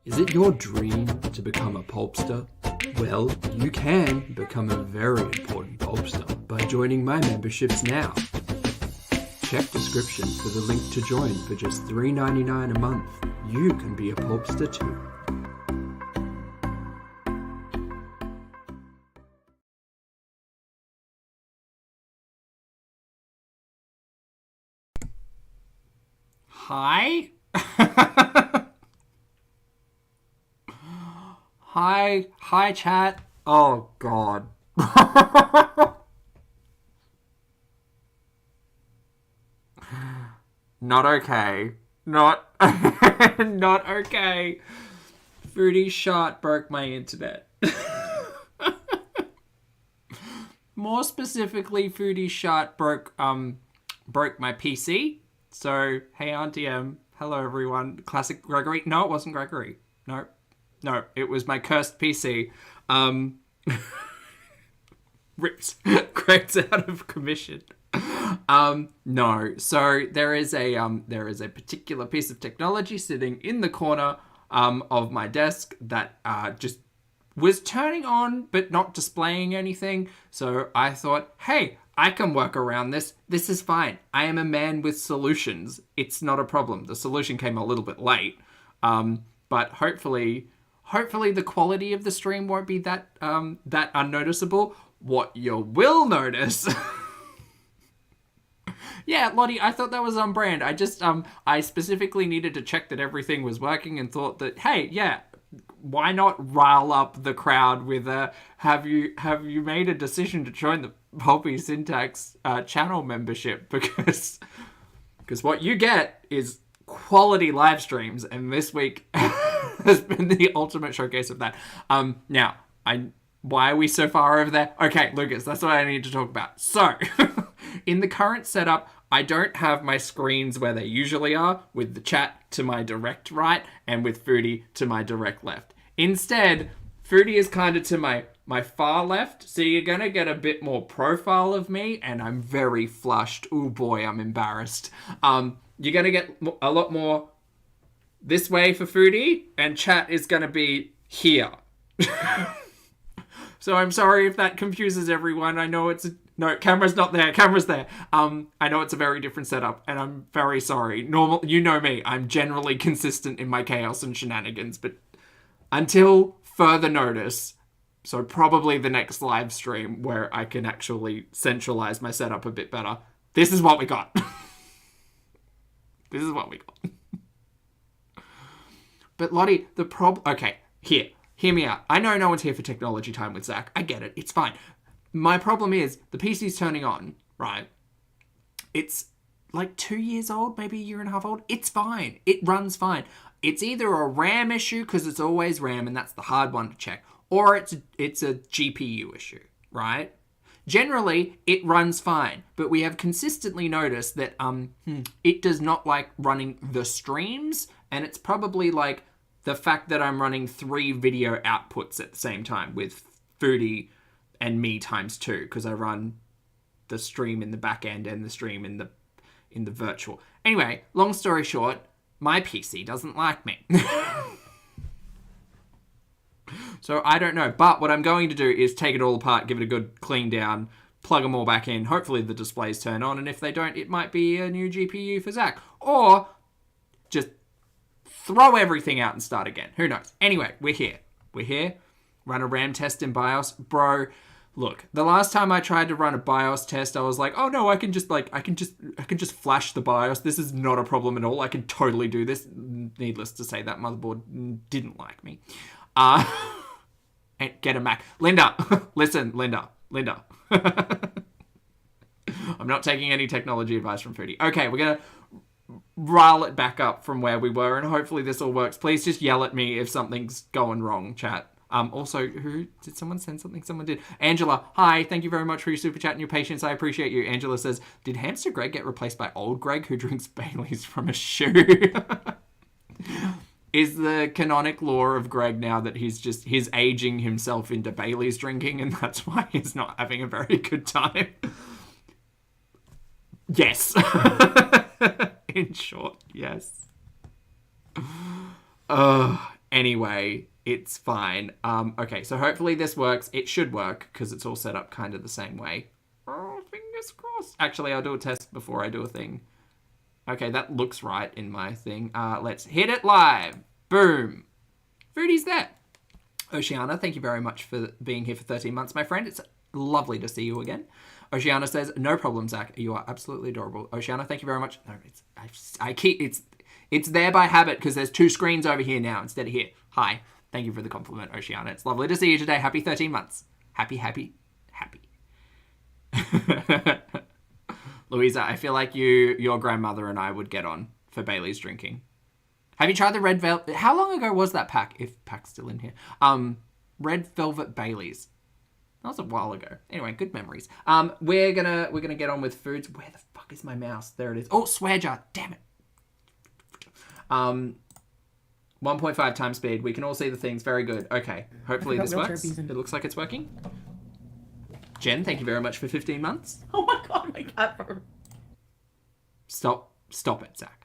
Is it your dream to become a pulpster? Well, you can become a very important pulpster by joining my memberships now. Check description for the link to join for just $3.99 a month. You can be a pulpster too. Hi? Hi chat. Oh god. Not okay. Not okay. Foodie shot broke my internet. More specifically, Foodie shot broke my PC. So, hey Auntie M, hello everyone. Classic Gregory. No, it wasn't Gregory. No, it was my cursed PC. Rips Greg's out of commission. No. So there is a particular piece of technology sitting in the corner of my desk that just was turning on but not displaying anything. So I thought, hey, I can work around this. This is fine. I am a man with solutions. It's not a problem. The solution came a little bit late. But hopefully the quality of the stream won't be that unnoticeable. What you will notice... Yeah, Lottie, I thought that was on brand. I specifically needed to check that everything was working and thought that, hey, yeah, why not rile up the crowd with a, have you made a decision to join the Pulpy Syntax channel membership? Because what you get is quality live streams, and this week has been the ultimate showcase of that. Now, why are we so far over there? Okay, Lucas, that's what I need to talk about. So, in the current setup, I don't have my screens where they usually are, with the chat to my direct right and with Foodie to my direct left. Instead, Foodie is kind of to my far left, so you're going to get a bit more profile of me, and I'm very flushed. Oh boy, I'm embarrassed. You're going to get a lot more this way for Foodie, and chat is going to be here. So I'm sorry if that confuses everyone. I know no, camera's not there. Camera's there. I know it's a very different setup, and I'm very sorry. You know me. I'm generally consistent in my chaos and shenanigans, but until further notice, so probably the next live stream where I can actually centralize my setup a bit better, this is what we got. This is what we got. But Lottie, okay, hear me out. I know no one's here for technology time with Zach. I get it. It's fine. My problem is the PC's turning on, right? It's like 2 years old, maybe a year and a half old. It's fine. It runs fine. It's either a RAM issue, because it's always RAM, and that's the hard one to check, or it's a GPU issue, right? Generally, it runs fine, but we have consistently noticed that it does not like running the streams, and it's probably like the fact that I'm running 3 video outputs at the same time with Foodie and me times 2, because I run the stream in the back end and the stream in the virtual. Anyway, long story short, my PC doesn't like me. So I don't know, but what I'm going to do is take it all apart, give it a good clean down, plug them all back in. Hopefully the displays turn on, and if they don't, it might be a new GPU for Zach. Or just throw everything out and start again. Who knows? Anyway, we're here. Run a RAM test in BIOS. Bro, look, the last time I tried to run a BIOS test, I was like, oh no, I can just flash the BIOS. This is not a problem at all. I can totally do this. Needless to say, that motherboard didn't like me. And get a Mac. Linda, listen, Linda. I'm not taking any technology advice from Foodie. Okay, we're going to rile it back up from where we were, and hopefully this all works. Please just yell at me if something's going wrong, chat. Also, did someone send something? Someone did. Angela, hi. Thank you very much for your super chat and your patience. I appreciate you. Angela says, did Hamster Greg get replaced by old Greg who drinks Baileys from a shoe? Is the canonic lore of Greg now that he's aging himself into Bailey's drinking, and that's why he's not having a very good time? Yes. In short, yes. anyway, it's fine. Okay, so hopefully this works. It should work because it's all set up kind of the same way. Oh, fingers crossed. Actually, I'll do a test before I do a thing. Okay, that looks right in my thing. Let's hit it live. Boom. Foodie's there. Oceana, thank you very much for being here for 13 months, my friend. It's lovely to see you again. Oceana says, no problem, Zach. You are absolutely adorable. Oceana, thank you very much. No, it's there by habit because there's 2 screens over here now instead of here. Hi. Thank you for the compliment, Oceana. It's lovely to see you today. Happy 13 months. Happy, happy, happy. Louisa, I feel like your grandmother and I would get on for Bailey's drinking. Have you tried the red velvet? How long ago was that pack? If pack's still in here. Red velvet Bailey's. That was a while ago. Anyway, good memories. We're gonna get on with foods. Where the fuck is my mouse? There it is. Oh, swear jar. Damn it. 1.5 times speed. We can all see the things. Very good. Okay. Hopefully this works. It looks like it's working. Jen, thank you very much for 15 months. Oh my god, my cat fur. Stop it, Zach.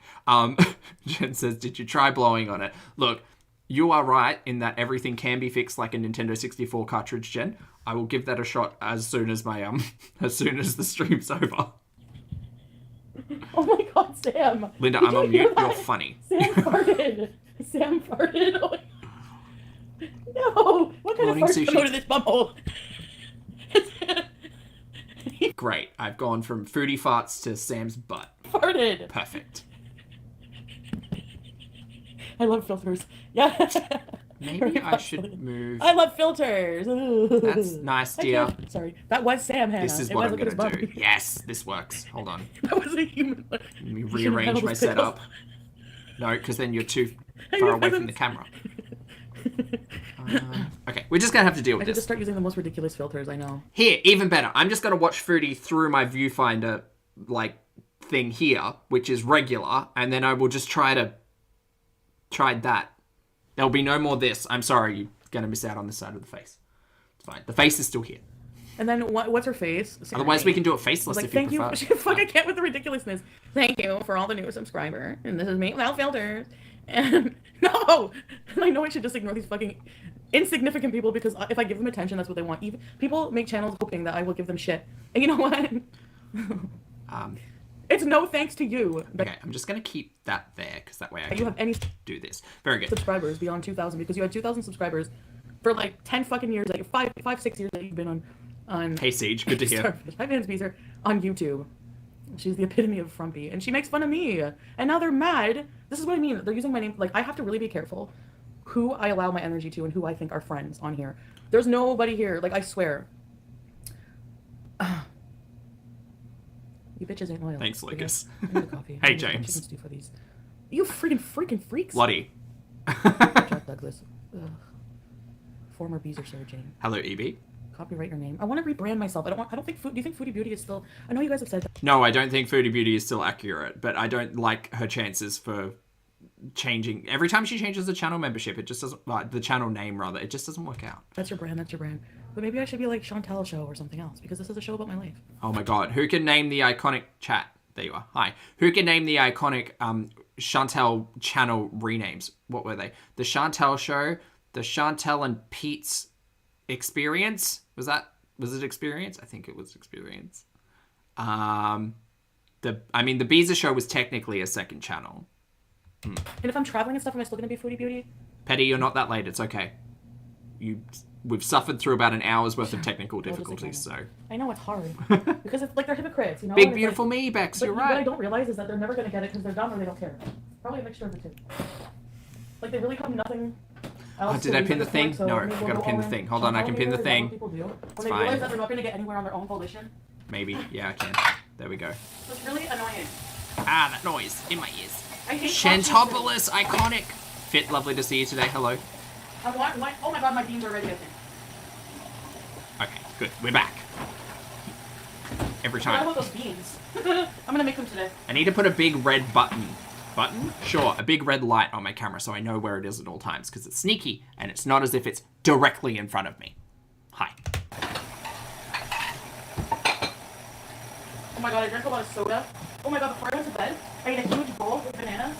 Jen says, did you try blowing on it? Look, you are right in that everything can be fixed like a Nintendo 64 cartridge, Jen. I will give that a shot as soon as my as soon as the stream's over. Oh my god, Sam. Linda, I'm on mute. You're funny. Sam farted. Sam farted. Oh my... No. What kind Morning of farts sushi. go to this bumhole? Great. I've gone from foodie farts to Sam's butt. Farted. Perfect. I love filters. Yeah. Maybe I should move. I love filters. That's nice, dear. Sorry. That was Sam, Hannah. This is what I'm going to do. Yes, this works. Hold on. That was a human. Let me rearrange my setup. No, because then you're too far away from the camera. Okay, we're just going to have to deal with I should this. just start using the most ridiculous filters, I know. Here, even better. I'm just going to watch Foodie through my viewfinder, like, thing here, which is regular, and then I will just try that. There'll be no more this. I'm sorry, you're going to miss out on this side of the face. It's fine. The face is still here. And then what's her face? Otherwise, we can do it faceless if you prefer. Thank you. Fuck, I can't with the ridiculousness. Thank you for all the new subscriber. And this is me without filters. And no! I know I should just ignore these fucking insignificant people because if I give them attention, that's what they want. Even people make channels hoping that I will give them shit. And you know what? It's no thanks to you. Okay, I'm just going to keep that there because that way I you have any do this. Very good. Subscribers beyond 2,000 because you had 2,000 subscribers for like 10 fucking years, like 6 years that you've been on. Hey Siege, good to hear. Starfish. Hi, Vance Beezer on YouTube. She's the epitome of frumpy, and she makes fun of me. And now they're mad. This is what I mean. They're using my name. Like, I have to really be careful who I allow my energy to and who I think are friends on here. There's nobody here. Like, I swear. You bitches ain't loyal. Thanks, Lucas. I need a coffee. Hey, James. Chicken stew for these. You freaking freaks. Lottie. Jack Douglas. Ugh. Former Beezer surgeon. Hello, EB. Copyright your name. I want to rebrand myself. I don't think do you think Foodie Beauty is still... I know you guys have said that. No, I don't think Foodie Beauty is still accurate, but I don't like her chances for changing. Every time she changes the channel membership, it just doesn't... the channel name, rather. It just doesn't work out. That's your brand. But maybe I should be like Chantel Show or something else, because this is a show about my life. Oh my god. Who can name the iconic chat? There you are. Hi. Who can name the iconic Chantel channel renames? What were they? The Chantel Show, the Chantel and Pete's Experience? Was it Experience? I think it was Experience. The Beezer Show was technically a second channel. And if I'm traveling and stuff, am I still going to be Foodie Beauty? Petty, you're not that late. It's okay. We've suffered through about an hour's worth of technical difficulties, so... I know, it's hard. Because it's like they're hypocrites, you know? Big, beautiful me, Bex, you're right. What I don't realize is that they're never going to get it because they're dumb or they don't care. Probably a mixture of the two. Like, they really have nothing else. Oh, did I pin the thing? No, I forgot to pin the thing. Hold on, I can pin the thing. When It's they fine. realize that they're not going to get anywhere on their own volition. Maybe. Yeah, I can. There we go. So it's really annoying. Ah, that noise in my ears. I hate Shantopolis, iconic. Fit, lovely to see you today. Hello. oh my god, my beans are ready, I think. Okay, good. We're back. Every I time. love those beans. I'm gonna make them today. I need to put a big red button. Button? Sure, a big red light on my camera so I know where it is at all times because it's sneaky and it's not as if it's directly in front of me. Hi. Oh my god, I drank a lot of soda. Oh my god, before I went to bed, I ate a huge bowl with bananas.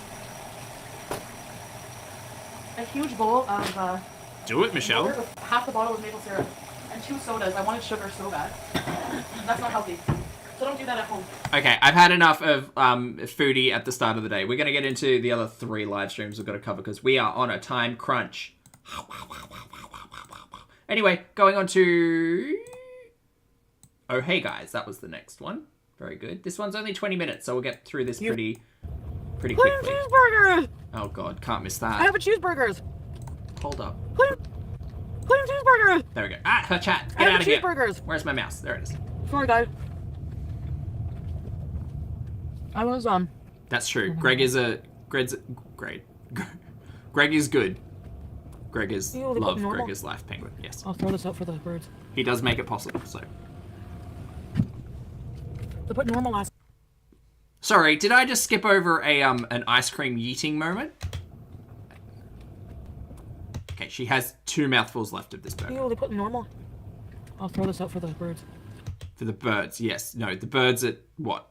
a huge bowl of Do it, Michelle. water with half the bottle of maple syrup and 2 sodas. I wanted sugar so bad. That's not healthy. So don't do that at home. Okay, I've had enough of Foodie at the start of the day. We're going to get into the other 3 live streams we've got to cover because we are on a time crunch. Anyway, going on to... Oh, hey guys, that was the next one. Very good. This one's only 20 minutes, so we'll get through this pretty quickly. Cheeseburgers! Oh god, can't miss that. I have a cheeseburgers. Hold up. Clean cheeseburgers. There we go. Ah, her chat. Get out of here. Cheeseburgers. Where's my mouse? There it is. Sorry, guys. I was That's true. Greg is Greg is good. Greg is love. Greg is life. Penguin. Yes. I'll throw this out for the birds. He does make it possible. So. They put normal last. Sorry, did I just skip over a an ice cream yeeting moment? Okay, she has 2 mouthfuls left of this burger. Ew, they put normal. I'll throw this out for the birds. For the birds, yes. No, the birds at what?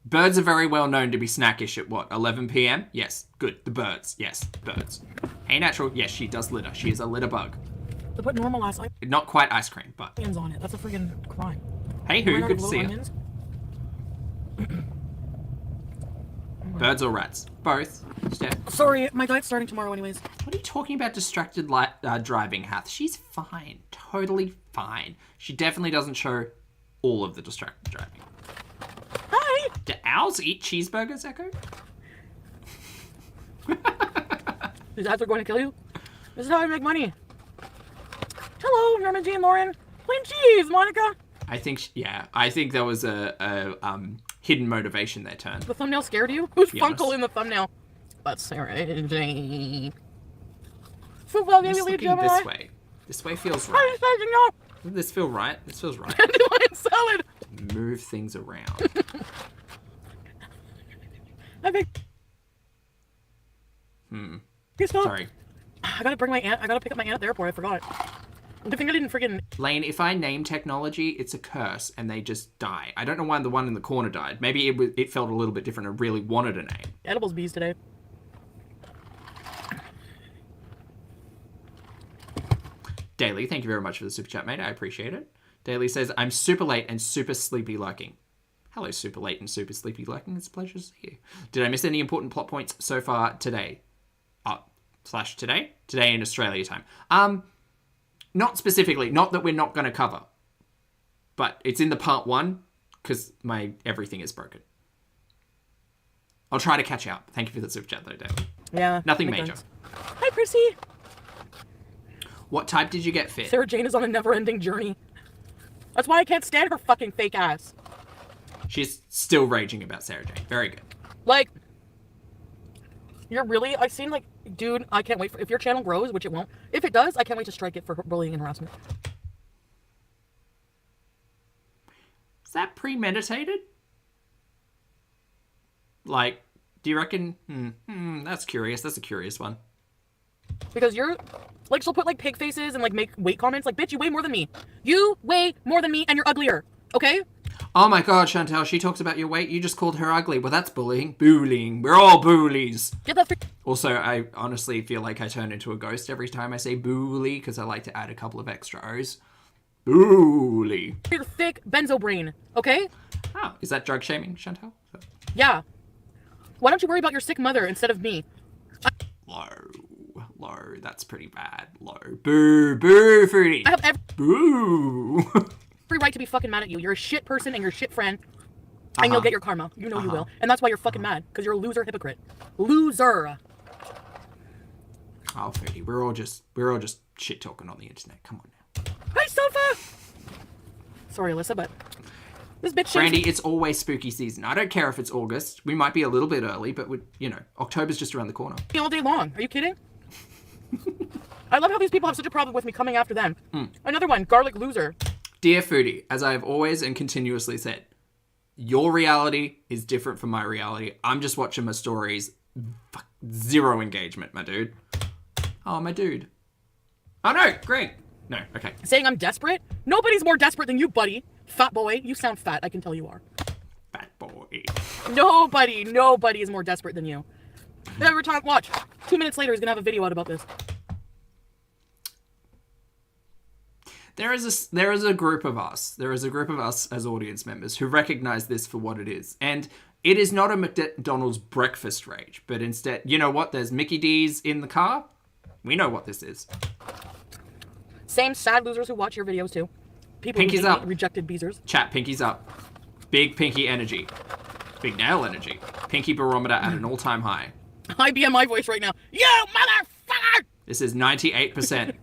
Birds are very well known to be snackish at what? 11 p.m? Yes, good. The birds, yes, birds. Hey, natural, yes, she does litter. She is a litter bug. They put normal last Not quite ice cream, but. onions on it. That's a freaking crime. Hey, who? Ran out Good of to see little you. onions. Birds or rats? Both. Steph. Sorry, my diet's starting tomorrow anyways. What are you talking about distracted driving, Hath? She's fine. Totally fine. She definitely doesn't show all of the distracted driving. Hi! Do owls eat cheeseburgers, Echo? Is that they're going to kill you? This is how I make money. Hello, Norman Jean Lauren. Plain cheese, Monica. I think, I think there was a hidden motivation there, Turn. The thumbnail scared you? Who's Be Funkle honest. in the thumbnail? That's Sarah Jane. Football I'm baby just lead looking Gemini. this way. This way feels How are right. you saying no? Doesn't this feel right? This feels right. Dandelion salad. Move things around. I think. Sorry. I gotta bring my aunt. I gotta pick up my aunt at the airport. I forgot. Good thing I didn't freaking. Lane, if I name technology, it's a curse and they just die. I don't know why the one in the corner died. Maybe it felt a little bit different and really wanted a name. Edibles bees today. Daily, thank you very much for the super chat, mate. I appreciate it. Daily says, I'm super late and super sleepy lurking. Hello, super late and super sleepy lurking. It's a pleasure to see you. Did I miss any important plot points so far today? / today? Today in Australia time. Not specifically. Not that we're not going to cover. But it's in the part 1 because my everything is broken. I'll try to catch up. Thank you for the super chat, though, Daily. Yeah. Nothing makes major. sense. Hi, Prissy. What type did you get fit? Sarah Jane is on a never-ending journey. That's why I can't stand her fucking fake ass. She's still raging about Sarah Jane. Very good. Like, you're really. I seen like, dude. I can't wait for if your channel grows, which it won't. If it does, I can't wait to strike it for bullying and harassment. Is that premeditated? Like, do you reckon? That's curious. That's a curious one. Because you're, like, she'll put like pig faces and like make weight comments. Like, bitch, you weigh more than me. You weigh more than me, and you're uglier. Okay? Oh my god, Chantal, she talks about your weight. You just called her ugly. Well, that's bullying. Bullying. We're all bullies. Get that. Also, I honestly feel like I turn into a ghost every time I say bully because I like to add a couple of extra O's. Bully. Your thick benzo brain. Okay? Oh, is that drug shaming, Chantal? Yeah. Why don't you worry about your sick mother instead of me? Low. That's pretty bad. Low. Boo. Boo, Foodie. I have every Boo. right to be fucking mad at you. You're a shit person and you're a shit friend. And you'll get your karma. You know you will. And that's why you're fucking mad. Because you're a loser hypocrite. Loser. Oh, Foodie, we're all just shit talking on the internet. Come on now. Hi, Sofa! Sorry, Alyssa, but this bitch Brandy, it's always spooky season. I don't care if it's August. We might be a little bit early, but October's just around the corner. all day long. Are you kidding? I love how these people have such a problem with me coming after them. Another one, garlic loser. Dear Foodie, as I have always and continuously said, your reality is different from my reality. I'm just watching my stories. Zero engagement, my dude. Oh, my dude. Oh, no, Greg. No, okay. Saying I'm desperate? Nobody's more desperate than you, buddy. Fat boy. You sound fat. I can tell you are. Fat boy. Nobody is more desperate than you. Every time, watch. 2 minutes later, he's gonna have a video out about this. There is a group of us as audience members who recognize this for what it is. And it is not a McDonald's breakfast rage, but instead, you know what? There's Mickey D's in the car. We know what this is. Same sad losers who watch your videos too. People Pinkies up. Rejected beezers. Chat, pinkies up. Big pinky energy. Big nail energy. Pinky barometer at an all-time high. High BMI voice right now. You motherfucker! This is 98%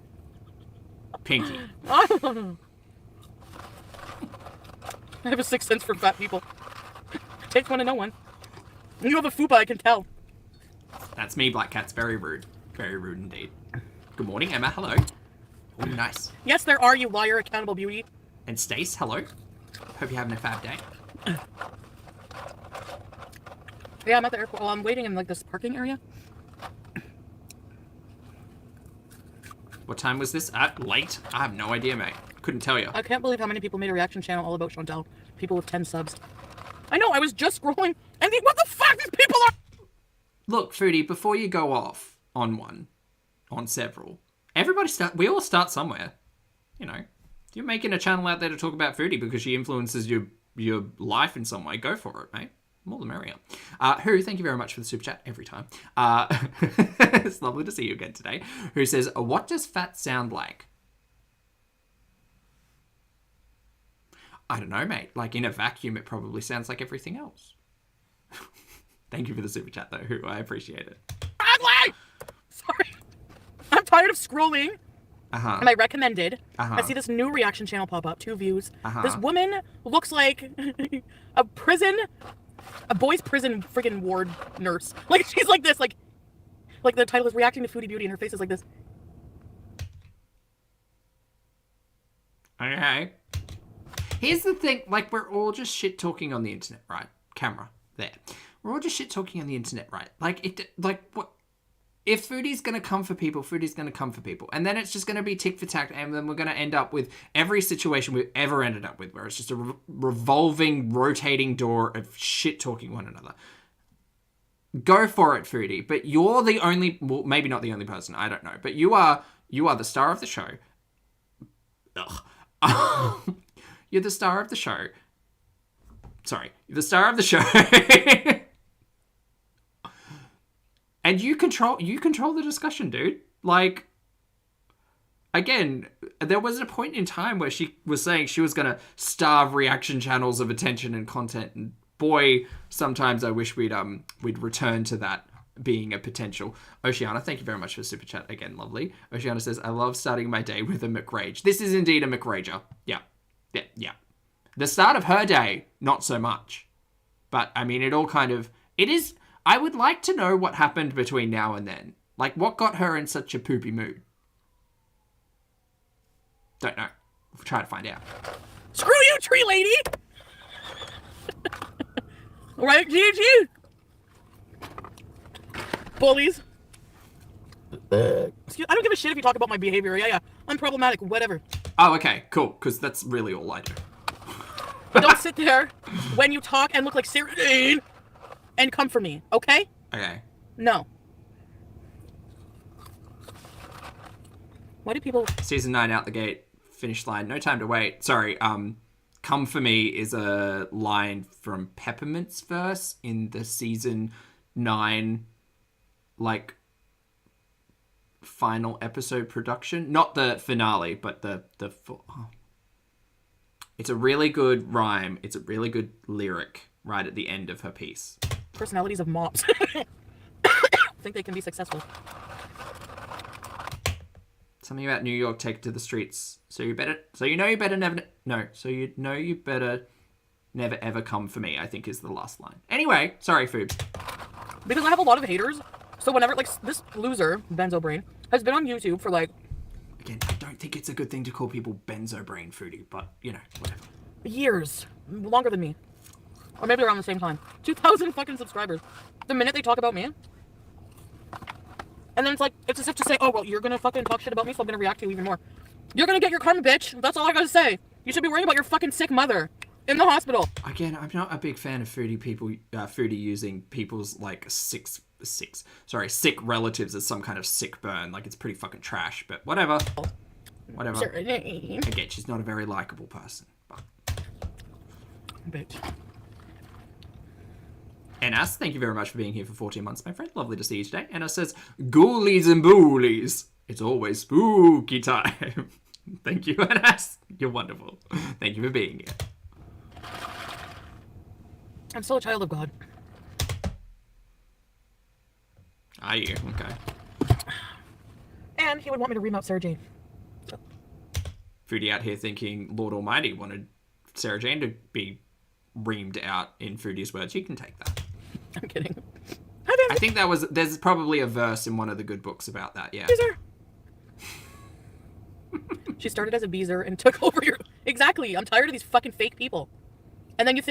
pinky. I have a sixth sense for fat people. Takes one to know one. You have a fupa, I can tell. That's me, Black Cat's very rude. Very rude indeed. Good morning, Emma. Hello. Oh, nice. Yes, there are, you liar, accountable beauty. And Stace, hello. Hope you're having a fab day. Yeah, I'm at the airport. Well, I'm waiting in like this parking area. What time was this? Late? I have no idea, mate. Couldn't tell you. I can't believe how many people made a reaction channel all about Chantal. People with 10 subs. I know, I was just scrolling, and what the fuck, these people are... Look, Foodie, before you go off on several, we all start somewhere. You know, if you're making a channel out there to talk about Foodie because she influences your life in some way, go for it, mate. More the merrier. Who, thank you very much for the super chat every time. It's lovely to see you again today. Who says, what does fat sound like? I don't know, mate. Like, in a vacuum, it probably sounds like everything else. Thank you for the super chat, though, Who. I appreciate it. Bradley! Sorry. I'm tired of scrolling. And I recommended. I see this new reaction channel pop up. 2 views. This woman looks like a boys' prison friggin' ward nurse. Like, she's like this, like the title is Reacting to Foodie Beauty, and her face is like this. Okay. Here's the thing, like, we're all just shit-talking on the internet, right? Camera, there. We're all just shit-talking on the internet, right? What? If Foodie's gonna come for people, Foodie's gonna come for people. And then it's just gonna be tick for tack, and then we're gonna end up with every situation we've ever ended up with, where it's just a revolving, rotating door of shit-talking one another. Go for it, Foodie. But you're the only, well, maybe not the only person, I don't know. But you are the star of the show. Ugh. You're the star of the show. Sorry. You're the star of the show. And you control the discussion, dude. Like, again, there was a point in time where she was saying she was going to starve reaction channels of attention and content. And boy, sometimes I wish we'd return to that being a potential. Oceana, thank you very much for super chat again. Lovely. Oceana says, I love starting my day with a McRage. This is indeed a McRager. Yeah. The start of her day, not so much. But, I mean, it is... I would like to know what happened between now and then. Like, what got her in such a poopy mood? Don't know. We'll try to find out. Screw you, tree lady! Right, GG? Bullies. Excuse, I don't give a shit if you talk about my behavior. Yeah. I'm problematic, whatever. Oh, okay, cool. Because that's really all I do. But don't sit there when you talk and look like Sardine and come for me, okay? Okay. No. Why do people... Season 9 out the gate, finish line, no time to wait. Sorry, come for me is a line from Peppermint's verse in the season 9, like, final episode production. Not the finale, but the It's a really good rhyme. It's a really good lyric right at the end of her piece. Personalities of mobs. Think they can be successful. Something about New York, take it to the streets. So you know you better never ever come for me, I think is the last line. Anyway, sorry, Foobs. Because I have a lot of haters. So whenever, like, this loser, Benzo Brain, has been on YouTube for, like... Again, I don't think it's a good thing to call people Benzo Brain Foodie, but, you know, whatever. Years. Longer than me. Or maybe around the same time. 2,000 fucking subscribers. The minute they talk about me. And then it's like, it's as if to say, oh, well, you're gonna fucking talk shit about me, so I'm gonna react to you even more. You're gonna get your karma, bitch. That's all I gotta say. You should be worrying about your fucking sick mother in the hospital. Again, I'm not a big fan of Foodie people, Foodie using people's, like, 6 sick relatives as some kind of sick burn. Like, it's pretty fucking trash, but whatever. Whatever. Again, she's not a very likable person. But... Bitch. Enas, thank you very much for being here for 14 months, my friend. Lovely to see you today. Enas says, ghoulies and boolies. It's always spooky time. Thank you, Enas. You're wonderful. Thank you for being here. I'm still a child of God. Are you? Okay. And he would want me to remount Sarah Jane. So. Foodie out here thinking Lord Almighty wanted Sarah Jane to be reamed out in Foodie's words. You can take that. I'm kidding. I think there's probably a verse in one of the good books about that, yeah. Beezer. She started as a Beezer and took over your... Exactly. I'm tired of these fucking fake people. And then you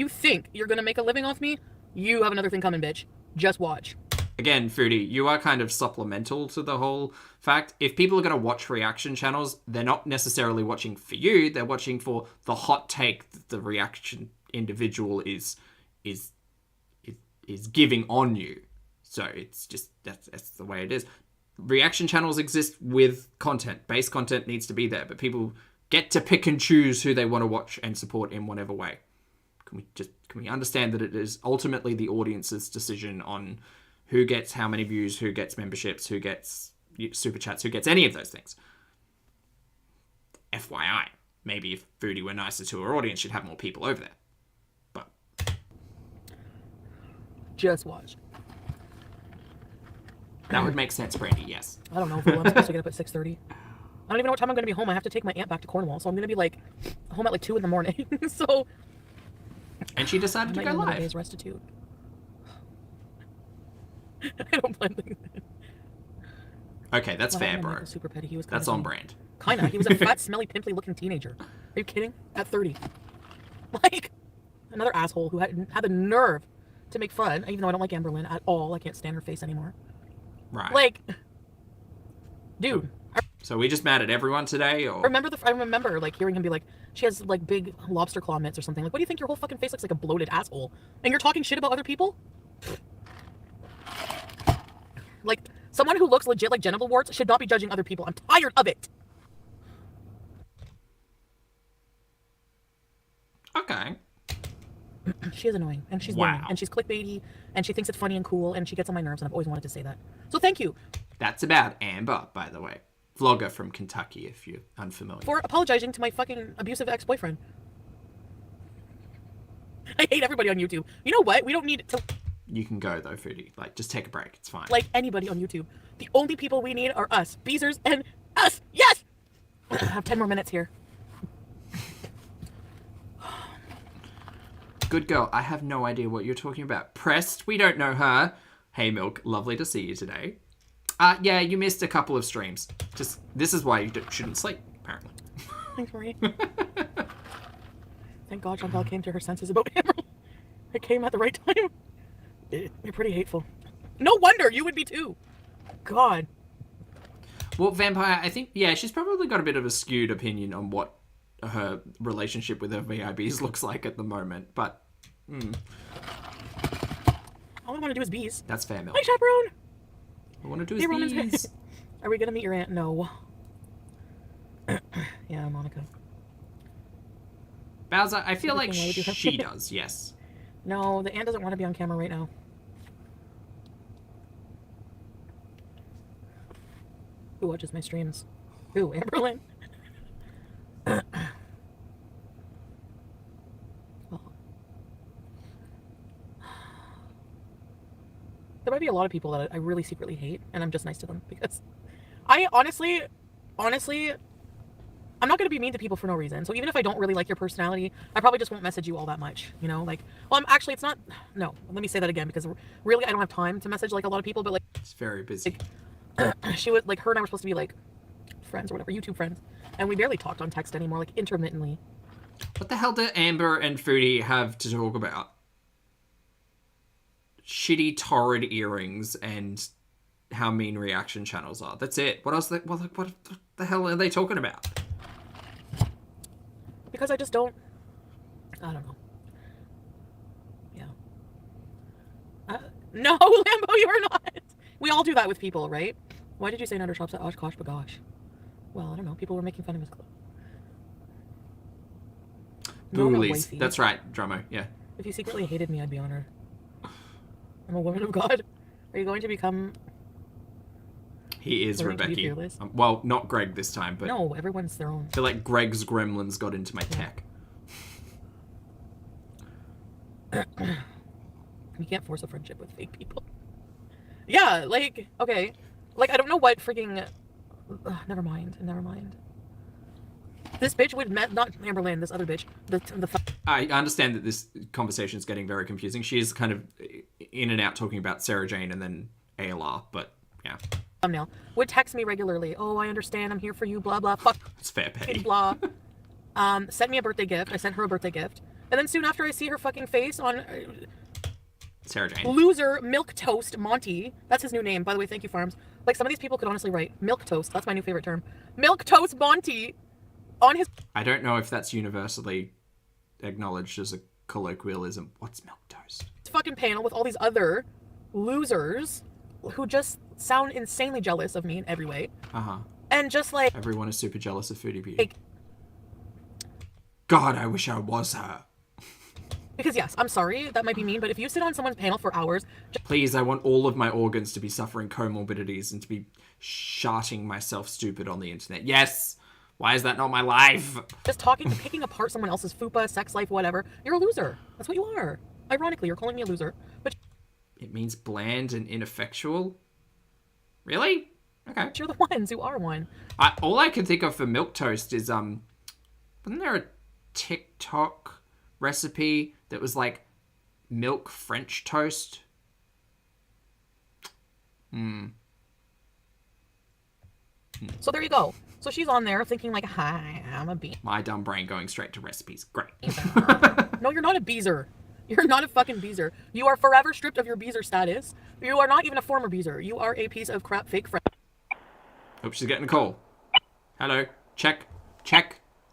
think you're gonna make a living off me? You have another thing coming, bitch. Just watch. Again, Foodie, you are kind of supplemental to the whole fact. If people are going to watch reaction channels, they're not necessarily watching for you. They're watching for the hot take that the reaction individual is giving on you. So it's just, that's the way it is. Reaction channels exist with content. Base content needs to be there, but people get to pick and choose who they want to watch and support in whatever way. Can we understand that it is ultimately the audience's decision on who gets how many views, who gets memberships, who gets super chats, who gets any of those things. FYI, maybe if Foodie were nicer to her audience, she'd have more people over there. But just watch. That would make sense, Brandy, yes. I don't know if I'm supposed to get up at 6:30. I don't even know what time I'm going to be home. I have to take my aunt back to Cornwall, so I'm going to be like home at like 2 in the morning. So. And she decided to go live. Days restitute. I don't blame them. Okay, that's fair, bro. Super petty. He was that's on brand. Kinda. He was a fat, smelly, pimply looking teenager. Are you kidding? At 30. Like, another asshole who had the nerve to make fun, even though I don't like Amberlynn at all. I can't stand her face anymore. Right. Like, dude. So we just mad at everyone today, or? I remember like hearing him be like, she has like big lobster claw mitts or something. Like, what do you think? Your whole fucking face looks like a bloated asshole, and you're talking shit about other people? Like, someone who looks legit like genital warts should not be judging other people. I'm tired of it. Okay. She is annoying, and she's boring, and she's clickbaity, and she thinks it's funny and cool, and she gets on my nerves, and I've always wanted to say that. So thank you. That's about Amber, by the way. Vlogger from Kentucky, if you're unfamiliar. For apologizing to my fucking abusive ex-boyfriend. I hate everybody on YouTube. You know what? We don't need to... You can go, though, Foodie. Like, just take a break. It's fine. Like anybody on YouTube. The only people we need are us. Beezers and us. Yes! I have 10 more minutes here. Good girl. I have no idea what you're talking about. Pressed, we don't know her. Hey, Milk. Lovely to see you today. Yeah, you missed a couple of streams. This is why you shouldn't sleep, apparently. Thanks, Marie. Thank God Chantal came to her senses about Emerald. It came at the right time. You're pretty hateful. No wonder you would be too. God. Well, Vampire, I think, yeah, she's probably got a bit of a skewed opinion on what her relationship with her VIBs looks like at the moment, but... All I want to do is bees. That's fair, Milk. Hi, chaperone. I want to do is bees. Are we going to meet your aunt? No. Yeah, Monica. Bowser, I feel like she does, yes. No, the aunt doesn't want to be on camera right now. Who watches my streams? Who? Amberlynn? Well, there might be a lot of people that I really secretly hate, and I'm just nice to them because I honestly, I'm not going to be mean to people for no reason. So even if I don't really like your personality, I probably just won't message you all that much, you know? Like, well, it's not, no, let me say that again, because really I don't have time to message like a lot of people, but like... It's very busy. Like, she was, like, her and I were supposed to be like friends or whatever, YouTube friends, and we barely talked on text anymore, like intermittently. What the hell do Amber and Foodie have to talk about? Shitty, torrid earrings and how mean reaction channels are. That's it. What else? What the hell are they talking about? Because I just don't... I don't know. Yeah. No, Lambo, you are not. We all do that with people, right? Why did you say Nader shops at Oshkosh Bagosh? Well, I don't know. People were making fun of his clothes. Boolies. That's right, Drummo. Yeah. If you secretly hated me, I'd be honored. I'm a woman of God. Are you going to become... He is Learning to be Rebecca. fearless? Well, not Greg this time, but No, everyone's their own. I feel like Greg's gremlins got into my tech. You can't force a friendship with fake people. Yeah, like, okay. Like, I don't know what freaking... never mind. This bitch would not Amberlynn, this other bitch. I understand that this conversation is getting very confusing. She is kind of in and out talking about Sarah Jane and then ALR, but yeah. Thumbnail. Would text me regularly. Oh, I understand. I'm here for you. Blah, blah. Fuck. It's fair pay. Blah. Sent me a birthday gift. I sent her a birthday gift. And then soon after I see her fucking face on... Sarah Jane. Loser Milk Toast Monty. That's his new name. By the way, thank you, Farms. Like, some of these people could honestly write Milk Toast. That's my new favorite term. Milk Toast Monty on his... I don't know if that's universally acknowledged as a colloquialism. What's milk toast? Fucking panel with all these other losers who just sound insanely jealous of me in every way. Uh-huh. And just like... Everyone is super jealous of Foodie Beauty. Like, God, I wish I was her. because yes, I'm sorry, that might be mean, but if you sit on someone's panel for hours... Please, I want all of my organs to be suffering comorbidities and to be sharting myself stupid on the internet. Yes! Why is that not my life? Just talking, picking apart someone else's fupa, sex life, whatever. You're a loser. That's what you are. Ironically, you're calling me a loser. But it means bland and ineffectual? Really? Okay. you're the ones who are one. All I can think of for milk toast is, wasn't there a TikTok recipe that was like milk French toast? So there you go. So she's on there thinking like, hi, I'm a bee. My dumb brain going straight to recipes. Great. No, you're not a beezer. You're not a fucking beezer. You are forever stripped of your beezer status. You are not even a former beezer. You are a piece of crap fake friend. Hope she's getting a call. Hello. Check.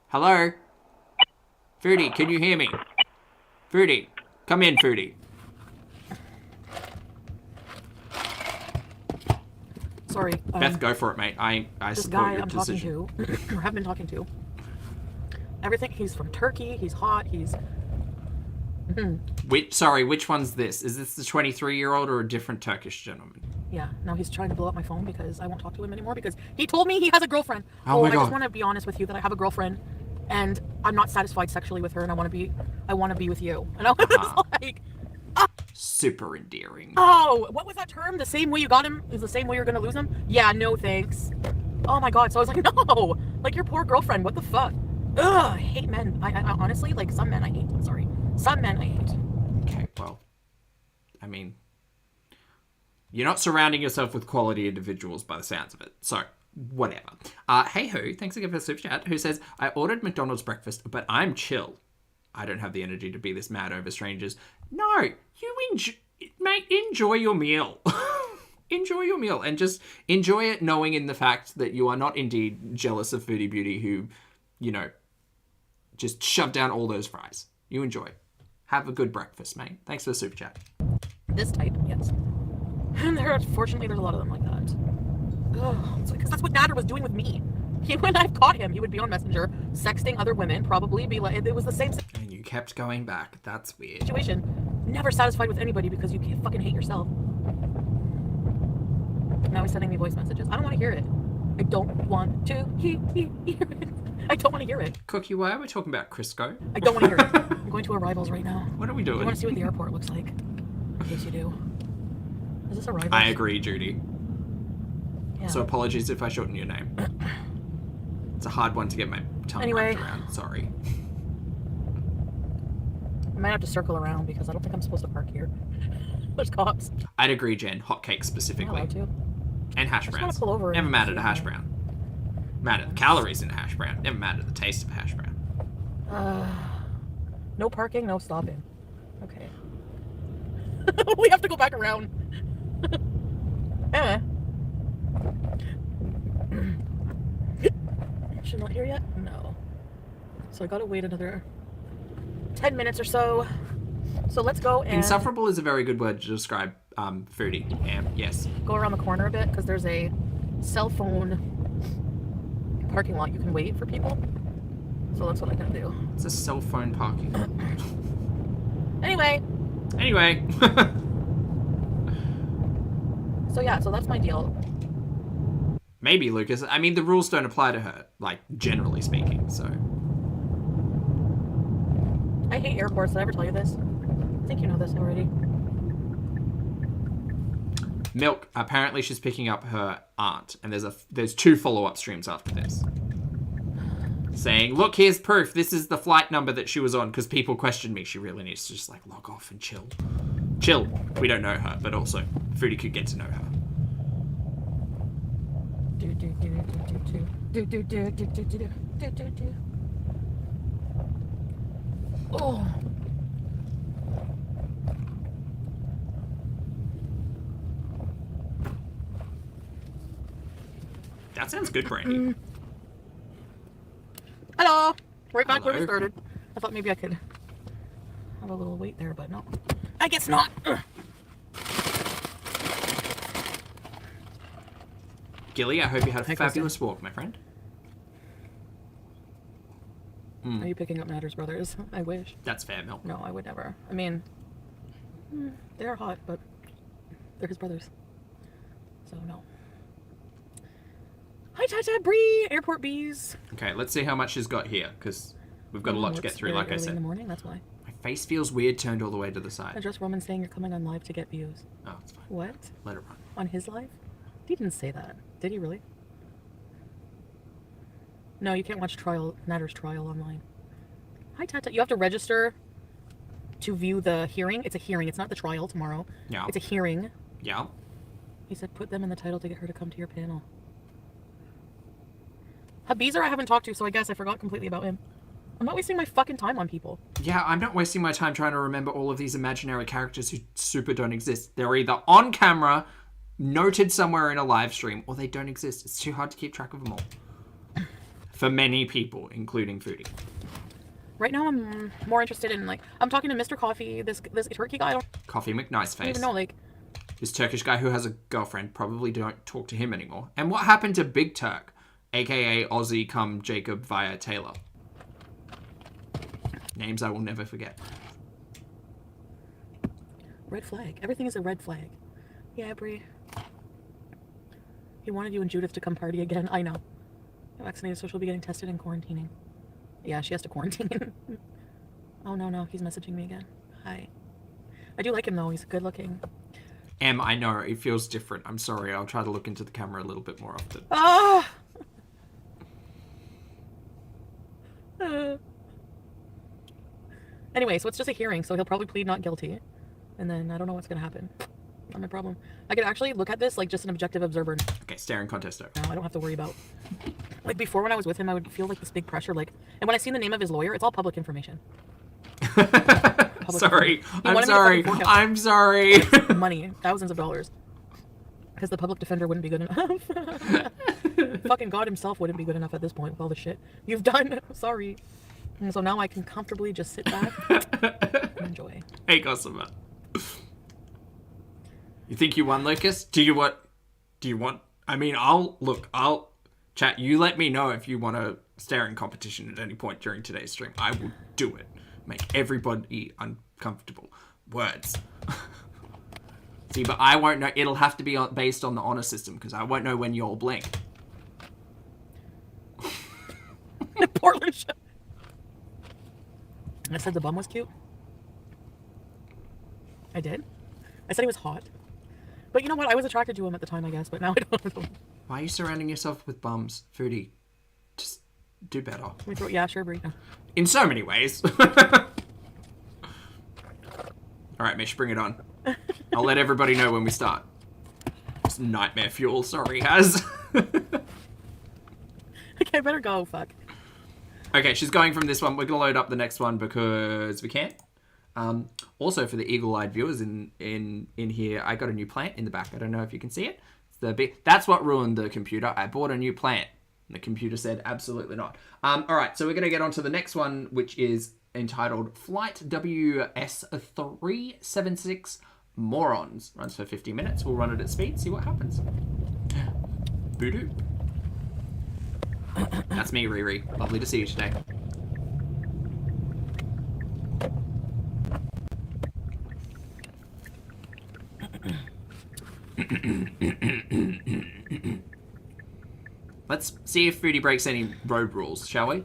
Hello. Foodie, can you hear me? Foodie. Come in, Foodie. Sorry. Beth, go for it, mate. I This support guy your I'm decision. talking to, or have been talking to, everything, he's from Turkey, he's hot, he's... Which one's this? Is this the 23-year-old or a different Turkish gentleman? Yeah, now he's trying to blow up my phone because I won't talk to him anymore because he told me he has a girlfriend. Oh my I God. just want to be honest with you that I have a girlfriend and I'm not satisfied sexually with her and I want to be with you. And I was like, Super endearing. oh, what was that term? The same way you got him is the same way you're going to lose him? Yeah, no thanks. Oh my God. So I was like, no, like your poor girlfriend. What the fuck? Ugh, I hate men. I honestly, like some men I hate. Sorry. Some men I hate. Okay, well, I mean, you're not surrounding yourself with quality individuals by the sounds of it. So, whatever. Hey Who, thanks again for the super chat, who says, I ordered McDonald's breakfast, but I'm chill. I don't have the energy to be this mad over strangers. No, you enjoy your meal. Enjoy your meal and just enjoy it knowing in the fact that you are not indeed jealous of Foodie Beauty who, you know, just shove down all those fries. You enjoy. Have a good breakfast, mate. Thanks for the super chat. This type, yes. And fortunately, there's a lot of them like that. Oh, because that's what Nader was doing with me. When I've caught him, he would be on Messenger, sexting other women, probably be like, it was the same And you kept going back. That's weird. situation. Never satisfied with anybody because you can't fucking hate yourself. Now he's sending me voice messages. I don't want to hear it. I don't want to hear it. I don't want to hear it. Cookie, why are we talking about Crisco? I don't want to hear it. I'm going to Arrivals right now. What are we You doing? want to see what the airport looks like? In case you do. Is this Arrivals? I agree, Judy. Yeah. So apologies if I shorten your name. It's a hard one to get my tongue wrapped around. Sorry. I might have to circle around because I don't think I'm supposed to park here. There's cops. I'd agree, Jen. Hotcakes I'm specifically. allowed to. And hash I just browns. wanna pull over Never and mattered a see hash that. brown. Mattered the calories in a hash brown. Never mattered the taste of a hash brown. No parking, no stopping. Okay. We have to go back around. She's not here yet? No. So I gotta wait another 10 minutes or so. So let's go and... Insufferable is a very good word to describe Foodie. Yes. Go around the corner a bit because there's a cell phone parking lot. You can wait for people. So that's what I'm gonna do. It's a cell phone parking. Anyway. So yeah, so that's my deal. Maybe, Lucas. I mean, the rules don't apply to her, like, generally speaking, so. I hate airports. Did I ever tell you this? I think you know this already. Milk. Apparently she's picking up her aunt, and there's 2 follow-up streams after this. Saying, look, here's proof. This is the flight number that she was on, because people questioned me. She really needs to just, like, log off and chill. Chill. We don't know her, but also, Foodie could get to know her. Oh. That sounds good, Brandy. Hello. Right back where we Hello. started. I thought maybe I could have a little wait there, but no. I guess not. Gilly, I hope you had a Hi, fabulous walk, my friend. Are you picking up Nader's brothers? I wish. That's fair, Milk. No, I would never. I mean, they're hot, but they're his brothers. So no. Hi, Tata, Bree, airport bees. Okay, let's see how much she's got here, because we've got a lot to get It's through, very like I early in the said. morning, that's why. My face feels weird turned all the way to the side. Address Roman saying you're coming on live to get views. Oh, it's fine. What? Let it run. On his live? He didn't say that. Did he really? No, you can't watch Nader's trial online. Hi, Tata. You have to register to view the hearing. It's a hearing. It's not the trial tomorrow. Yeah. It's a hearing. Yeah. He said put them in the title to get her to come to your panel. Habizer I haven't talked to, so I guess I forgot completely about him. I'm not wasting my fucking time on people. Yeah, I'm not wasting my time trying to remember all of these imaginary characters who super don't exist. They're either on camera, noted somewhere in a live stream, or they don't exist. It's too hard to keep track of them all. For many people, including Foodie. Right now I'm more interested in, like, I'm talking to Mr. Coffee, this Turkey guy. I don't Coffee McNiceface. even know, like, This Turkish guy who has a girlfriend, probably don't talk to him anymore. And what happened to Big Turk, aka Aussie cum Jacob via Taylor? Names I will never forget. red flag. Everything is a red flag. Yeah, Brie. He wanted you and Judith to come party again. I know. Vaccinated, so she'll be getting tested and quarantining. Yeah, she has to quarantine. Oh, no. He's messaging me again. Hi. I do like him, though. He's good looking. I know. It feels different. I'm sorry. I'll try to look into the camera a little bit more often. Ah! Anyway, so it's just a hearing, so he'll probably plead not guilty. And then I don't know what's going to happen. Not my problem. I could actually look at this like just an objective observer. Okay, staring contesto. Now I don't have to worry about... Like, before when I was with him, I would feel like this big pressure, like... And when I seen the name of his lawyer, it's all public information. Sorry. I'm I'm sorry. Money. Thousands of dollars. Because the public defender wouldn't be good enough. Fucking God himself wouldn't be good enough at this point with all the shit you've done. Sorry. And so now I can comfortably just sit back and enjoy. Hey, Gossamer. You think you won, Lucas? Do you want... I mean, I'll... Chat, you let me know if you want a staring competition at any point during today's stream. I will do it. Make everybody uncomfortable. Words. See, but I won't know. It'll have to be based on the honor system, because I won't know when you'll blink. Portland show. I said the bum was cute. I did. I said he was hot. But you know what? I was attracted to him at the time, I guess, but now I don't. Why are you surrounding yourself with bums, Foodie? Just do better. Yeah, sure, Brie. In so many ways. Alright, Mish, bring it on. I'll let everybody know when we start. It's nightmare fuel, sorry, Haz. Okay, I better go, fuck. Okay, she's going from this one. We're going to load up the next one because we can. Also, for the eagle-eyed viewers in here, I got a new plant in the back. I don't know if you can see it. That's what ruined the computer. I bought a new plant. And the computer said, absolutely not. Alright, so we're going to get on to the next one, which is entitled Flight WS376 Morons. Runs for 50 minutes. We'll run it at speed, see what happens. Voodoo. That's me, Riri. Lovely to see you today. Let's see if Foodie breaks any road rules, shall we?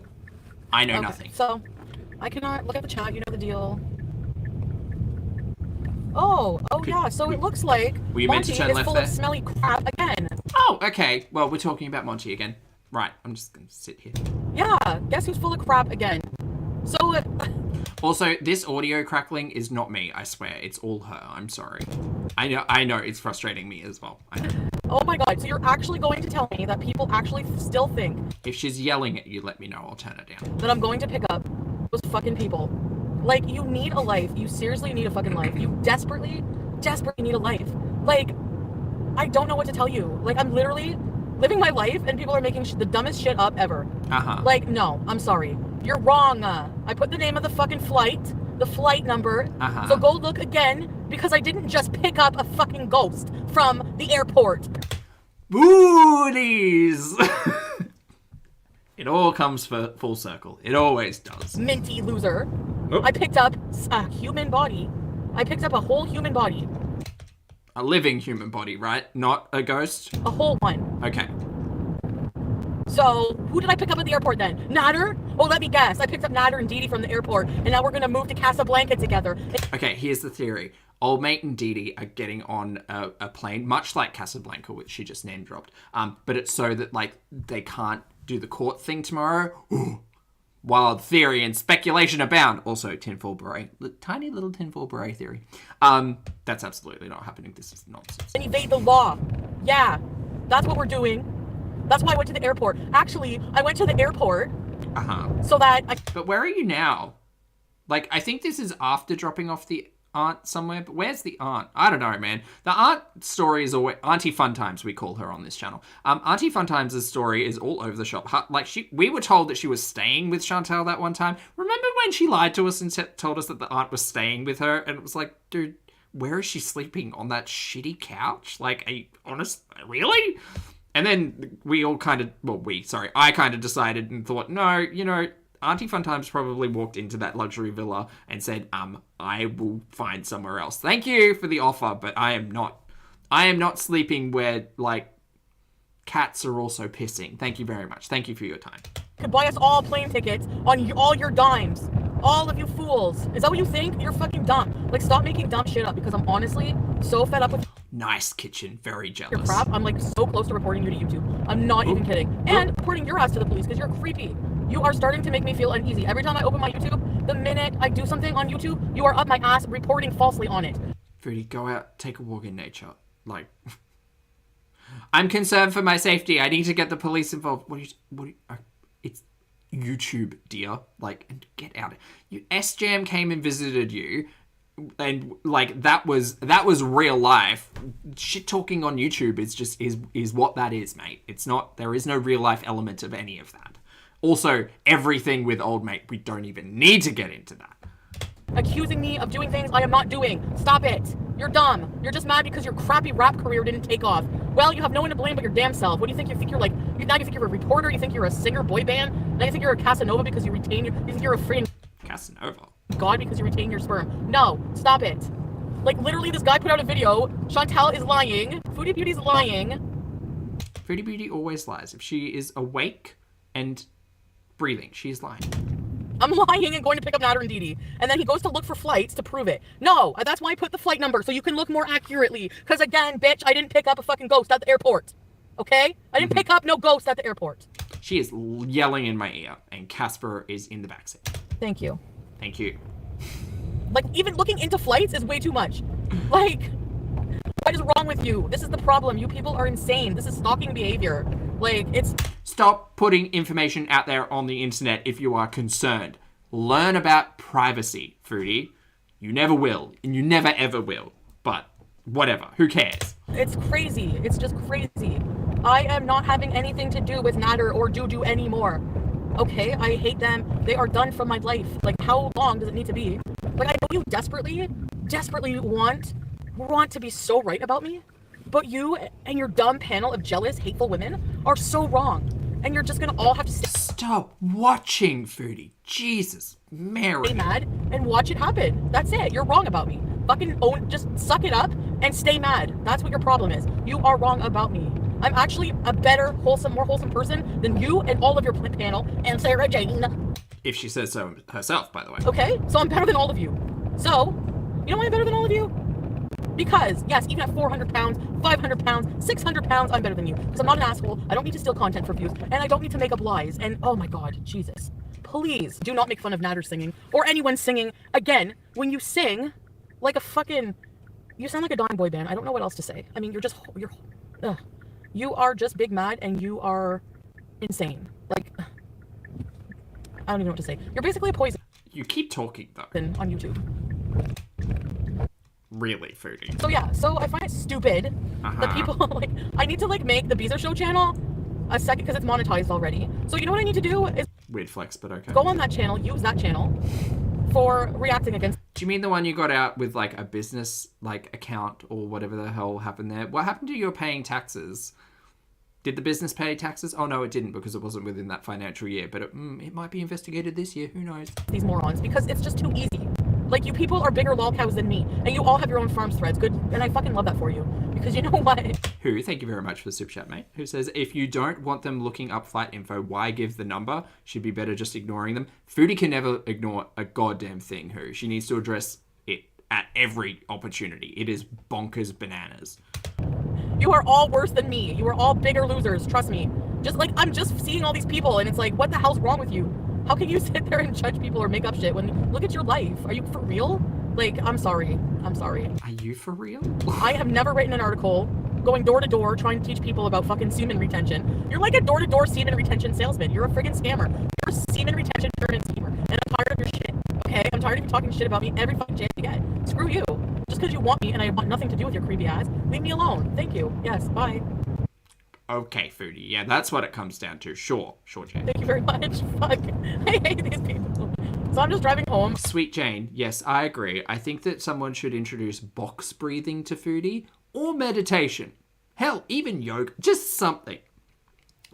I know nothing. So, I cannot look at the chat. You know the deal. Oh yeah. So it looks like were you meant to turn Monty is left full there? of smelly crap again. Oh, okay. Well, we're talking about Monty again. Right. I'm just gonna sit here. Yeah. Guess who's full of crap again? So. Also, this audio crackling is not me. I swear, it's all her. I'm sorry. I know. It's frustrating me as well. I know. Oh my god. So you're actually going to tell me that people actually still think If she's yelling at you, let me know. I'll turn it down. that I'm going to pick up those fucking people? Like, you need a life. You seriously need a fucking life. You desperately need a life. Like, I don't know what to tell you. Like, I'm literally living my life and people are making the dumbest shit up ever. Uh-huh. Like, no, I'm sorry. You're wrong. I put the name of the fucking flight, the flight number. Uh-huh. So go look again because I didn't just pick up a fucking ghost from the airport. Booties! It all comes full circle. It always does. Minty loser. Nope. I picked up a human body. I picked up a whole human body. A living human body, right? Not a ghost? A whole one. Okay. So, who did I pick up at the airport then? Nader? Oh, let me guess. I picked up Nader and DeeDee from the airport, and now we're gonna move to Casablanca together. Okay, here's the theory. Old mate and DeeDee are getting on a plane, much like Casablanca, which she just name dropped. But it's so that, like, they can't do the court thing tomorrow. Wild theory and speculation abound. Also, tinfoil beret. Tiny little tinfoil beret theory. That's absolutely not happening. This is nonsense. And evade the law. Yeah, that's what we're doing. That's why I went to the airport. Actually, I went to the airport so that I... But where are you now? Like, I think this is after dropping off the aunt somewhere, but where's the aunt? I don't know, man. The aunt story is always... Auntie Fun Times, we call her on this channel. Auntie Fun Times' story is all over the shop. Like, we were told that she was staying with Chantal that one time. Remember when she lied to us and told us that the aunt was staying with her? And it was like, dude, where is she sleeping? On that shitty couch? Like, are you honest? Really? And then we all kind of... Well, I kind of decided and thought, no, you know... Auntie Funtimes probably walked into that luxury villa and said, I will find somewhere else. Thank you for the offer, but I am not sleeping where, like, cats are also pissing. Thank you very much. Thank you for your time. Could buy us all plane tickets on all your dimes. All of you fools. Is that what you think? You're fucking dumb. Like, stop making dumb shit up because I'm honestly so fed up with Nice kitchen. Very jealous. your crap. I'm, like, so close to reporting you to YouTube. I'm not even kidding. And reporting your ass to the police because you're creepy. You are starting to make me feel uneasy. Every time I open my YouTube, the minute I do something on YouTube, you are up my ass reporting falsely on it. Foodie, go out, take a walk in nature. Like, I'm concerned for my safety. I need to get the police involved. It's YouTube, dear. Like, and get out. S-Jam came and visited you, and like that was real life. Shit talking on YouTube is what that is, mate. It's not. There is no real life element of any of that. Also, everything with old mate, we don't even need to get into that. Accusing me of doing things I am not doing. Stop it. You're dumb. You're just mad because your crappy rap career didn't take off. Well, you have no one to blame but your damn self. What do you think? You think you're like, now you think you're a reporter? You think you're a singer boy band? Now you think you're a Casanova because you think you're a freaking Casanova. God because you retain your sperm. No, stop it. Like, literally, this guy put out a video. Chantal is lying. Foodie Beauty's lying. Foodie Beauty always lies. If she is awake and breathing, she's lying. I'm lying and going to pick up Nader and DeeDee. And then he goes to look for flights to prove it. No, that's why I put the flight number, so you can look more accurately. Because again, bitch, I didn't pick up a fucking ghost at the airport. Okay? I didn't pick up no ghost at the airport. She is yelling in my ear, and Casper is in the backseat. Thank you. Thank you. Like, even looking into flights is way too much. Like, what is wrong with you? This is the problem. You people are insane. This is stalking behavior. Like, it's... Stop putting information out there on the internet if you are concerned. Learn about privacy, Foodie. You never will, and you never ever will. But whatever, who cares? It's crazy. It's just crazy. I am not having anything to do with Nader or Juju anymore. Okay, I hate them. They are done from my life. Like, how long does it need to be? Like, I know you desperately want want to be so right about me, but you and your dumb panel of jealous, hateful women are so wrong. And you're just gonna all have to Stop watching, Foodie. Jesus, Mary. stay mad and watch it happen. That's it. You're wrong about me. Fucking just suck it up and stay mad. That's what your problem is. You are wrong about me. I'm actually a better, more wholesome person than you and all of your panel and Sarah Jane. If she says so herself, by the way. Okay? So I'm better than all of you. So, you know why I'm better than all of you? Because, yes, even at 400 pounds, 500 pounds, 600 pounds, I'm better than you. Because I'm not an asshole. I don't need to steal content for views. And I don't need to make up lies. And, oh my god, Jesus. Please, do not make fun of Nader singing. Or anyone singing. Again, when you sing like a fucking... You sound like a dying boy band. I don't know what else to say. I mean, you are just big mad and you are insane. Like, I don't even know what to say. You're basically a poison You keep talking, though. on YouTube. Really, Foodie. So yeah, so I find it stupid that people, like, I need to, like, make the Beezer Show channel a second, because it's monetized already. So you know what I need to do is Weird flex, but okay. go on that channel, use that channel for reacting against... Do you mean the one you got out with, like, a business, like, account or whatever the hell happened there? What happened to your paying taxes? Did the business pay taxes? Oh, no, it didn't, because it wasn't within that financial year. But it might be investigated this year. Who knows? These morons, because it's just too easy. Like, you people are bigger lol cows than me, and you all have your own farms threads. Good, and I fucking love that for you, because you know what? Who, thank you very much for the super chat, mate, who says, if you don't want them looking up flight info, why give the number? Should be better just ignoring them. Foodie can never ignore a goddamn thing, who. She needs to address it at every opportunity. It is bonkers bananas. You are all worse than me. You are all bigger losers, trust me. Just, like, I'm just seeing all these people, and it's like, what the hell's wrong with you? How can you sit there and judge people or make up shit when, look at your life. Are you for real? Like, I'm sorry. I'm sorry. Are you for real? I have never written an article going door to door trying to teach people about fucking semen retention. You're like a door to door semen retention salesman. You're a friggin' scammer. You're a semen retention pyramid schemer. And I'm tired of your shit. Okay? I'm tired of you talking shit about me every fucking chance you get. Screw you. Just because you want me and I want nothing to do with your creepy ass, leave me alone. Thank you. Yes, bye. Okay, Foodie. Yeah, that's what it comes down to. Sure, Jane. Thank you very much. Fuck. I hate these people. So I'm just driving home. Sweet Jane. Yes, I agree. I think that someone should introduce box breathing to Foodie or meditation. Hell, even yoga. Just something.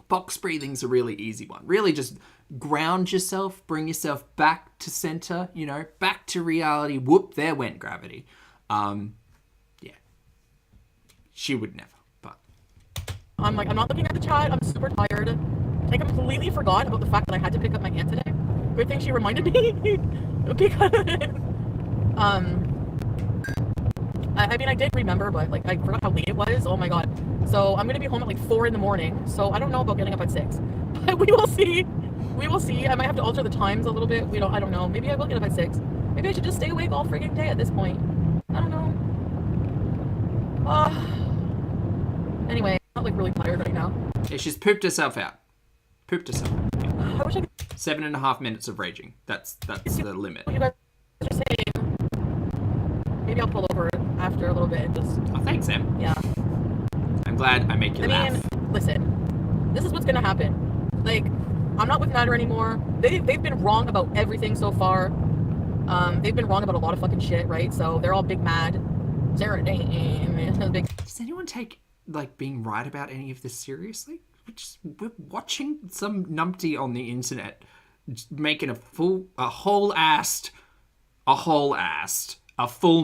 Box breathing's a really easy one. Really just ground yourself, bring yourself back to center, you know, back to reality. Whoop, there went gravity. Yeah. She would never. I'm like, I'm not looking at the chat. I'm super tired. I completely forgot about the fact that I had to pick up my aunt today. Good thing she reminded me. Because, I mean, I did remember, but, like, I forgot how late it was. Oh my god. So I'm going to be home at, like, 4 in the morning. So I don't know about getting up at 6. But we will see. We will see. I might have to alter the times a little bit. I don't know. Maybe I will get up at 6. Maybe I should just stay awake all friggin' day at this point. I don't know. Anyway. I'm like really tired right now. Yeah, she's pooped herself out. Pooped herself out. I wish I could... 7.5 minutes of raging. That's the limit. You guys are saying. Maybe I'll pull over after a little bit. Just... Oh, thanks, Em. Yeah. I'm glad I make you laugh. Listen. This is what's gonna happen. Like, I'm not with Nader anymore. They've been wrong about everything so far. They've been wrong about a lot of fucking shit, right? So they're all big mad. Sarah Jane. Does anyone take like being right about any of this seriously? We're watching some numpty on the internet just making a full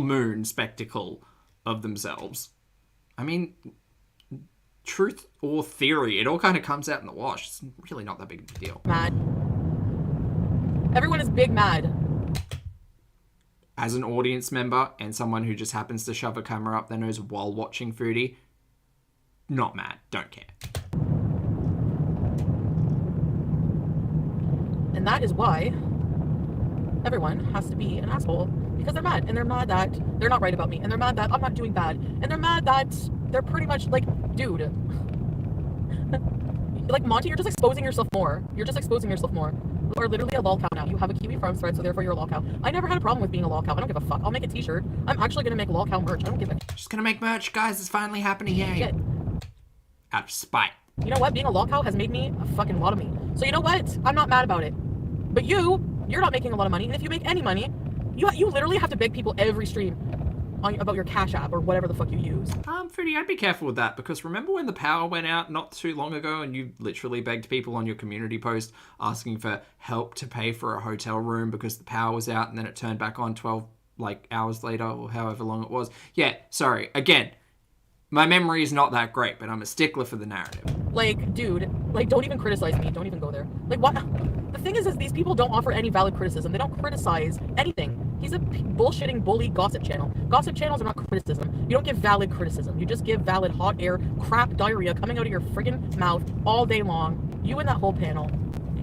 moon spectacle of themselves. I mean, truth or theory, it all kind of comes out in the wash. It's really not that big of a deal. Mad. Everyone is big mad. As an audience member and someone who just happens to shove a camera up their nose while watching Foodie, not mad, don't care. And that is why everyone has to be an asshole, because they're mad, and they're mad that they're not right about me, and they're mad that I'm not doing bad, and they're mad that they're pretty much like, dude, like, Monty, you're just exposing yourself more. You're just exposing yourself more. You are literally a lol cow now. You have a Kiwi Farms thread, so therefore you're a lol cow. I never had a problem with being a lol cow. I don't give a fuck. I'll make a t-shirt. I'm actually gonna make lol cow merch. I don't give a... Just gonna make merch, guys. It's finally happening. Yay. Shit. Out of spite. You know what? Being a lol cow has made me a fucking lot of me. So you know what? I'm not mad about it. But you're not making a lot of money. And if you make any money, you literally have to beg people every stream. about your Cash App or whatever the fuck you use. Foodie, I'd be careful with that, because remember when the power went out not too long ago and you literally begged people on your community post asking for help to pay for a hotel room because the power was out, and then it turned back on 12 hours later or however long it was? Yeah, sorry. Again, my memory is not that great, but I'm a stickler for the narrative. Like, dude, like, don't even criticize me. Don't even go there. Like, what? The thing is these people don't offer any valid criticism. They don't criticize anything. He's a bullshitting bully gossip channel. Gossip channels are not criticism. You don't give valid criticism. You just give valid hot air, crap diarrhea coming out of your friggin' mouth all day long. You and that whole panel.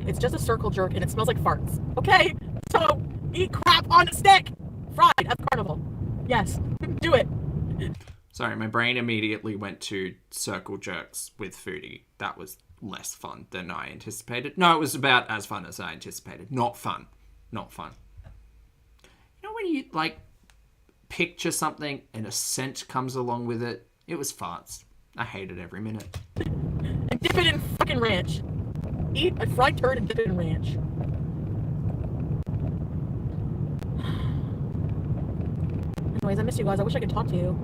It's just a circle jerk and it smells like farts. Okay? So, eat crap on a stick! Fried at the carnival. Yes. Do it. Sorry, my brain immediately went to circle jerks with Foodie. That was less fun than I anticipated. No, it was about as fun as I anticipated. Not fun. Not fun. You know when you, picture something and a scent comes along with it? It was farts. I hate it every minute. And dip it in fucking ranch. Eat a fried turd and dip it in ranch. Anyways, I miss you guys. I wish I could talk to you.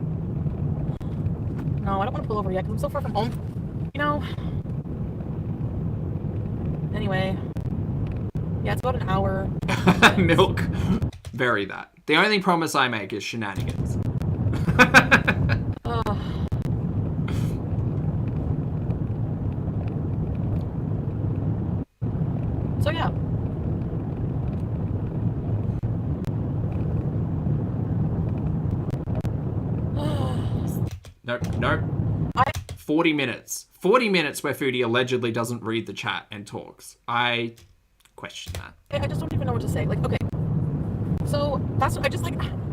No, I don't want to pull over yet because I'm so far from home. You know? Anyway. Yeah, it's about an hour. Milk. Bury that. The only promise I make is shenanigans. So yeah. Nope. 40 minutes. 40 minutes where Foodie allegedly doesn't read the chat and talks. I question that. I just don't even know what to say. Like, okay. So, I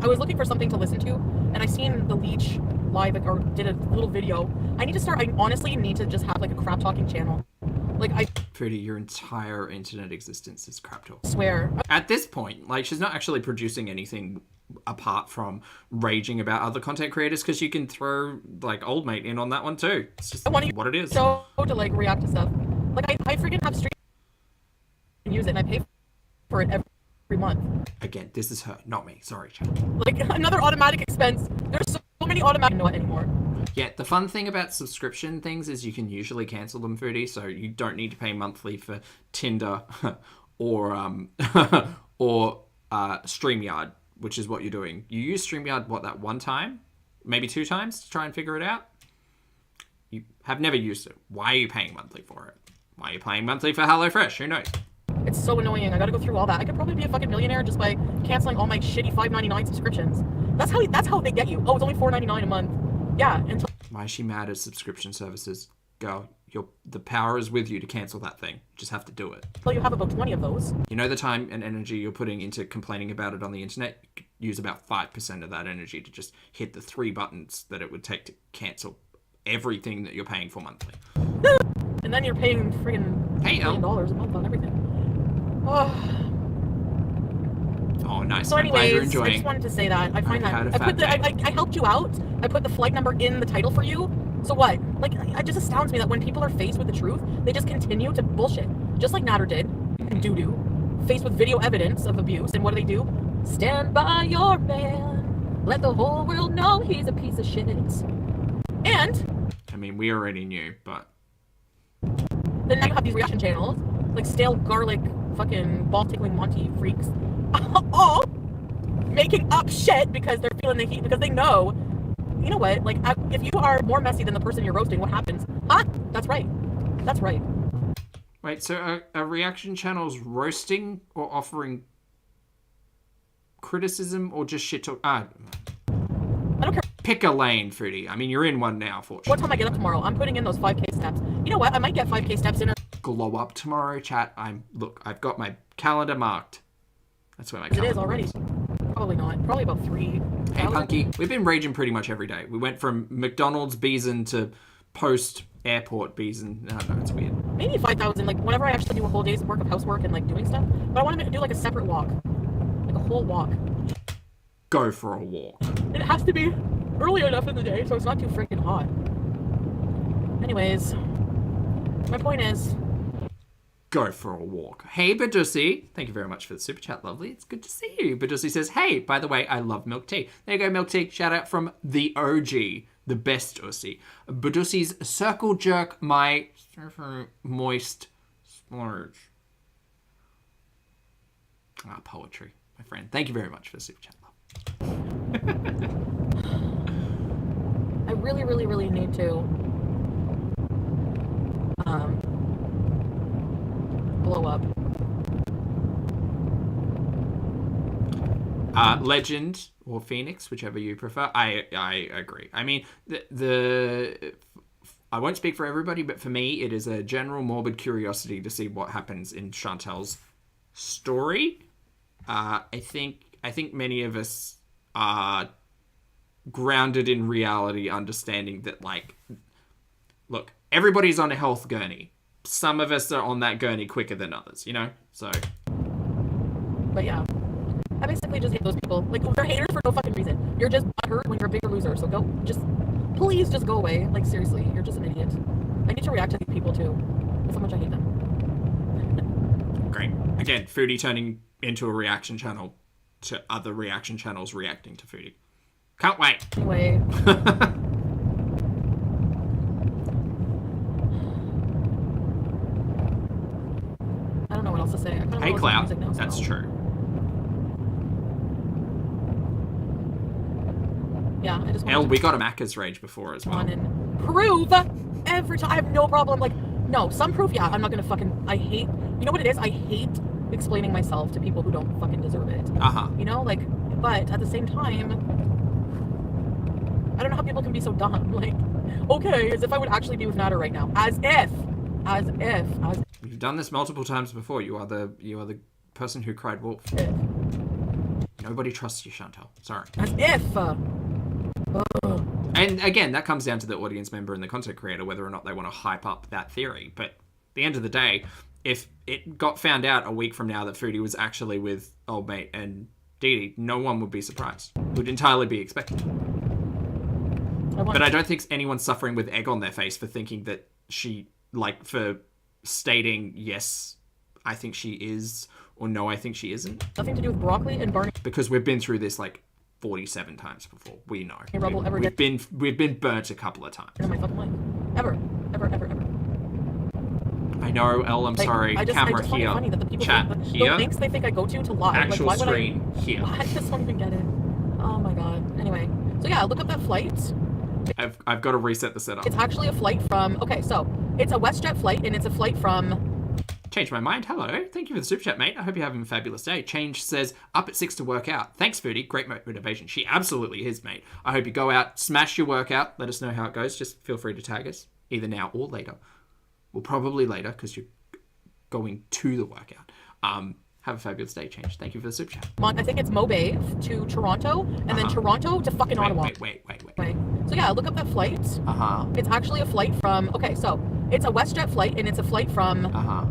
was looking for something to listen to, and I seen the Leech live, or did a little video. I honestly need to just have, a crap talking channel. Foodie, your entire internet existence is crap talk. Swear. At this point, she's not actually producing anything apart from raging about other content creators, because you can throw old mate in on that one too. It's just what it is. So to react to stuff. I freaking have stream and use it, and I pay for it every month. Again, this is her, not me. Sorry, chat. Another automatic expense. There's so many automatic. I don't know it anymore. Yeah, the fun thing about subscription things is you can usually cancel them, Foodie, so you don't need to pay monthly for Tinder or StreamYard, which is what you're doing. You use StreamYard, that one time? Maybe 2 times to try and figure it out? You have never used it. Why are you paying monthly for it? Why are you paying monthly for HelloFresh? Who knows? It's so annoying. I gotta go through all that. I could probably be a fucking millionaire just by canceling all my shitty $5.99 subscriptions. That's how they get you. Oh, it's only $4.99 a month. Yeah. Why is she mad at subscription services? Girl, the power is with you to cancel that thing. You just have to do it. Well, you have about 20 of those. You know the time and energy you're putting into complaining about it on the internet? You could use about 5% of that energy to just hit the 3 buttons that it would take to cancel everything that you're paying for monthly. And then you're paying friggin' $1 million a month on everything. Oh, nice. So anyways, I'm glad you're enjoying. I just wanted to say that. I find that I helped you out. I put the flight number in the title for you. So what? It just astounds me that when people are faced with the truth, they just continue to bullshit. Just like Nader did, and doo-doo. Faced with video evidence of abuse, and what do? Stand by your man. Let the whole world know he's a piece of shit. And... I mean, we already knew, but... Then now you have these reaction channels, stale garlic, fucking ball-tickling Monty freaks, all making up shit because they're feeling the heat, because they know, you know what, if you are more messy than the person you're roasting, what happens? Huh? That's right. Wait, so are reaction channels roasting or offering criticism or just shit talk? I don't care. Pick a lane, Foodie. I mean, you're in one now, fortunately. What time I get up tomorrow? I'm putting in those 5K steps. You know what? I might get 5K steps in. Glow up tomorrow, chat. I've got my calendar marked. That's where my calendar is already. is. Probably not. Probably about 3. Hey, Punky. We've been raging pretty much every day. We went from McDonald's Beeson to post-airport Beeson. I don't know, it's weird. Maybe 5,000. Whenever I actually do a whole day's work of housework and, doing stuff. But I want to do, a separate walk. A whole walk. Go for a walk. It has to be early enough in the day so it's not too freaking hot. Anyways, my point is, go for a walk. Hey, Badussi. Thank you very much for the super chat, lovely. It's good to see you. Badussi says, hey, by the way, I love milk tea. There you go, milk tea. Shout out from the OG, the best Ussi. Badussi's circle jerk my moist splurge. Poetry, my friend. Thank you very much for the super chat, love. I really, really, really need to blow up. Legend or Phoenix, whichever you prefer. I agree. I mean, I won't speak for everybody, but for me, it is a general morbid curiosity to see what happens in Chantel's story. I think many of us are grounded in reality, understanding that, like, look, everybody's on a health gurney. Some of us are on that gurney quicker than others, you know? So. But yeah. I basically just hate those people. Like, they're haters for no fucking reason. You're just hurt when you're a bigger loser. So please just go away. Like, seriously, you're just an idiot. I need to react to these people too. That's how much I hate them. Great. Again, Foodie turning into a reaction channel to other reaction channels reacting to Foodie. Can't wait. Anyway. I don't know what else to say. Hey, Cloud. Now, that's true. Yeah, I just want Hell, we got a Macca's rage before as well. And prove every time. I have no problem. Like, no, some proof, yeah, I'm not gonna fucking, I hate, you know what it is? I hate explaining myself to people who don't fucking deserve it. You know, like, but at the same time, I don't know how people can be so dumb. Like, okay, as if I would actually be with Nader right now. As if. You've done this multiple times before. You are the person who cried wolf. Nobody trusts you, Chantel. Sorry. As if. And again, that comes down to the audience member and the content creator, whether or not they want to hype up that theory. But at the end of the day, if it got found out a week from now that Foodie was actually with old mate and DeeDee, no one would be surprised. It would entirely be expected. But I don't think anyone's suffering with egg on their face for thinking that for stating, yes, I think she is, or no, I think she isn't. Nothing to do with broccoli and Barney. Because we've been through this, 47 times before. We know. We've been burnt a couple of times. In my fucking life. Ever. I know, Elle, I'm sorry. Camera here. Chat here. The links they think I go to lie. Actual why screen would here. I just don't even get it. Oh my god. Anyway. So yeah, look up that flight. I've got to reset the setup. It's actually a flight from... Okay, so it's a WestJet flight, and it's a flight from... Change my mind. Hello. Thank you for the super chat, mate. I hope you're having a fabulous day. Change says, up at 6 to work out. Thanks, Foodie. Great motivation. She absolutely is, mate. I hope you go out, smash your workout. Let us know how it goes. Just feel free to tag us, either now or later. Well, probably later, because you're going to the workout. Have a fabulous day, Change. Thank you for the super chat. I think it's Mobave to Toronto, and then Toronto to fucking Ottawa. Wait. So yeah, look up that flight. It's actually a flight from... Okay, so it's a WestJet flight, and it's a flight from...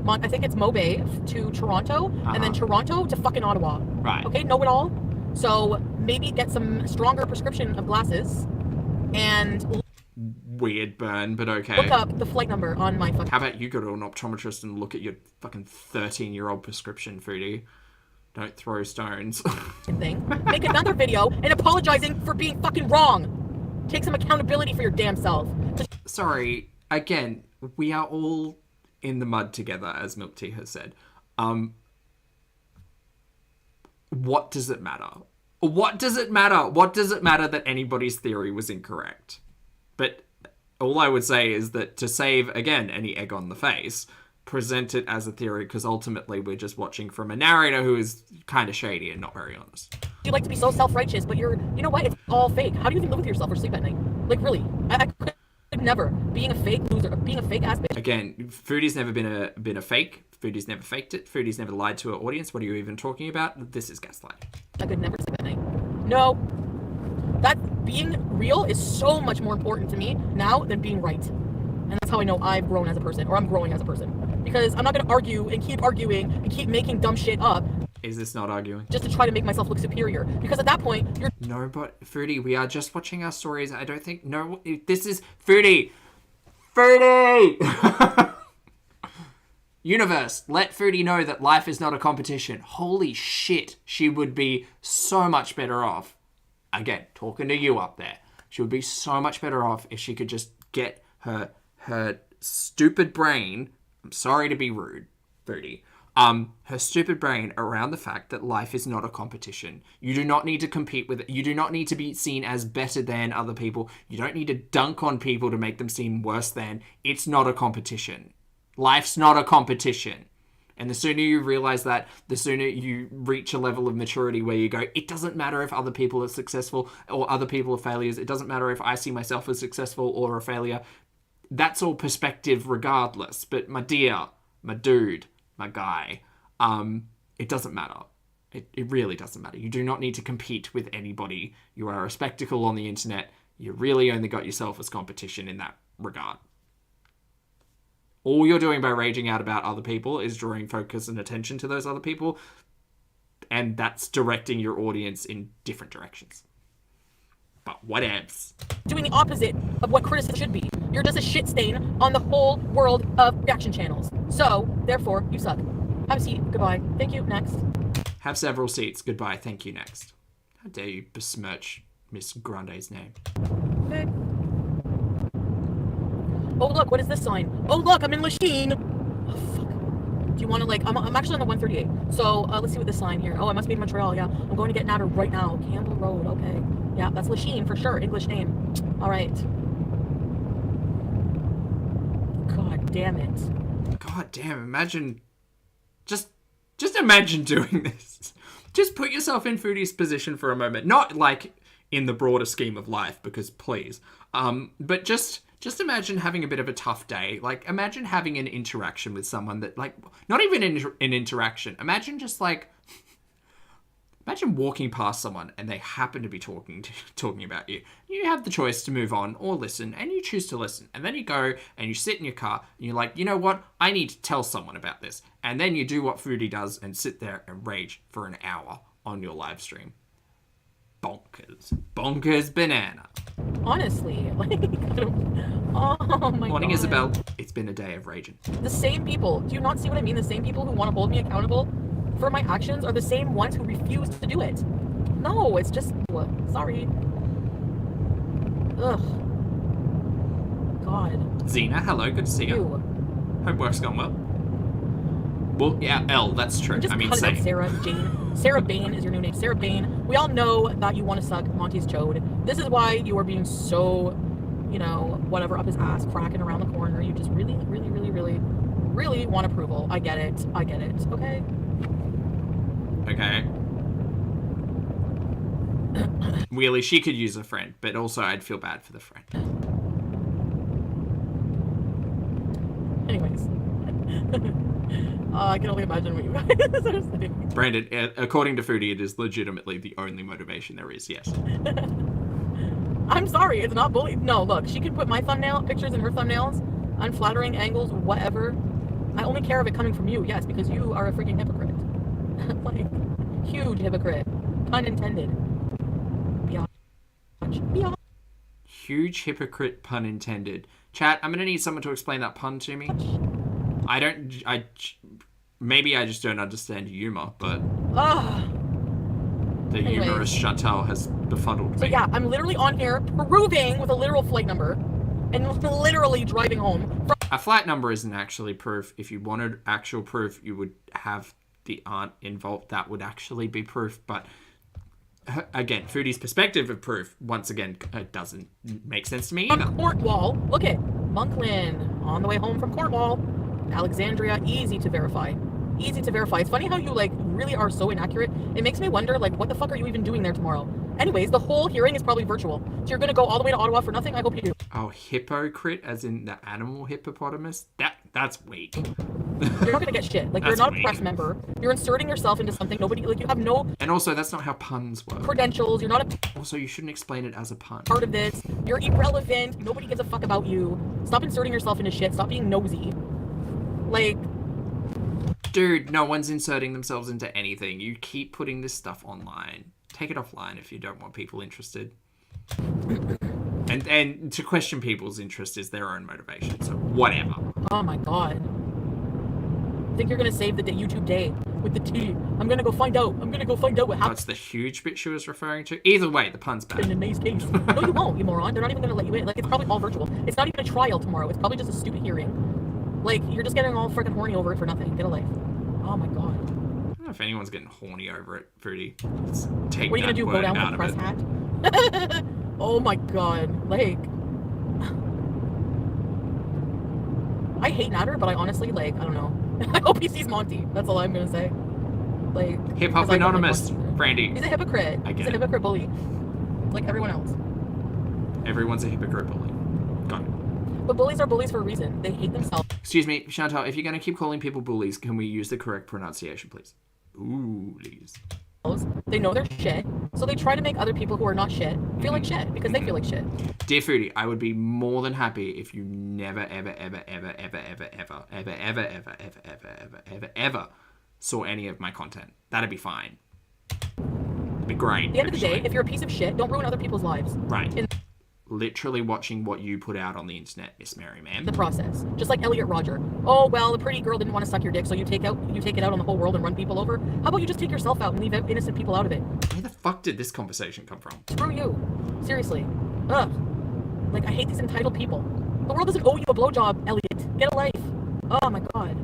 I think it's Mobave to Toronto, and then Toronto to fucking Ottawa. Right. Okay, know it all. So maybe get some stronger prescription of glasses, and... Weird burn, but okay. Look up the flight number on my fucking... How about you go to an optometrist and look at your fucking 13-year-old prescription, Foodie? Don't throw stones. Thing. Make another video and apologizing for being fucking wrong. Take some accountability for your damn self. Sorry. Again, we are all in the mud together, as Milk Tea has said. What does it matter? What does it matter? What does it matter that anybody's theory was incorrect? But all I would say is that to save, again, any egg on the face, present it as a theory, because ultimately we're just watching from a narrator who is kind of shady and not very honest. You like to be so self-righteous, but you know what? It's all fake. How do you even live with yourself or sleep at night? Like, really? I could never. Being a fake loser, being a fake ass bitch. Again, Foodie's never been a fake. Foodie's never faked it. Foodie's never lied to her audience. What are you even talking about? This is gaslighting. I could never sleep at night. No. That being real is so much more important to me now than being right. And that's how I know I've grown as a person, or I'm growing as a person. Because I'm not going to argue and keep making dumb shit up. Is this not arguing? Just to try to make myself look superior. Because at that point, you're... No, but Foodie, we are just watching our stories. I don't think... No, this is... Foodie! Universe, let Foodie know that life is not a competition. Holy shit, she would be so much better off. Again, talking to you up there. She would be so much better off if she could just get her stupid brain, I'm sorry to be rude, Foodie, her stupid brain around the fact that life is not a competition. You do not need to compete with it. You do not need to be seen as better than other people. You don't need to dunk on people to make them seem worse than. It's not a competition. Life's not a competition. And the sooner you realize that, the sooner you reach a level of maturity where you go, it doesn't matter if other people are successful or other people are failures. It doesn't matter if I see myself as successful or a failure. That's all perspective regardless. But my dear, my dude, my guy, it doesn't matter. It really doesn't matter. You do not need to compete with anybody. You are a spectacle on the internet. You really only got yourself as competition in that regard. All you're doing by raging out about other people is drawing focus and attention to those other people, and that's directing your audience in different directions. But whatevs. Doing the opposite of what criticism should be. You're just a shit stain on the whole world of reaction channels. So, therefore, you suck. Have a seat. Goodbye. Thank you. Next. Have several seats. Goodbye. Thank you. Next. How dare you besmirch Miss Grande's name? Okay. Oh, look, what is this sign? Oh, look, I'm in Lachine. Oh, fuck. Do you want to, like, I'm actually on the 138. So, let's see what this sign here. Oh, I must be in Montreal, yeah. I'm going to get Nader right now. Campbell Road, okay. Yeah, that's Lachine for sure. English name. All right. God damn it. God damn, imagine... Just imagine doing this. Just put yourself in Foodie's position for a moment. Not, like, in the broader scheme of life, because please. But just imagine having a bit of a tough day. Like, imagine having an interaction with someone that, like, not even an interaction. Imagine just, like, imagine walking past someone and they happen to be talking about you. You have the choice to move on or listen, and you choose to listen. And then you go and you sit in your car and you're like, you know what? I need to tell someone about this. And then you do what Foodie does and sit there and rage for an hour on your live stream. Bonkers banana. Honestly, like, oh my Morning, God. Isabel. It's been a day of raging. The same people, do you not see what I mean? The same people who want to hold me accountable for my actions are the same ones who refuse to do it. No, it's just, sorry. Ugh. God. Zena, hello, good to see you. Hope work's gone well. Well, yeah, L, that's true. Just cut it out, Sarah Jane. Sarah Bain is your new name. Sarah Bain. We all know that you want to suck Monty's chode. This is why you are being so, you know, whatever, up his ass, cracking around the corner. You just really, really, really, really, really want approval. I get it. I get it. Okay? Okay. Wheelie, she could use a friend, but also I'd feel bad for the friend. Anyways. I can only imagine what you guys are saying. Brandon, according to Foodie, it is legitimately the only motivation there is, yes. I'm sorry, it's not bullying. No, look, she can put my thumbnail pictures in her thumbnails, unflattering angles, whatever. I only care of it coming from you, yes, because you are a freaking hypocrite. Like, huge hypocrite. Pun intended. Biatch. Huge hypocrite, pun intended. Chat, I'm gonna need someone to explain that pun to me. Maybe I just don't understand humor, but the humorous Chantal has befuddled me. So yeah, I'm literally on here proving with a literal flight number and literally driving home. A flight number isn't actually proof. If you wanted actual proof, you would have the aunt involved. That would actually be proof, but again, Foodie's perspective of proof, once again, doesn't make sense to me either. Cornwall, look at Monklin on the way home from Cornwall. Alexandria, easy to verify. Easy to verify. It's funny how you, like, really are so inaccurate. It makes me wonder, like, what the fuck are you even doing there tomorrow? Anyways, the whole hearing is probably virtual. So you're gonna go all the way to Ottawa for nothing? I hope you do. Oh, hypocrite, as in the animal hippopotamus? That's weak. You're not gonna get shit. Like, you're not a press member. You're inserting yourself into something nobody, like, you have no... And also, that's not how puns work. Credentials. You're not a... Also, you shouldn't explain it as a pun. Part of this. You're irrelevant. Nobody gives a fuck about you. Stop inserting yourself into shit. Stop being nosy. Like... Dude, no one's inserting themselves into anything. You keep putting this stuff online. Take it offline if you don't want people interested. And to question people's interest is their own motivation, so whatever. Oh my god. Think you're gonna save the YouTube day with the tea. I'm gonna go find out. I'm gonna go find out what happened. That's the huge bit she was referring to. Either way, the pun's bad. In May's case. No, you won't, you moron. They're not even gonna let you in. Like, it's probably all virtual. It's not even a trial tomorrow. It's probably just a stupid hearing. Like, you're just getting all freaking horny over it for nothing. Get a life. Oh my god. I don't know if anyone's getting horny over it, Foodie. Let's take What are you gonna that do? Go word down out with a of press it. hat? Oh my god. Like, I hate Nader, but I honestly, like, I don't know. I hope he sees Monty. That's all I'm gonna say. Like, Hip Hop 'cause I don't like Anonymous, Monty either. Brandy. He's a hypocrite. I get He's it. a hypocrite bully. Like everyone else. Everyone's a hypocrite bully. Got it. But bullies are bullies for a reason. They hate themselves. Excuse me, Chantal, if you're going to keep calling people bullies, can we use the correct pronunciation, please? Ooh, please. They know they're shit, so they try to make other people who are not shit feel like shit because they feel like shit. Dear Foodie, I would be more than happy if you never, ever saw any of my content. That'd be fine. It'd be great. At the end of the day, actually. if you're a piece of shit, don't ruin other people's lives. Right. Literally watching what you put out on the internet, Miss Mary, ma'am. The process, just like Elliot Rodger. Oh well, the pretty girl didn't want to suck your dick, so you take it out on the whole world and run people over. How about you just take yourself out and leave innocent people out of it? Where the fuck did this conversation come from? Screw you, seriously. Ugh. Like, I hate these entitled people. The world doesn't owe you a blowjob, Elliot. Get a life. Oh my god.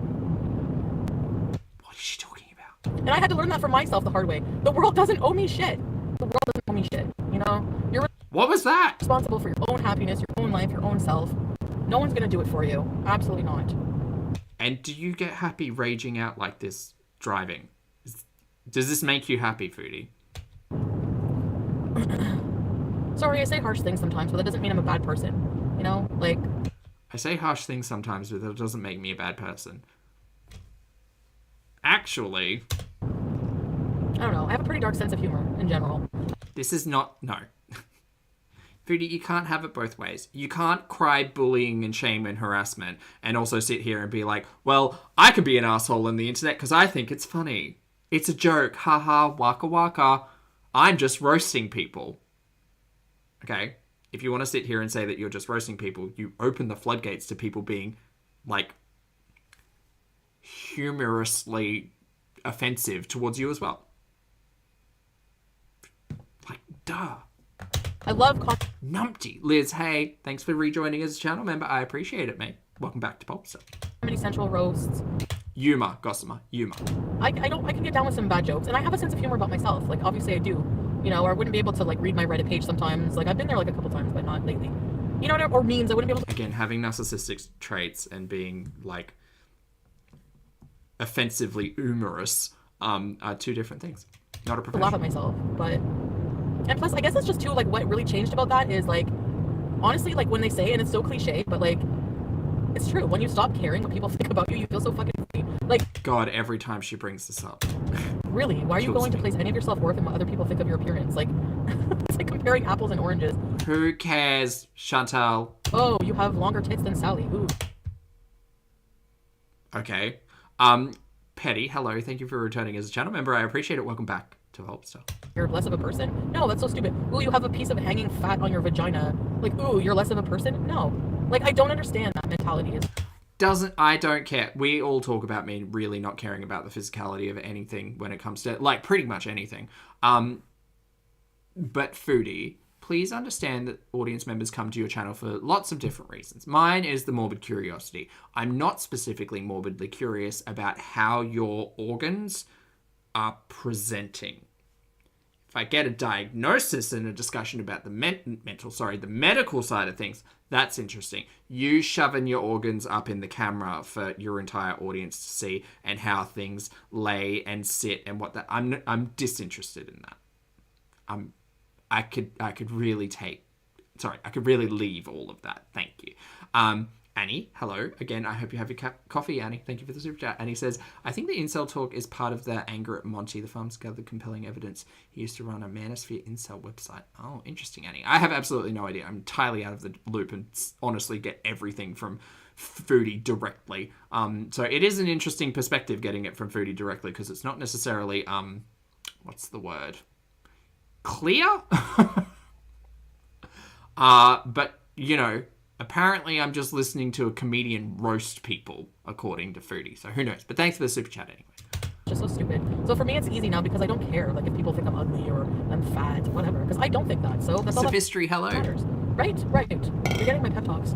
What is she talking about? And I had to learn that for myself the hard way. The world doesn't owe me shit. The world doesn't owe me shit. You know, you're What was that? responsible for your own happiness, your own life, your own self. No one's gonna do it for you. Absolutely not. And do you get happy raging out like this driving? Does this make you happy, Foodie? Sorry, I say harsh things sometimes, but that doesn't mean I'm a bad person. You know, like, I say harsh things sometimes, but that doesn't make me a bad person. Actually, I don't know. I have a pretty dark sense of humor in general. this is not... No. Foodie, you can't have it both ways. You can't cry bullying and shame and harassment and also sit here and be like, well, I could be an asshole on the internet because I think it's funny. It's a joke. Haha, waka waka. I'm just roasting people. Okay? If you want to sit here and say that you're just roasting people, you open the floodgates to people being, like, humorously offensive towards you as well. Like, duh. I love Numpty. Liz, hey, thanks for rejoining as a channel member. I appreciate it, mate. Welcome back to Pulpy. Comedy Central roasts. Yuma, Gossamer, Yuma. I can get down with some bad jokes, and I have a sense of humor about myself. Like, obviously I do. You know, or I wouldn't be able to, like, read my Reddit page sometimes. Like, I've been there, like, a couple times, but not lately. You know, or memes, I wouldn't be able to... Again, having narcissistic traits and being, like, offensively humorous are two different things. Not a profession. laugh at myself, but... And plus, I guess it's just, too, like, what really changed about that is, like, honestly, like, when they say, and it's so cliche, but, like, it's true. When you stop caring what people think about you, you feel so fucking free. Like... God, every time she brings this up. Really? Why are you going to place any of your self-worth in what other people think of your appearance? Like, it's like comparing apples and oranges. Who cares, Chantal? Oh, you have longer tits than Sally. Ooh. Okay. Petty, hello. Thank you for returning as a channel member. I appreciate it. Welcome back to Holpster. You're less of a person? No, that's so stupid. Ooh, you have a piece of hanging fat on your vagina. Like, ooh, you're less of a person? No. Like, I don't understand that mentality. I don't care. We all talk about me really not caring about the physicality of anything when it comes to, like, pretty much anything. But Foodie, please understand that audience members come to your channel for lots of different reasons. Mine is the morbid curiosity. I'm not specifically morbidly curious about how your organs are presenting. If I get a diagnosis and a discussion about the the medical side of things, that's interesting. You shoving your organs up in the camera for your entire audience to see and how things lay and sit and what that... I'm disinterested in that. I could really leave all of that. Thank you. Annie, hello. Again, I hope you have your coffee, Annie. Thank you for the super chat. Annie says, I think the incel talk is part of the anger at Monty. The farms gathered compelling evidence. He used to run a manosphere incel website. Oh, interesting, Annie. I have absolutely no idea. I'm entirely out of the loop and honestly get everything from Foodie directly. So it is an interesting perspective getting it from Foodie directly because it's not necessarily, what's the word? Clear? But, you know, apparently I'm just listening to a comedian roast people according to Foodie. So who knows? But thanks for the super chat anyway. Just so stupid. So for me, it's easy now because I don't care. Like if people think I'm ugly or I'm fat, whatever. Because I don't think that. So that's all that Sophistry, hello. matters. Right. You're getting my pep talks.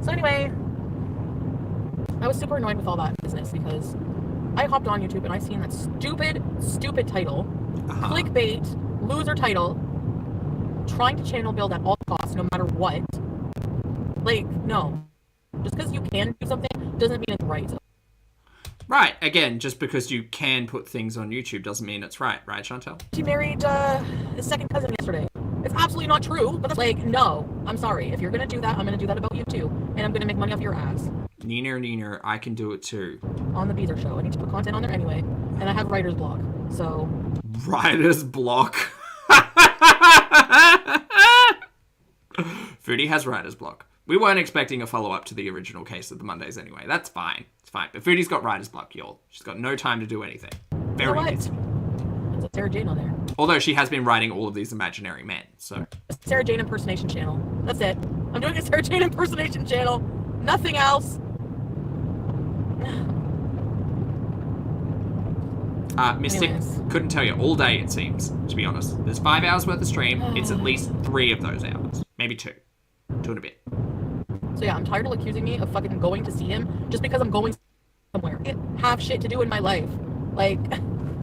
So anyway, I was super annoyed with all that business because I hopped on YouTube and I seen that stupid title, clickbait, loser title, trying to channel build at all costs, no matter what. Like, no. Just because you can do something doesn't mean it's right. Right. Again, just because you can put things on YouTube doesn't mean it's right. Right, Chantel? She married his second cousin yesterday. It's absolutely not true, but it's like, no, I'm sorry. If you're going to do that, I'm going to do that about you too. And I'm going to make money off your ass. Neener, I can do it too. On the Beezer show. I need to put content on there anyway. And I have writer's block. So. Writer's block? Foodie has writer's block. We weren't expecting a follow-up to the original case of the Mondays anyway. That's fine. It's fine. But Foodie's got writer's block, y'all. She's got no time to do anything. Very busy. There's a Sarah Jane on there. Although she has been writing all of these imaginary men, so. Sarah Jane impersonation channel. That's it. I'm doing a Sarah Jane impersonation channel. Nothing else. Mystic, couldn't tell you. All day, it seems, to be honest. There's 5 hours worth of stream. It's at least 3 of those hours. Maybe 2. 2 and a bit. So yeah, I'm tired of accusing me of fucking going to see him just because I'm going somewhere. I have shit to do in my life. Like,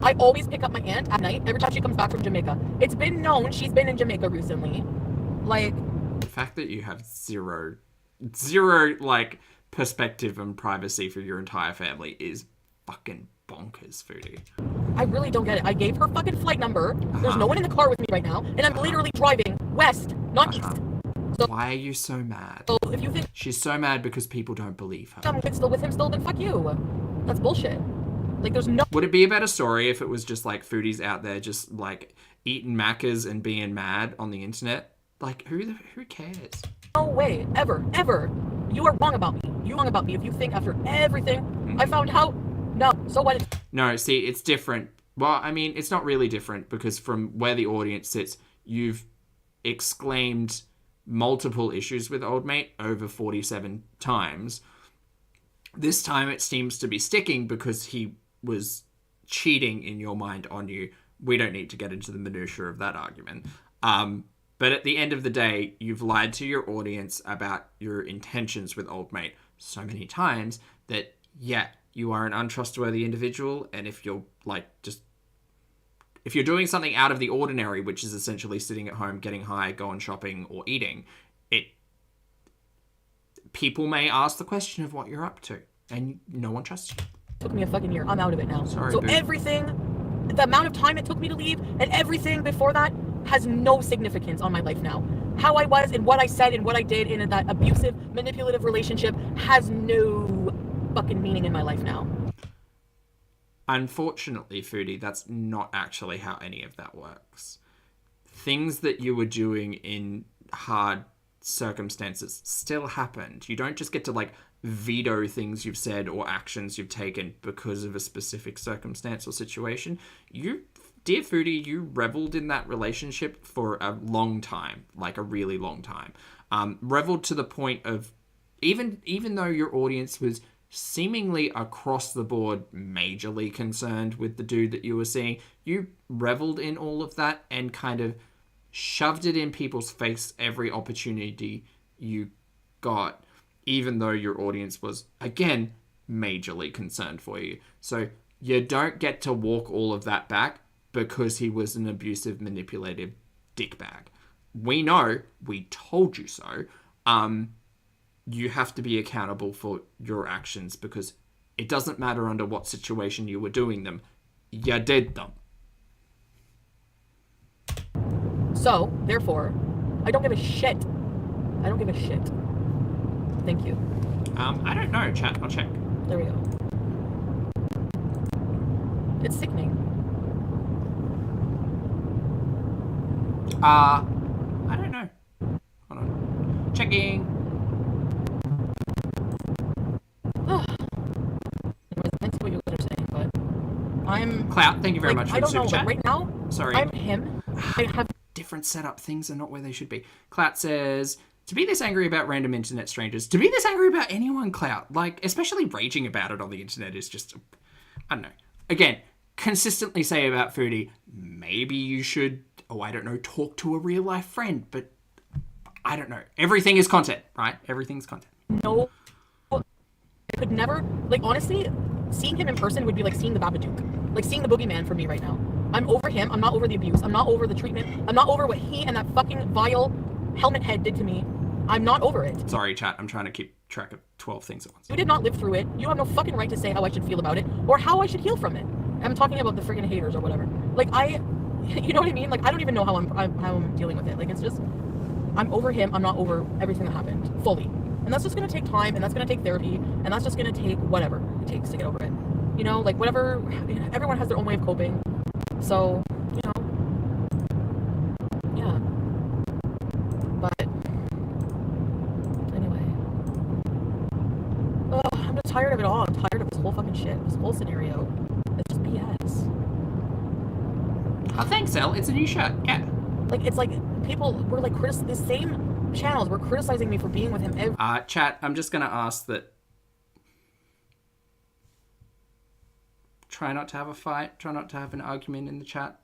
I always pick up my aunt at night every time she comes back from Jamaica. It's been known she's been in Jamaica recently. Like, the fact that you have zero, like, perspective and privacy for your entire family is fucking bonkers, Foodie. I really don't get it. I gave her fucking flight number. There's no one in the car with me right now, and I'm literally driving west, not east. So, why are you so mad? So if you think she's so mad because people don't believe her. I'm still with him still, then fuck you. That's bullshit. Like, there's no... Would it be a better story if it was just like Foodie's out there just like eating macas and being mad on the internet? Like, who cares? No way, ever. You are wrong about me. You're wrong about me if you think after everything I found out. No, so what? No, see, it's different. Well, I mean, it's not really different because from where the audience sits, you've exclaimed multiple issues with old mate over 47 times. This time it seems to be sticking because he was cheating in your mind on you. We don't need to get into the minutiae of that argument. But at the end of the day, you've lied to your audience about your intentions with old mate so many times that, yeah, you are an untrustworthy individual. And if you're like, if you're doing something out of the ordinary, which is essentially sitting at home, getting high, going shopping or eating, people may ask the question of what you're up to and no one trusts you. It took me a fucking year. I'm out of it now. Sorry, so boo. Everything, the amount of time it took me to leave and everything before that has no significance on my life now. How I was and what I said and what I did in that abusive, manipulative relationship has no fucking meaning in my life now. Unfortunately, Foodie, that's not actually how any of that works. Things that you were doing in hard circumstances still happened. You don't just get to like veto things you've said or actions you've taken because of a specific circumstance or situation. You, dear Foodie, you reveled in that relationship for a long time, like a really long time. Reveled to the point of even though your audience was seemingly across the board majorly concerned with the dude that you were seeing, you reveled in all of that and kind of shoved it in people's face every opportunity you got, even though your audience was, again, majorly concerned for you. So you don't get to walk all of that back because he was an abusive, manipulative dickbag. We know, we told you so. You have to be accountable for your actions because it doesn't matter under what situation you were doing them. You did them. So, therefore, I don't give a shit. I don't give a shit. Thank you. I don't know, chat. I'll check. There we go. It's sickening. I don't know. Hold on. Checking. Thanks for what you guys are saying, but I'm... Clout, thank you very much for the super chat. Like, right now, sorry. I'm him. I have... Different setup. Things are not where they should be. Clout says, To be this angry about random internet strangers, to be this angry about anyone, Clout, like, especially raging about it on the internet is just, I don't know. Again, consistently say about Foodie, maybe you should, I don't know, talk to a real life friend, but I don't know. Everything is content, right? Everything's content. No, I could never, like, honestly, seeing him in person would be like seeing the Babadook, like seeing the boogeyman for me right now. I'm over him. I'm not over the abuse. I'm not over the treatment. I'm not over what he and that fucking vile helmet head did to me. I'm not over it. Sorry, chat. I'm trying to keep track of 12 things at once. You did not live through it. You have no fucking right to say how I should feel about it or how I should heal from it. I'm talking about the friggin' haters or whatever. Like, you know what I mean? Like, I don't even know how I'm dealing with it. Like, it's just, I'm over him. I'm not over everything that happened fully. And that's just going to take time, and that's going to take therapy, and that's just going to take whatever it takes to get over it. You know, like, whatever, everyone has their own way of coping. So, you know, yeah. But, anyway. Ugh, I'm just tired of it all. I'm tired of this whole fucking shit, this whole scenario. It's just BS. Oh, thanks, Elle. It's a new shirt. Yeah. Like, it's like, people were like, the same channels were criticizing me for being with him every... Chat, I'm just going to ask that... Try not to have a fight. Try not to have an argument in the chat.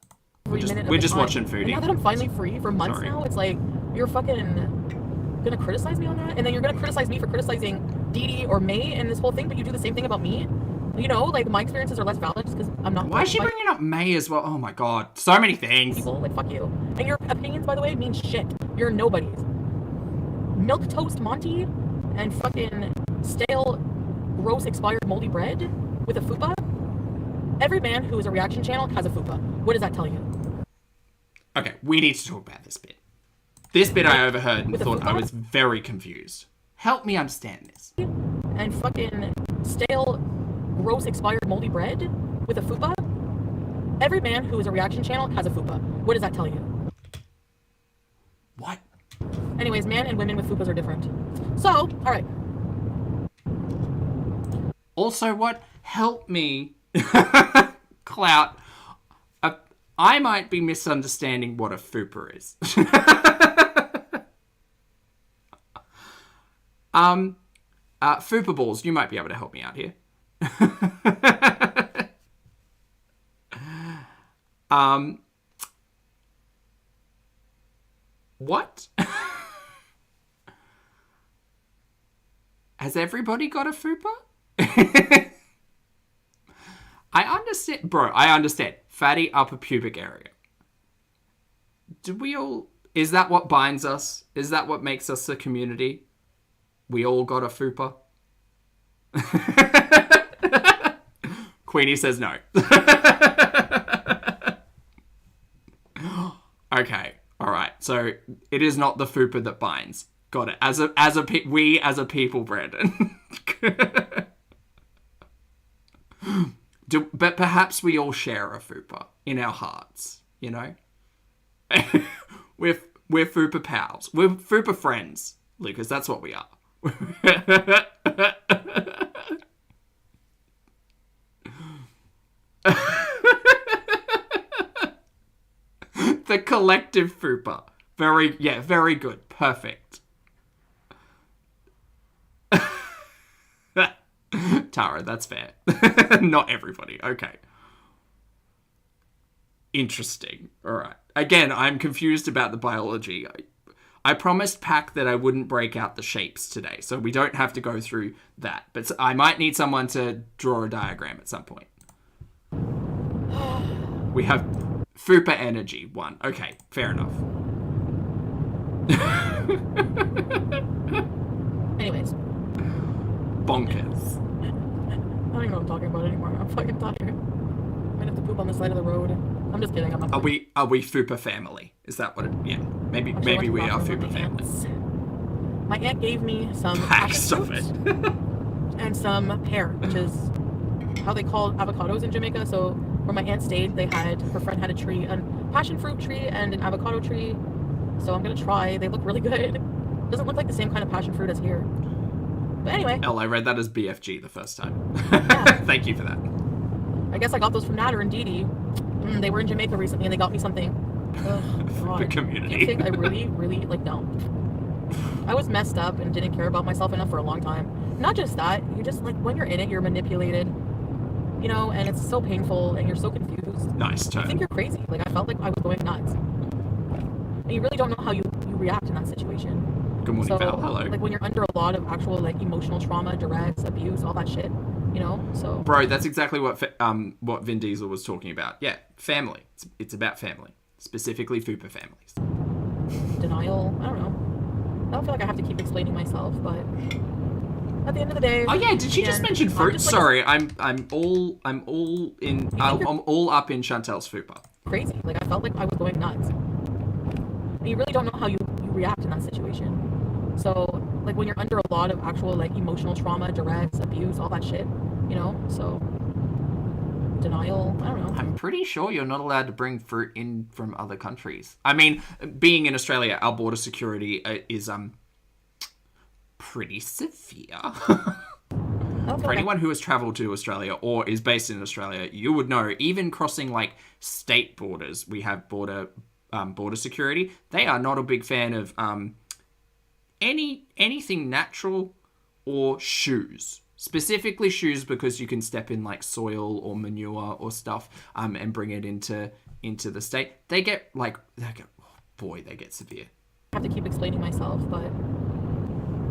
We're just watching Foodie. And now that I'm finally free for months now, it's like, you're fucking gonna criticize me on that? And then you're gonna criticize me for criticizing DeeDee or May and this whole thing, but you do the same thing about me? You know, like, my experiences are less valid just because I'm not... Why is she bringing up May as well? Oh my god. So many things. People, like, fuck you. And your opinions, by the way, mean shit. You're nobodies. Milquetoast Monty and fucking stale, gross, expired, moldy bread with a fupa? Every man who is a reaction channel has a fupa. What does that tell you? Okay, we need to talk about this bit. This bit I overheard and thought I was very confused. Help me understand this. And fucking stale, gross, expired, moldy bread with a fupa? Every man who is a reaction channel has a fupa. What does that tell you? What? Anyways, men and women with fupas are different. So, alright. Also, what? Help me. Clout. I might be misunderstanding what a fupa is. Fupa balls, you might be able to help me out here. What? Has everybody got a fupa? I understand, bro, I understand. Fatty upper pubic area. Do we all... Is that what binds us? Is that what makes us a community? We all got a fupa? Queenie says no. Okay, alright. So, it is not the fupa that binds. Got it. We as a people, Brandon. But perhaps we all share a fupa in our hearts, you know? We're fupa pals. We're fupa friends, Lucas. That's what we are. The collective fupa. Very good. Perfect. Tara, that's fair. Not everybody. Okay. Interesting. All right. Again, I'm confused about the biology. I promised Pack that I wouldn't break out the shapes today, so we don't have to go through that. But I might need someone to draw a diagram at some point. We have Fupa Energy 1. Okay, fair enough. Anyways. Bonkers. I don't even know what I'm talking about anymore. I'm fucking tired. I might have to poop on the side of the road. I'm just kidding. I'm not. Are we Fupa family? Is that what it... Yeah. Maybe we are Fupa family. My aunt gave me some Stop it. and some pear, which is how they call avocados in Jamaica. So where my aunt stayed, her friend had a tree, a passion fruit tree and an avocado tree. So I'm gonna try. They look really good. Doesn't look like the same kind of passion fruit as here. But anyway. I read that as BFG the first time. Yeah. Thank you for that. I guess I got those from Nader and DeeDee. They were in Jamaica recently and they got me something. The community. Do you think I really, really, like, don't? I was messed up and didn't care about myself enough for a long time. Not just that, you just, like, when you're in it, you're manipulated, you know, and it's so painful and you're so confused. Nice I turn. think you're crazy. Like, I felt like I was going nuts. And you really don't know how you react in that situation. Good morning, So, Val. Hello. like, when you're under a lot of actual, like, emotional trauma, duress, abuse, all that shit, you know, so... Bro, that's exactly what Vin Diesel was talking about. Yeah, family. It's about family. Specifically Fupa families. Denial, I don't know. I don't feel like I have to keep explaining myself, but at the end of the day... Oh yeah, did she just mention fruit? Just, like, Sorry, I'm all up in Chantel's Fupa. crazy. Like, I felt like I was going nuts. And you really don't know how you react in that situation. So, like, when you're under a lot of actual, like, emotional trauma, duress, abuse, all that shit, you know, so... Denial, I don't know. I'm pretty sure you're not allowed to bring fruit in from other countries. I mean, being in Australia, our border security is pretty severe. For anyone who has travelled to Australia or is based in Australia, you would know, even crossing, like, state borders, we have border security. They are not a big fan of anything natural or shoes. Specifically shoes, because you can step in, like, soil or manure or stuff and bring it into the state. They get severe. I have to keep explaining myself, but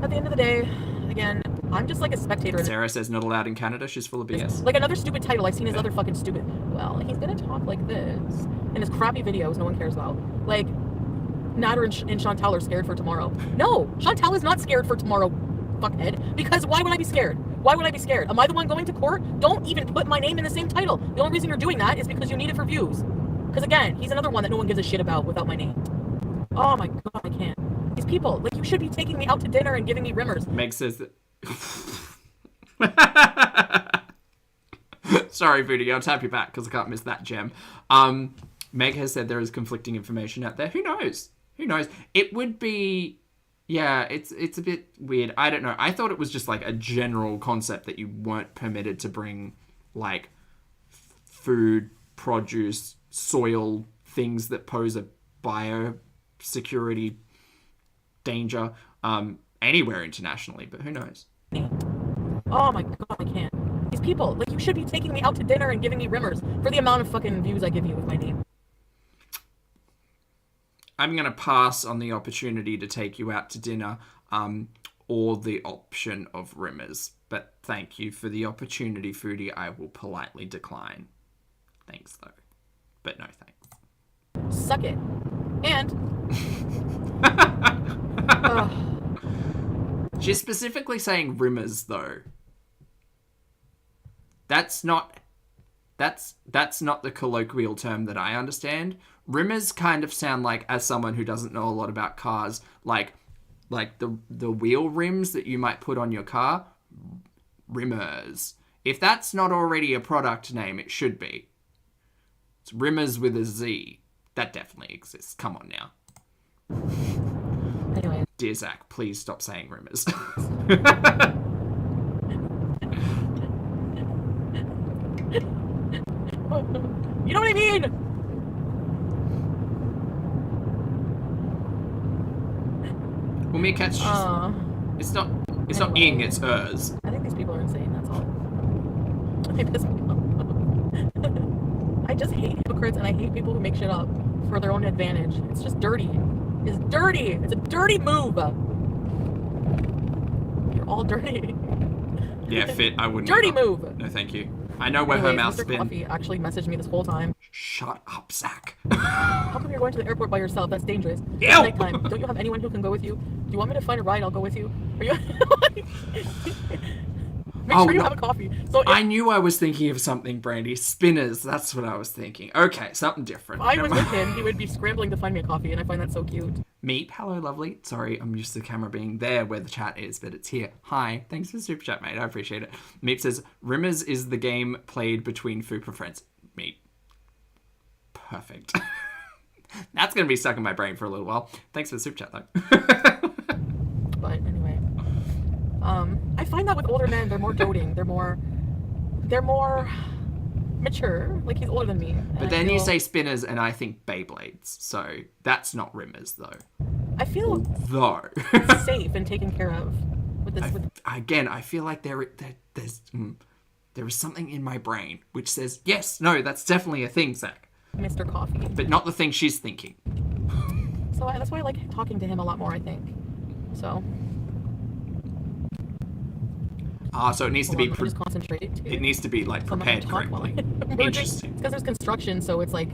at the end of the day, again, I'm just like a spectator. Sarah says not allowed in Canada. She's full of BS. Like another stupid title. I've seen his other fucking stupid. Well, he's gonna talk like this in his crappy videos no one cares about. Like, Nader and Chantal are scared for tomorrow. No, Chantal is not scared for tomorrow, fuckhead. Because why would I be scared? Why would I be scared? Am I the one going to court? Don't even put my name in the same title. The only reason you're doing that is because you need it for views. Because again, he's another one that no one gives a shit about without my name. Oh my god, I can't. These people, like, you should be taking me out to dinner and giving me rimmers. Meg says that... Sorry, Foodie, I'll tap you back because I can't miss that gem. Meg has said there is conflicting information out there. Who knows? Who knows? It would be... Yeah, it's a bit weird. I don't know. I thought it was just, like, a general concept that you weren't permitted to bring, like, food, produce, soil, things that pose a biosecurity danger anywhere internationally, but who knows? Oh my god, I can't. These people, like, you should be taking me out to dinner and giving me rimmers for the amount of fucking views I give you with my name. I'm going to pass on the opportunity to take you out to dinner or the option of rimmers. But thank you for the opportunity, Foodie. I will politely decline. Thanks, though. But no thanks. Suck it. And... She's specifically saying rimmers, though. That's not the colloquial term that I understand. Rimmers kind of sound like, as someone who doesn't know a lot about cars, like the wheel rims that you might put on your car. Rimmers. If that's not already a product name, it should be. It's rimmers with a Z. That definitely exists. Come on now. Anyway. Dear Zach, please stop saying rimmers. You know what I mean? Well, Meerkat's just... It's not ing, it's ers. I think these people are insane, that's all. They piss me off. I just hate hypocrites and I hate people who make shit up for their own advantage. It's just dirty. It's dirty. It's a dirty move. You're all dirty. Yeah, fit. I wouldn't. Dirty move. No, thank you. I know where her mouth's Mr. been. Coffee actually messaged me this whole time. Shut up, Zach. How come you're going to the airport by yourself? That's dangerous. Ew! It's nighttime. Don't you have anyone who can go with you? Do you want me to find a ride? I'll go with you. Are you? Make sure you have a coffee. So I knew I was thinking of something, Brandy. Spinners. That's what I was thinking. Okay, something different. If I was with him, he would be scrambling to find me a coffee, and I find that so cute. Meep, hello, lovely. Sorry, I'm used to the camera being there where the chat is, but it's here. Hi, thanks for the super chat, mate. I appreciate it. Meep says, Rimmers is the game played between Fupa friends. Meep. Perfect. That's going to be stuck in my brain for a little while. Thanks for the super chat, though. But anyway. I find that with older men, they're more doting. They're more mature. Like, he's older than me. But then you say spinners and I think Beyblades. So that's not rimmers, though. I feel Though. safe and taken care of with this. Again, I feel like there is something in my brain which says, yes, no, that's definitely a thing, Zach. Mr. Coffee. But not the thing she's thinking. So that's why I like talking to him a lot more, I think. So. So it needs to be... just concentrate. It needs to be, like, prepared correctly. Interesting. It's because there's construction, so it's like,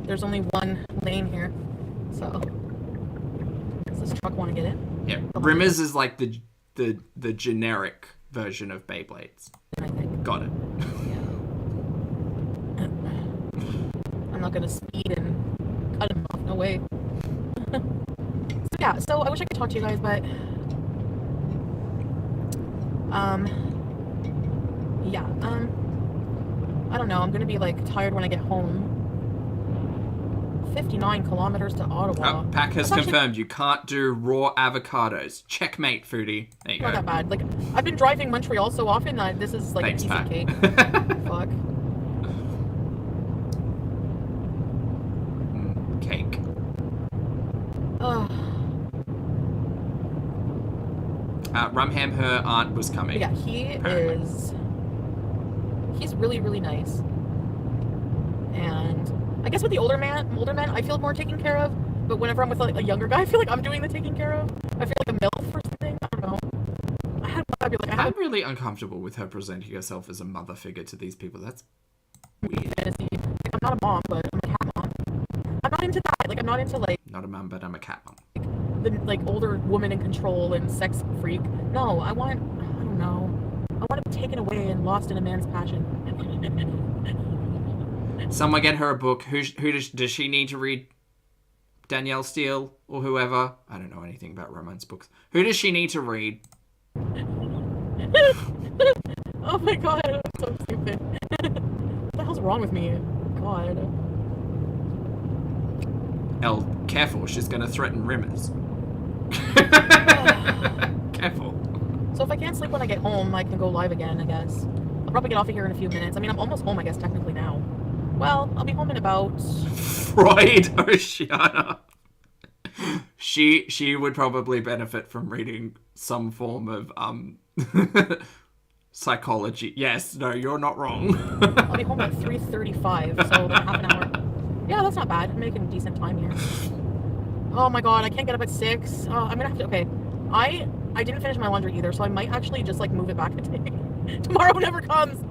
there's only one lane here. So. Does this truck want to get in? Yeah. Rimmers is like the generic version of Beyblades. I think. Got it. Yeah. I'm not going to speed and cut him off. No way. So I wish I could talk to you guys, but I don't know. I'm gonna be like tired when I get home. 59 kilometers to Ottawa. Pack has confirmed you can't do raw avocados. Checkmate, Foodie. There you go. Not that bad. Like, I've been driving Montreal so often that this is like Thanks, a piece Pack. of cake. Fuck. Cake. Ugh. Rumham, her aunt was coming. Yeah, he's really, really nice. And I guess with the older man, I feel more taken care of. But whenever I'm with like a younger guy, I feel like I'm doing the taking care of. I feel like a MILF or something. I don't know. I'm really uncomfortable with her presenting herself as a mother figure to these people. That's weird. Fantasy. Like, I'm not a mom, but I'm a cat mom. I'm not into that. Like, I'm not into like Not a mum, but I'm a cat mum. the like older woman in control and sex freak. No, I don't know. I want to be taken away and lost in a man's passion. Someone get her a book. Who does she need to read? Danielle Steele or whoever? I don't know anything about romance books. Who does she need to read? Oh my god, I'm so stupid. What the hell's wrong with me? God. Elle, careful, she's going to threaten Rimmers. Careful. So if I can't sleep when I get home, I can go live again, I guess. I'll probably get off of here in a few minutes. I mean, I'm almost home, I guess, technically now. Well, I'll be home in about... Freud Oceana. She would probably benefit from reading some form of psychology. Yes, no, you're not wrong. I'll be home at 3:35, so about half an hour. Yeah, that's not bad. I'm making decent time here. Oh my god, I can't get up at 6. Oh, I'm gonna have to... Okay, I didn't finish my laundry either, so I might actually just like move it back a day. Tomorrow never comes.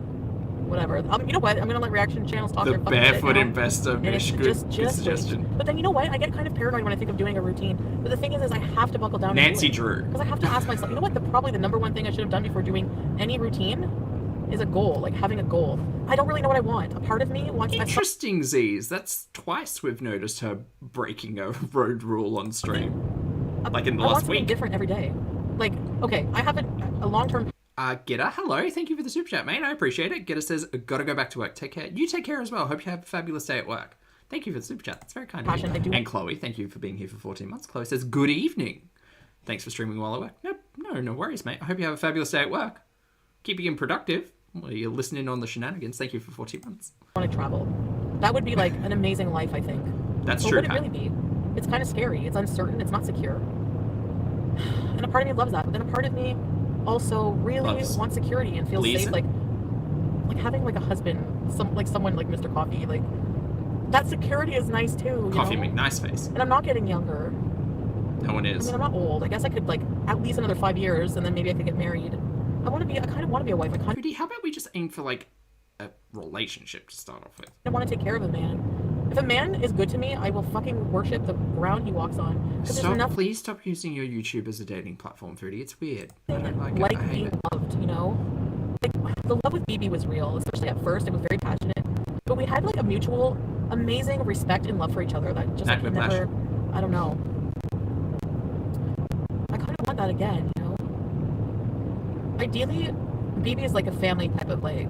Whatever. You know what? I'm gonna let reaction channels talk The their fucking shit barefoot now. investor, Mish. Good suggestion. But then you know what? I get kind of paranoid when I think of doing a routine. But the thing is I have to buckle down. Nancy Drew. Because I have to ask myself. You know what? Probably the number one thing I should have done before doing any routine is a goal. Like having a goal. I don't really know what I want. A part of me wants. Interesting, Z's. That's twice we've noticed her breaking a road rule on stream. Like in the last I want something week. different every day. Like, okay, I have a long-term. Gitta, hello. Thank you for the super chat, mate. I appreciate it. Gitta says, gotta go back to work. Take care. You take care as well. Hope you have a fabulous day at work. Thank you for the super chat. That's very kind of you. And Chloe, thank you for being here for 14 months. Chloe says, good evening. Thanks for streaming while I work. No worries, mate. I hope you have a fabulous day at work. Keep being productive. Well, you're listening on the shenanigans. Thank you for 14 months. I want to travel. That would be like an amazing life, I think. That's but true. Would it really be? It's kind of scary. It's uncertain. It's not secure. And a part of me loves that. But then a part of me also really wants security and feels safe. Like having like a husband, someone like Mr. Coffee. Like that security is nice too. Coffee McNice face. And I'm not getting younger. No one is. I mean, I'm not old. I guess I could like at least another 5 years, and then maybe I could get married. I kind of want to be a wife. How about we just aim for like a relationship to start off with? I want to take care of a man. If a man is good to me, I will fucking worship the ground he walks on. Please stop using your YouTube as a dating platform, Foodie. It's weird. I don't like it. I hate being it. loved, you know? Like, the love with BB was real, especially at first. It was very passionate. But we had like a mutual, amazing respect and love for each other that just like never, I don't know. I kind of want that again, you know? Ideally, BB is like a family type of like,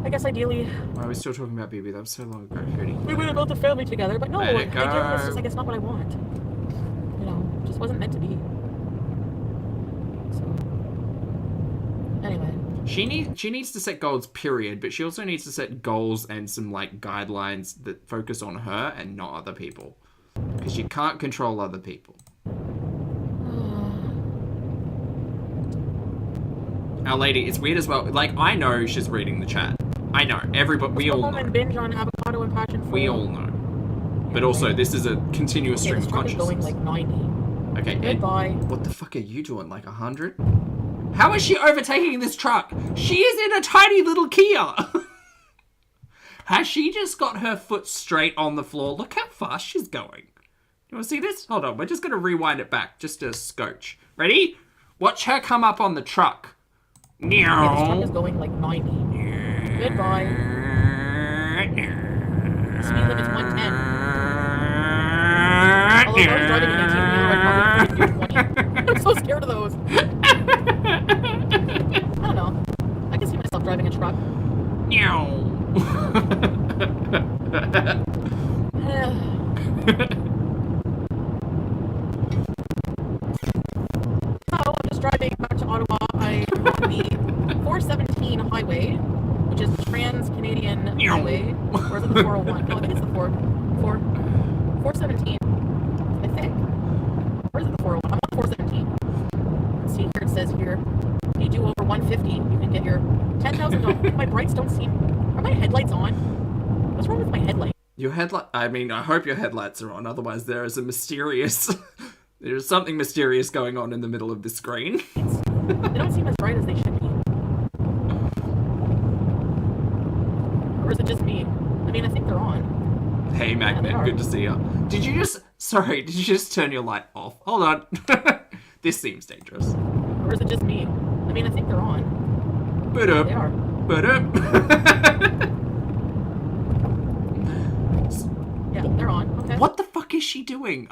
I guess ideally... Why are we still talking about BB? That was so long ago, Foodie. We would have built a family together, but no, ideally it's just, I guess, not what I want. You know, just wasn't meant to be. So, anyway. She needs to set goals, period, but she also needs to set goals and some, like, guidelines that focus on her and not other people. Because you can't control other people. Our lady, it's weird as well. Like, I know she's reading the chat. I know. Everybody, we all know. And binge on Avocado and Passion Fruit. We all know. But also, this is a continuous stream of consciousness. Going like 90. Okay, Goodbye. What the fuck are you doing? Like 100? How is she overtaking this truck? She is in a tiny little Kia. Has she just got her foot straight on the floor? Look how fast she's going. You want to see this? Hold on, we're just going to rewind it back just a scotch. Ready? Watch her come up on the truck. Yeah, this truck is going like 90. Goodbye. Speed limit's 110. Although I was driving an 18-wheeler, I'd probably 20. I'm so scared of those. I don't know. I can see myself driving a truck. So, I'm just driving back to Ottawa. I'm on the 417 highway, which is the Trans-Canadian Highway. Or is it the 401? No, I think it's the 417. I think. Or is it the 401? I'm on 417. See, here it says here, if you do over 150, you can get your $10,000. My brights don't seem... Are my headlights on? What's wrong with my headlight? Your headlight... I mean, I hope your headlights are on. Otherwise, there is a mysterious... There's something mysterious going on in the middle of the screen. They don't seem as bright as they should be. Or is it just me? I mean, I think they're on. Hey, Magnet, good to see you. Did you just turn your light off? Hold on. This seems dangerous. Or is it just me? I mean, I think they're on. They are. Yeah, they're on. Okay. What the fuck is she doing?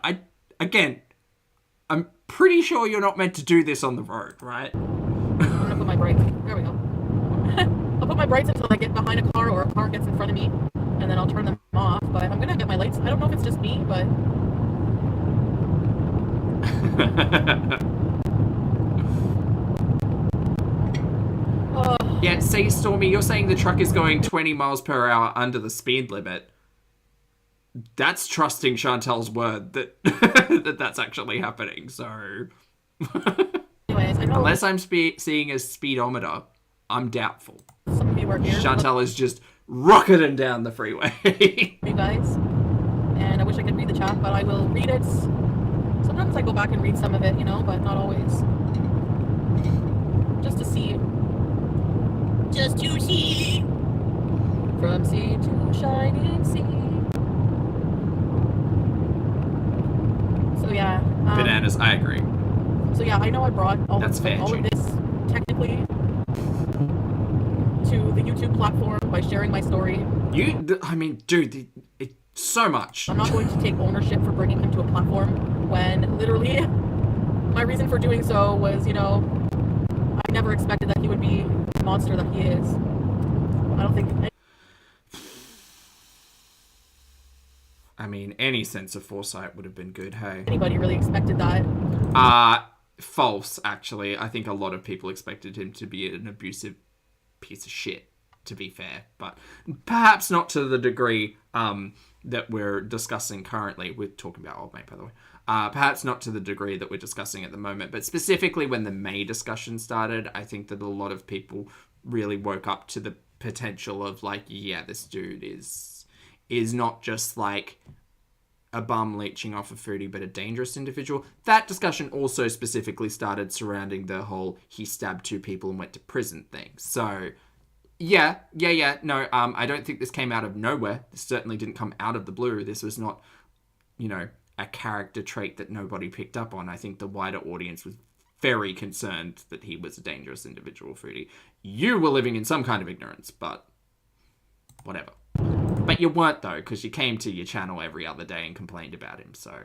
I'm pretty sure you're not meant to do this on the road, right? I'm gonna put my brights. There we go. I'll put my brights until I get behind a car or a car gets in front of me, and then I'll turn them off. But I'm gonna get my lights. I don't know if it's just me, but. Yeah, see, Stormy, you're saying the truck is going 20 miles per hour under the speed limit. That's trusting Chantel's word that that's actually happening, so... Anyways, I know... Unless I'm seeing a speedometer, I'm doubtful. Some of you are here. Chantel is just rocketing down the freeway. You guys, and I wish I could read the chat, but I will read it. Sometimes I go back and read some of it, you know, but not always. Just to see. Just to see. From sea to shining sea. So yeah. Bananas, I agree. So yeah, I know I brought all of this technically to the YouTube platform by sharing my story. Dude, it's so much. I'm not going to take ownership for bringing him to a platform when literally my reason for doing so was, you know, I never expected that he would be the monster that he is. I don't think... I mean, any sense of foresight would have been good, hey? Anybody really expected that? False, actually. I think a lot of people expected him to be an abusive piece of shit, to be fair. But perhaps not to the degree that we're discussing currently. We're talking about Old Mate, by the way. Perhaps not to the degree that we're discussing at the moment. But specifically when the May discussion started, I think that a lot of people really woke up to the potential of, like, yeah, this dude is not just, like, a bum leeching off a foodie, but a dangerous individual. That discussion also specifically started surrounding the whole he stabbed 2 people and went to prison thing. So, no, I don't think this came out of nowhere. This certainly didn't come out of the blue. This was not, you know, a character trait that nobody picked up on. I think the wider audience was very concerned that he was a dangerous individual foodie. You were living in some kind of ignorance, but whatever. But you weren't, though, because you came to your channel every other day and complained about him, so...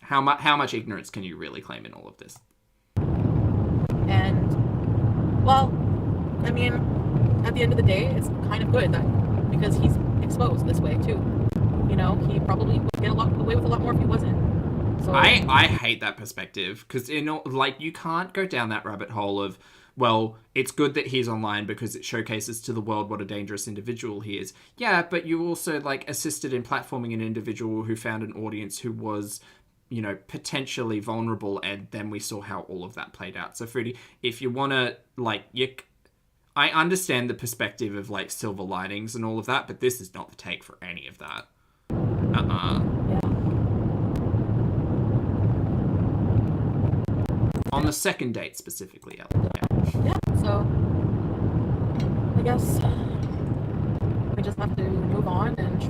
How much ignorance can you really claim in all of this? And, well, I mean, at the end of the day, it's kind of good that because he's exposed this way, too. You know, he probably would get away with a lot more if he wasn't. So... I hate that perspective, because, you can't go down that rabbit hole of, well, it's good that he's online because it showcases to the world what a dangerous individual he is. Yeah, but you also, like, assisted in platforming an individual who found an audience who was, you know, potentially vulnerable, and then we saw how all of that played out. So, Foodie, if you want to, like, I understand the perspective of, like, silver linings and all of that, but this is not the take for any of that. Yeah. On the second date, specifically, Ellen. Yeah, so I guess we just have to move on and I'm just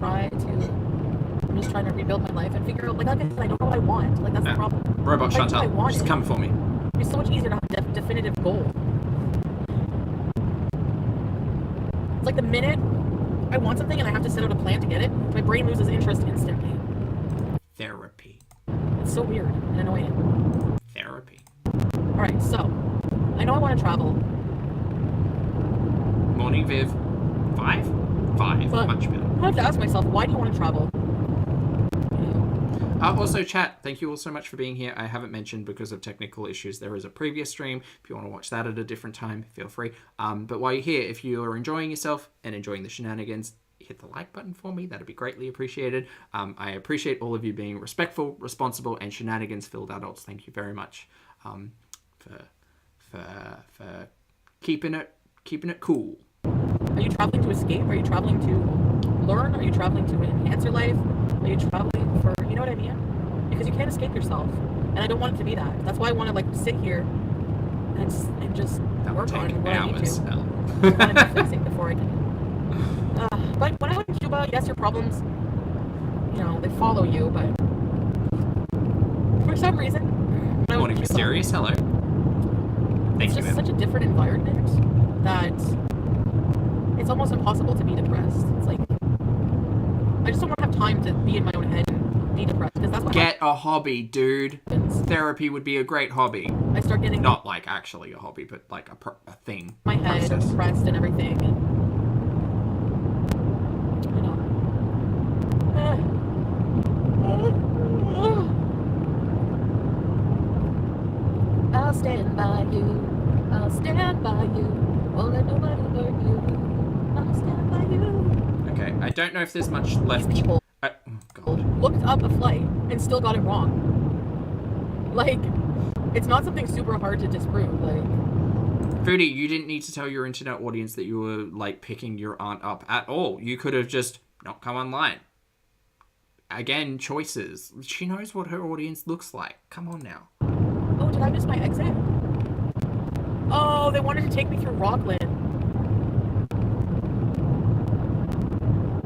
trying to rebuild my life and figure out, like I said, I don't know what I want. Like, that's the problem. Robot, shut up. Just come for me. It's so much easier to have a definitive goal. It's like the minute I want something and I have to set out a plan to get it, my brain loses interest instantly. Therapy. It's so weird and annoying. Therapy. Alright, so I know I want to travel. Morning, Viv. 5? 5. But much better. I have to ask myself, why do you want to travel? Also, chat, thank you all so much for being here. I haven't mentioned, because of technical issues, there is a previous stream. If you want to watch that at a different time, feel free. But while you're here, if you are enjoying yourself and enjoying the shenanigans, hit the like button for me. That'd be greatly appreciated. I appreciate all of you being respectful, responsible, and shenanigans-filled adults. Thank you very much for keeping it cool. Are you traveling to escape? Are you traveling to learn? Are you traveling to enhance your life? Are you traveling for, you know what I mean? Because you can't escape yourself. And I don't want it to be that. That's why I want to, like, sit here and just work on what I need to. I want to be fixing before I can. But when I went to Cuba, yes, your problems, you know, they follow you, but for some reason... Morning, Mysterious. Hello. Thank it's you, just such a different environment that it's almost impossible to be depressed. It's like, I just don't want to have time to be in my own head and be depressed, because that's what Get a hobby, dude. Therapy would be a great hobby. I start getting not like actually a hobby, but like a thing. My head depressed and everything, and you know. I'll stand by you. I'll stand by you. Won't let nobody hurt you. I'll stand by you. Okay, I don't know if there's much left. These people oh God. looked up a flight and still got it wrong. Like, it's not something super hard to disprove. Like, Foodie, you didn't need to tell your internet audience that you were, like, picking your aunt up at all. You could have just not come online. Again, choices. She knows what her audience looks like. Come on now. Oh, did I miss my exit? Oh, they wanted to take me through Rockland.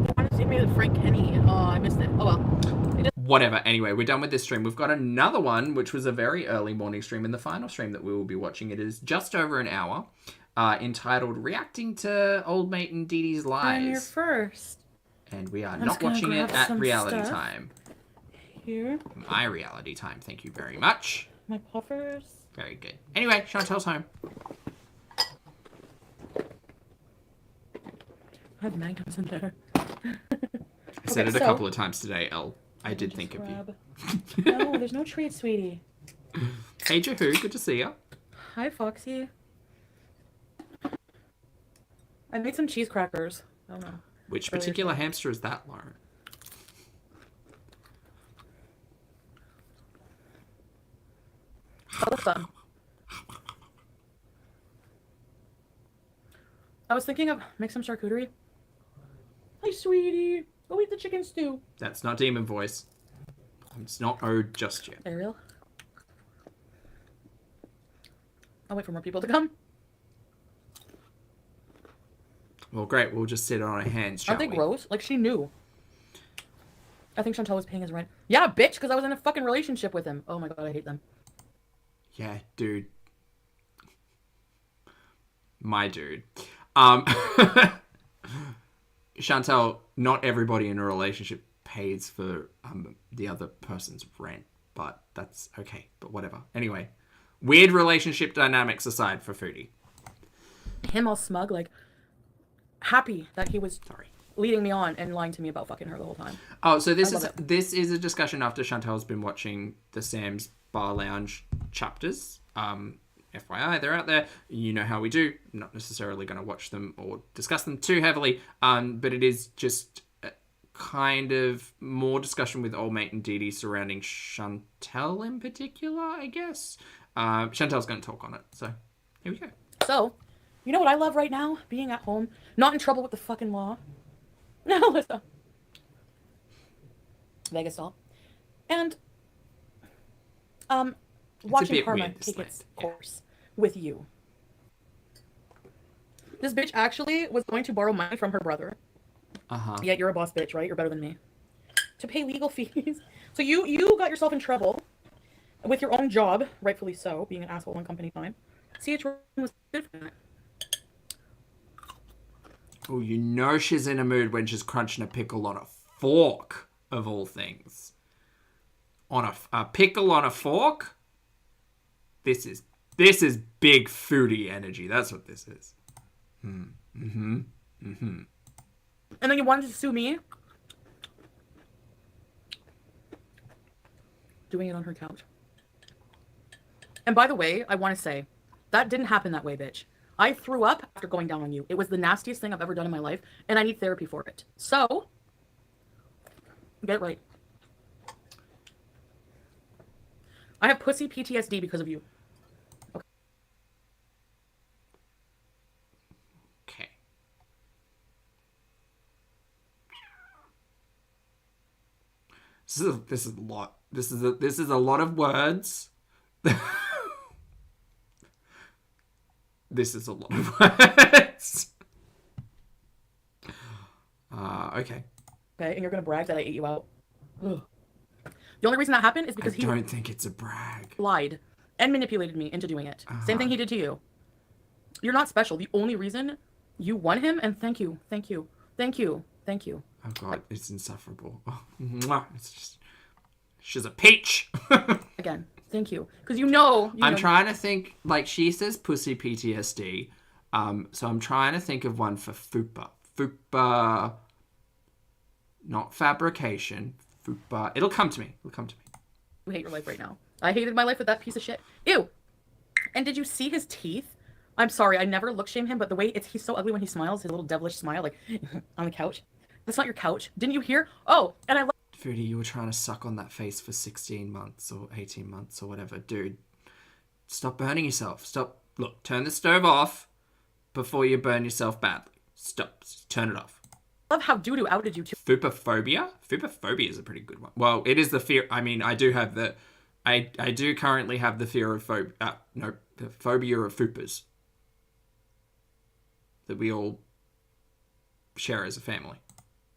They wanted to take me to Frank Kenny. Oh, I missed it. Oh, well. Whatever. Anyway, we're done with this stream. We've got another one, which was a very early morning stream, and the final stream that we will be watching. It is just over an hour, entitled Reacting to Old Mate and DEEDEE'S Lies. I'm here first. And we are not watching it at reality stuff. time. Here. My reality time. Thank you very much. My puffers. Very good. Anyway, Chantel's home. I have magnums in there. I said it a couple of times today, Elle. I did think of you. No, there's no treat, sweetie. Hey, Jahoo, good to see you. Hi, Foxy. I made some cheese crackers. I don't know. Which particular hamster is that, Lauren? That was fun. I was thinking of make some charcuterie. Hi, sweetie. Go eat the chicken stew. That's not demon voice. It's not owed just yet. Ariel. I'll wait for more people to come. Well, great. We'll just sit on our hands, shall Aren't they we? gross? Like, she knew. I think Chantel was paying his rent. Yeah, bitch, because I was in a fucking relationship with him. Oh my god, I hate them. Yeah, dude. My dude. Chantel, not everybody in a relationship pays for the other person's rent, but that's okay. But whatever. Anyway, weird relationship dynamics aside for Foodie. Him all smug, like, happy that he was leading me on and lying to me about fucking her the whole time. Oh, so this is a discussion after Chantel's been watching the Sam's Bar Lounge chapters. FYI, they're out there. You know how we do. Not necessarily going to watch them or discuss them too heavily, but it is just kind of more discussion with old mate and Dee surrounding Chantel in particular, I guess. Chantel's going to talk on it, so here we go. So, you know what I love right now? Being at home, not in trouble with the fucking law. No, listen. Vegas doll. And, watching karma take its course with you. This bitch actually was going to borrow money from her brother. Yeah, you're a boss bitch, right? You're better than me. To pay legal fees. So you got yourself in trouble with your own job, rightfully so, being an asshole on company time. CH was good for that. Oh, you know she's in a mood when she's crunching a pickle on a fork, of all things. On a pickle on a fork? This is big foodie energy. That's what this is. And then you wanted to sue me? Doing it on her couch. And by the way, I want to say, that didn't happen that way, bitch. I threw up after going down on you. It was the nastiest thing I've ever done in my life, and I need therapy for it. So, get it right. I have pussy PTSD because of you. Okay. This is a lot. This is a lot of words. This is a lot of words. Okay. Okay, and you're gonna brag that I ate you out. Ugh. The only reason that happened is because I don't think it's a brag. Lied and manipulated me into doing it. Same thing he did to you. You're not special. The only reason you won him, and thank you. Oh God, it's insufferable. Oh, mwah. It's just, she's a peach. Again, thank you, because you know. I'm trying to think. Like she says, pussy PTSD. So I'm trying to think of one for fupa. Fupa. Not fabrication. Fupa. It'll come to me. You hate your life right now. I hated my life with that piece of shit. Ew. And did you see his teeth? I'm sorry, I never look shame him, but the way he's so ugly when he smiles, his little devilish smile, like on the couch. That's not your couch. Didn't you hear? Oh, and I love. Foodie, you were trying to suck on that face for 16 months or 18 months or whatever. Dude, stop burning yourself. Stop. Look, turn the stove off before you burn yourself badly. Stop. Turn it off. I love how Doodoo outed you too. Fupophobia? Fupophobia is a pretty good one. Well, it is the fear. I mean, I do have the. I do currently have the fear of the phobia of fupas. That we all share as a family.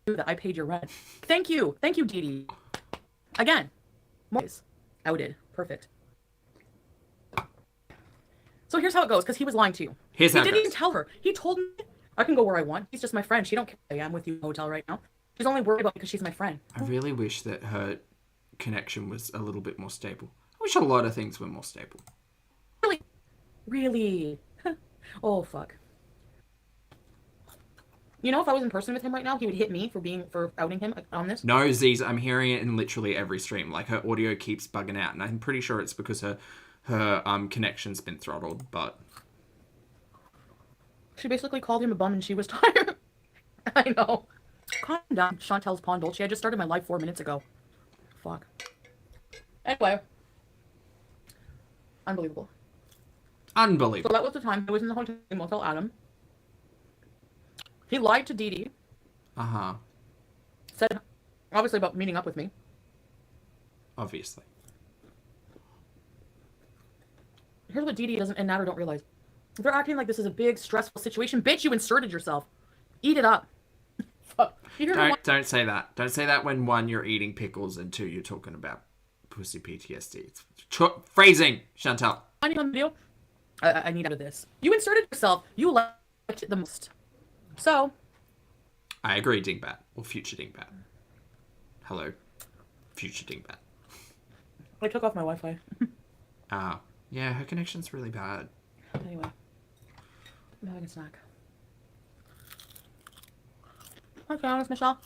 That I paid your rent. Thank you, Dee. Again, outed. Perfect. So here's how it goes, because he was lying to you. He didn't even tell her. He told me I can go where I want. He's just my friend. She don't care. I'm with you in the hotel right now. She's only worried about me because she's my friend. I really wish that her connection was a little bit more stable. I wish a lot of things were more stable. Really? Oh fuck. You know, if I was in person with him right now, he would hit me for outing him on this. No, Z's, I'm hearing it in literally every stream. Like her audio keeps bugging out, and I'm pretty sure it's because her connection's been throttled. But she basically called him a bum, and she was tired. I know. Calm down, Chantel's Pond Dolce. I just started my live 4 minutes ago. Fuck. Anyway. Unbelievable. So that was the time I was in the hotel in Motel Adam. He lied to Dee. Said, obviously, about meeting up with me. Obviously. Here's what Dee doesn't and Nader don't realize. They're acting like this is a big, stressful situation. Bitch, you inserted yourself. Eat it up. Fuck. Don't say that. Don't say that when 1, you're eating pickles, and 2, you're talking about pussy PTSD. It's phrasing, Chantel. I need a video. I need out of this. You inserted yourself. You liked it the most. So. I agree, Dingbat. Or future Dingbat. Hello. Future Dingbat. I took off my Wi-Fi. Yeah, her connection's really bad. Anyway. I'm having a snack. Okay, honest, Michelle.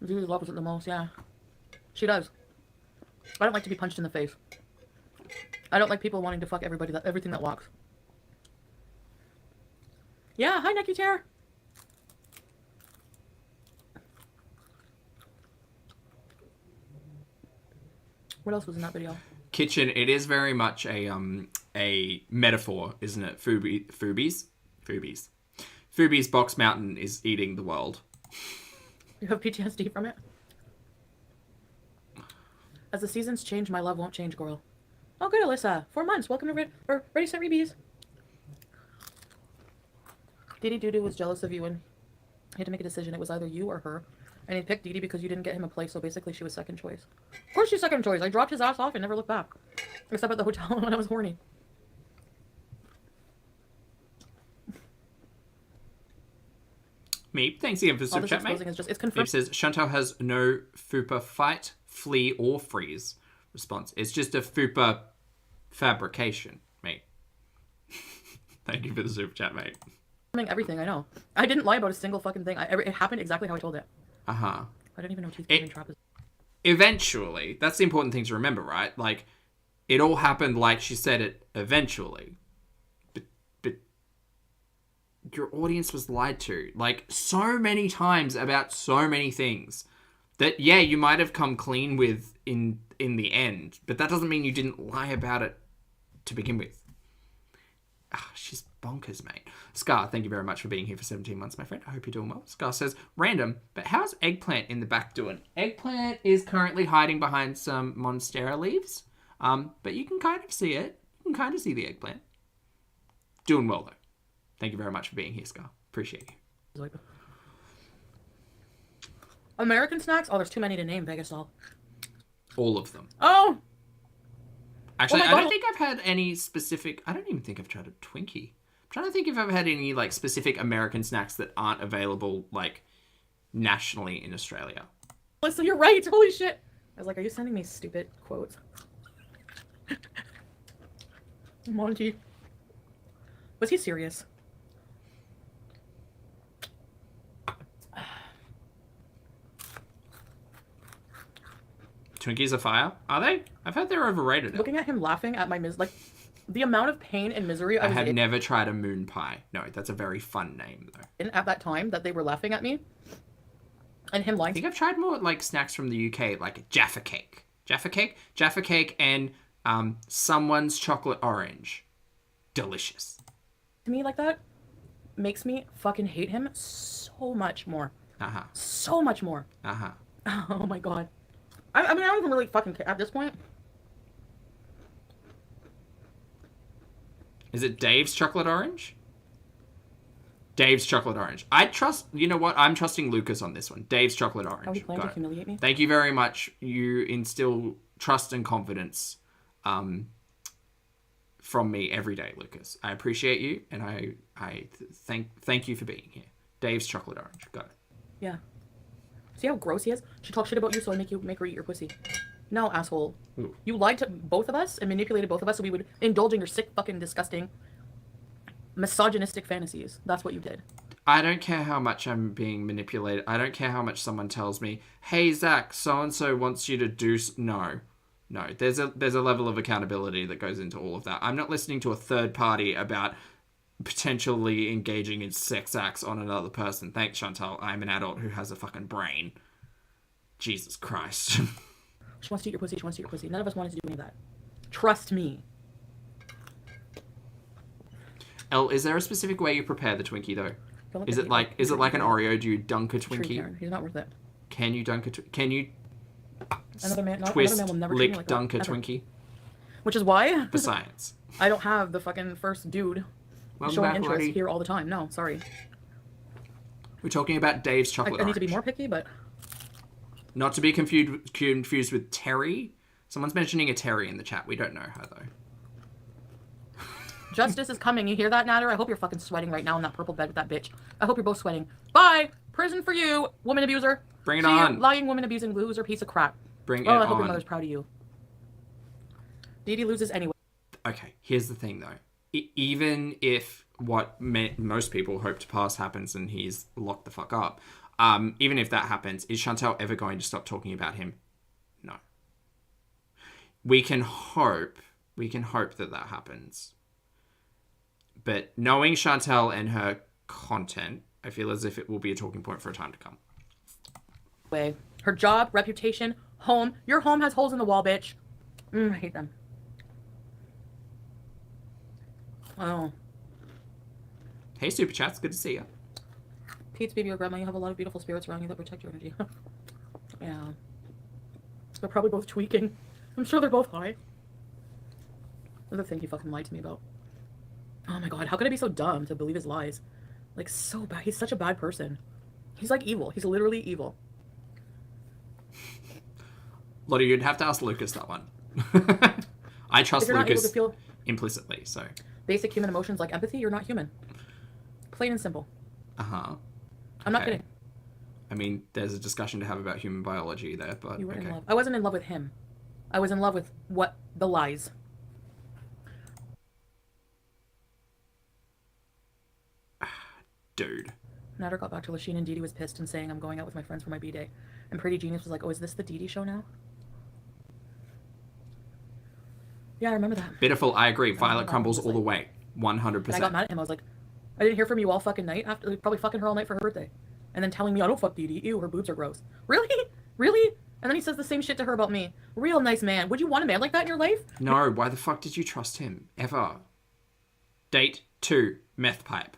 Dee loves it the most, yeah. She does. I don't like to be punched in the face. I don't like people wanting to fuck everything that walks. Yeah, hi, Necky Chair. What else was in that video? Kitchen, it is very much a metaphor, isn't it? Foobies? Foobies Box Mountain is eating the world. You have PTSD from it? As the seasons change, my love won't change, girl. Oh, good, Alyssa. 4 months. Welcome to Ready Set Rebees. Dee Doo was jealous of you and he had to make a decision. It was either you or her. And he picked Dee because you didn't get him a place, so basically she was second choice. Of course she's second choice. I dropped his ass off and never looked back. Except at the hotel when I was horny. Meep, thanks again for the super chat, mate. It's confirmed. Meep says, Chantal has no FUPA fight, flee, or freeze response. It's just a FUPA fabrication, mate. Thank you for the super chat, mate. Everything, I know. I didn't lie about a single fucking thing. It happened exactly how I told it. Uh-huh. I didn't even know teeth trap is. Eventually. That's the important thing to remember, right? Like, it all happened like she said it eventually. But your audience was lied to, like, so many times about so many things that, yeah, you might have come clean with in the end, but that doesn't mean you didn't lie about it to begin with. She's bonkers, mate. Scar, thank you very much for being here for 17 months, my friend. I hope you're doing well. Scar says, random, but how's Eggplant in the back doing? Eggplant is currently hiding behind some Monstera leaves, but you can kind of see it. You can kind of see the Eggplant. Doing well, though. Thank you very much for being here, Scar. Appreciate you. American snacks? Oh, there's too many to name, Vegas doll. All of them. Oh! Actually, I don't think I've had any specific... I don't even think I've tried a Twinkie. I'm trying to think if I've had any, like, specific American snacks that aren't available, like, nationally in Australia. So you're right. Holy shit. I was like, are you sending me stupid quotes? Monty. Was he serious? Twinkies are fire? Are they? I've heard they're overrated. Looking at him laughing at my like, the amount of pain and misery I have never tried a moon pie. No, that's a very fun name, though. At that time that they were laughing at me, and him lying. I think I've tried more, like, snacks from the UK, like Jaffa Cake. Jaffa Cake and someone's chocolate orange. Delicious. To me, like that, makes me fucking hate him so much more. Uh-huh. So much more. Uh-huh. Oh my god. I mean, I don't even really fucking care at this point. Is it Dave's chocolate orange? Dave's chocolate orange. I trust, you know what? I'm trusting Lucas on this one. Dave's chocolate orange. Oh, he planned to humiliate me? Thank you very much. You instill trust and confidence from me every day, Lucas. I appreciate you, and I thank you for being here. Dave's chocolate orange. Got it. Yeah. See how gross he is? She talks shit about you, so I make her eat your pussy. No, asshole. Ooh. You lied to both of us and manipulated both of us so we would indulge in your sick, fucking, disgusting, misogynistic fantasies. That's what you did. I don't care how much I'm being manipulated. I don't care how much someone tells me, hey, Zach, so-and-so wants you to do... No. There's a level of accountability that goes into all of that. I'm not listening to a third party about potentially engaging in sex acts on another person. Thanks, Chantal. I'm an adult who has a fucking brain. Jesus Christ. She wants to eat your pussy. She wants to eat your pussy. None of us wanted to do any of that. Trust me. Elle, is there a specific way you prepare the Twinkie, though? Is it like an Oreo? Do you dunk a Twinkie? He's not worth it. Can you dunk a... Can you another man will never lick, like dunk that, a Twinkie? Which is why... The science. I don't have the fucking first dude showing interest here all the time. No, sorry. We're talking about Dave's chocolate orange. I need to be more picky, but... Not to be confused with Terry. Someone's mentioning a Terry in the chat. We don't know her, though. Justice is coming. You hear that, Nader? I hope you're fucking sweating right now in that purple bed with that bitch. I hope you're both sweating. Bye! Prison for you, woman abuser. Bring it on. Lying woman abusing loser piece of crap. Bring it on. I hope your mother's proud of you. Dee Dee loses anyway. Okay, here's the thing, though. Even if what most people hope to pass happens and he's locked the fuck up, even if that happens, is Chantal ever going to stop talking about him? No. We can hope We can hope that that happens. But knowing Chantel and her content, I feel as if it will be a talking point for a time to come. Way. Her job, reputation, home. Your home has holes in the wall, bitch. I hate them. Oh. Hey, Superchats. Good to see you. Pete's baby or grandma, you have a lot of beautiful spirits around you that protect your energy. Yeah. They're probably both tweaking. I'm sure they're both high. Another thing he fucking lied to me about. Oh my god, how could I be so dumb to believe his lies? Like, so bad. He's such a bad person. He's like evil. He's literally evil. Lottie, you'd have to ask Lucas that one. I trust Lucas implicitly, so. Basic human emotions like empathy, you're not human. Plain and simple. Uh-huh. I'm not kidding. I mean, there's a discussion to have about human biology there, but you were in love. I wasn't in love with him. I was in love with the lies. Dude. Nader got back to Lasheen and Dee Dee was pissed and saying, I'm going out with my friends for my B-day. And Pretty Genius was like, oh, is this the Dee Dee show now? Yeah, I remember that. Beautiful, I agree. Violet crumbles all the way. 100%. And I got mad at him. I was like, I didn't hear from you all fucking night after probably fucking her all night for her birthday. And then telling me, I don't fuck Dee Dee. Ew, her boobs are gross. Really? Really? And then he says the same shit to her about me. Real nice man. Would you want a man like that in your life? No, why the fuck did you trust him? Ever. Date 2, meth pipe.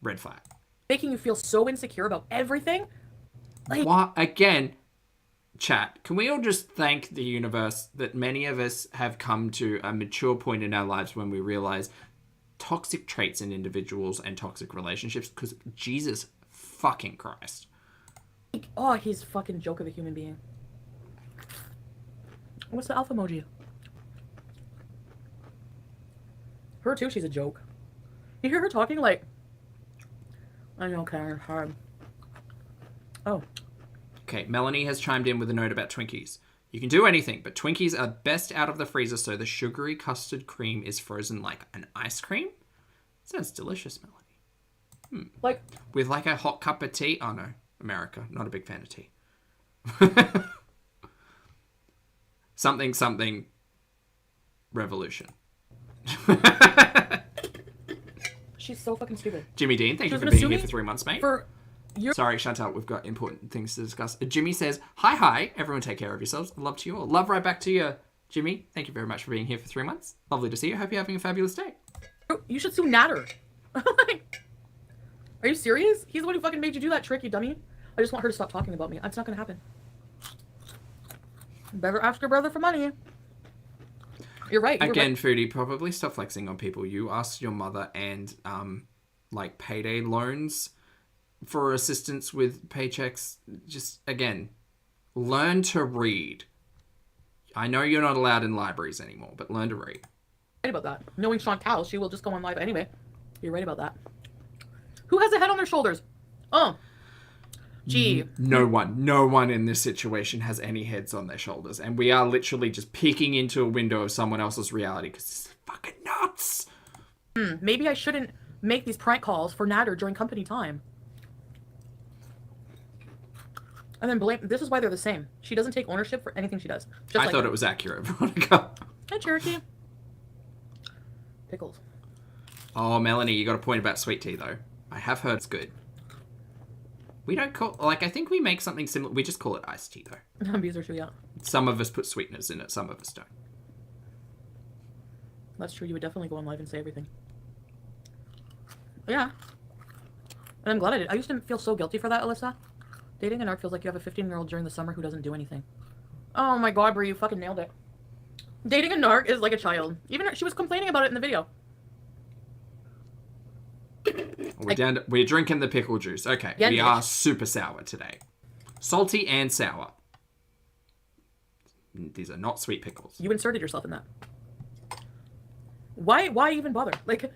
Red flag. Making you feel so insecure about everything? Like, what? Again, chat, can we all just thank the universe that many of us have come to a mature point in our lives when we realize toxic traits in individuals and toxic relationships? Because Jesus fucking Christ. Oh, he's fucking joke of a human being. What's the alpha emoji? Her too, she's a joke. You hear her talking like... I know, Karen, hard. Oh. Okay, Melanie has chimed in with a note about Twinkies. You can do anything, but Twinkies are best out of the freezer so the sugary custard cream is frozen like an ice cream? Sounds delicious, Melanie. Like... With like a hot cup of tea? Oh no, America. Not a big fan of tea. Something revolution. She's so fucking stupid. Jimmy Dean, thank you for being here for 3 months, mate. You're... Sorry, Chantal, we've got important things to discuss. Jimmy says, hi, everyone take care of yourselves. Love to you all. Love right back to you, Jimmy. Thank you very much for being here for 3 months. Lovely to see you. Hope you're having a fabulous day. You should sue Nader. Are you serious? He's the one who fucking made you do that trick, you dummy. I just want her to stop talking about me. It's not gonna happen. Better ask your brother for money. You're right. Again, Foodie, probably stop flexing on people. You asked your mother and, like, payday loans for assistance with paychecks. Just, again, learn to read. I know you're not allowed in libraries anymore, but learn to read. Right about that. Knowing Chantal, she will just go on live anyway. You're right about that. Who has a head on their shoulders? Oh. Gee. No one in this situation has any heads on their shoulders. And we are literally just peeking into a window of someone else's reality because it's fucking nuts. Maybe I shouldn't make these prank calls for Nader during company time. And then blame... This is why they're the same. She doesn't take ownership for anything she does. I thought it was accurate, Veronica. Hi, Cherokee. Pickles. Oh, Melanie, you got a point about sweet tea, though. I have heard it's good. We don't call... Like, I think we make something similar. We just call it iced tea, though. Bees are true, yeah. Some of us put sweeteners in it. Some of us don't. That's true. You would definitely go on live and say everything. Yeah. And I'm glad I did. I used to feel so guilty for that, Alyssa. Dating an narc feels like you have a 15-year-old during the summer who doesn't do anything. Oh my god, Brie, you fucking nailed it. Dating a narc is like a child. Even she was complaining about it in the video. We're drinking the pickle juice. Okay, yeah, we are super sour today. Salty and sour. These are not sweet pickles. You inserted yourself in that. Why even bother? Like,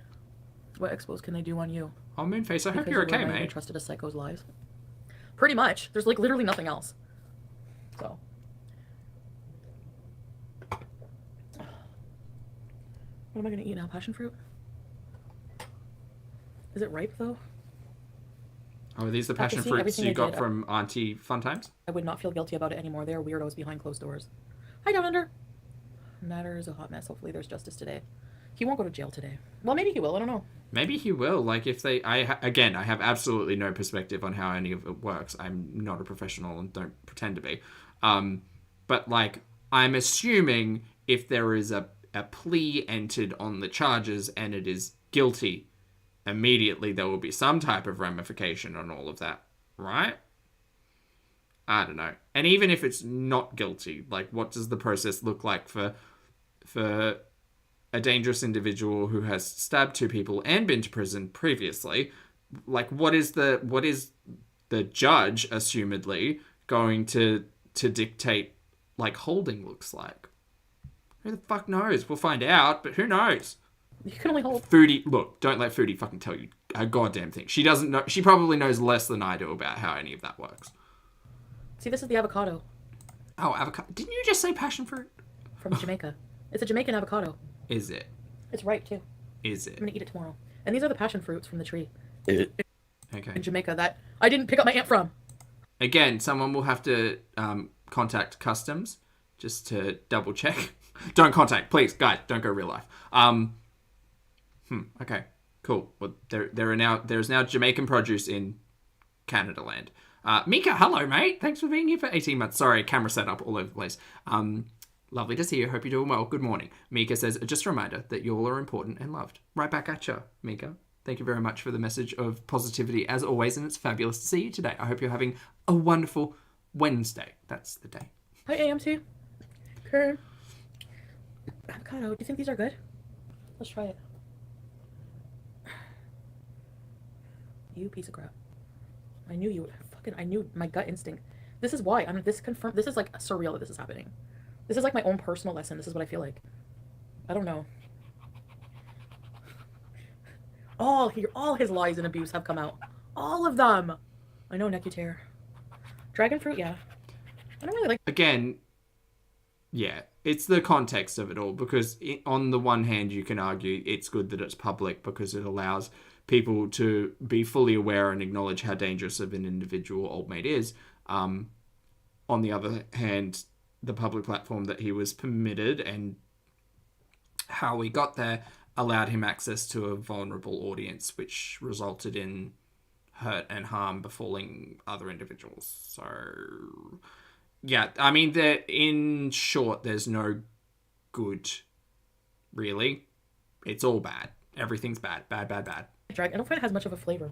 what expos can they do on you? Oh, Moonface, I hope you're okay, mate. You trusted a psycho's lies. Pretty much. There's like literally nothing else. So. What am I gonna eat now? Passion fruit? Is it ripe though? Oh, are these the passion fruits you got from Auntie Fun Times? I would not feel guilty about it anymore. They are weirdos behind closed doors. Hi, Down Under. Nader is a hot mess. Hopefully there's justice today. He won't go to jail today. Well, maybe he will. I don't know. Maybe he will. Like, if they... Again, I have absolutely no perspective on how any of it works. I'm not a professional and don't pretend to be. But, like, I'm assuming if there is a plea entered on the charges and it is guilty, immediately there will be some type of ramification on all of that, right? I don't know. And even if it's not guilty, like, what does the process look like for a dangerous individual who has stabbed 2 people and been to prison previously? Like, what is the judge, assumedly, going to dictate, like, holding looks like? Who the fuck knows? We'll find out, but who knows? You can only hold. Foodie, look, don't let Foodie fucking tell you a goddamn thing. She doesn't know. She probably knows less than I do about how any of that works. See, this is the avocado. Oh, avocado. Didn't you just say passion fruit? From Jamaica. It's a Jamaican avocado. Is it? It's ripe, too. Is it? I'm gonna eat it tomorrow. And these are the passion fruits from the tree. Okay. In Jamaica that I didn't pick up my aunt from. Again, someone will have to contact customs just to double check. Don't contact, please, guys. Don't go real life. Okay, cool. Well, there's now Jamaican produce in Canada land. Mika, hello, mate. Thanks for being here for 18 months. Sorry, camera setup all over the place. Lovely to see you. Hope you're doing well. Good morning. Mika says, just a reminder that you all are important and loved. Right back at you, Mika. Thank you very much for the message of positivity as always, and it's fabulous to see you today. I hope you're having a wonderful Wednesday. That's the day. Hi, AMT. Kern. Avocado. Do you think these are good? Let's try it. You piece of crap. I knew you would. I knew my gut instinct. This is why. This is like surreal that this is happening. This is like my own personal lesson. This is what I feel like. I don't know. All his lies and abuse have come out. All of them. I know, Necutaire. Dragon fruit, yeah. I don't really like... Again, yeah, it's the context of it all, because on the one hand, you can argue it's good that it's public because it allows people to be fully aware and acknowledge how dangerous of an individual Old Mate is. On the other hand, the public platform that he was permitted and how we got there allowed him access to a vulnerable audience, which resulted in hurt and harm befalling other individuals. So, yeah, I mean, in short, there's no good, really. It's all bad. Everything's bad. Bad, bad, bad. I don't find it has much of a flavor.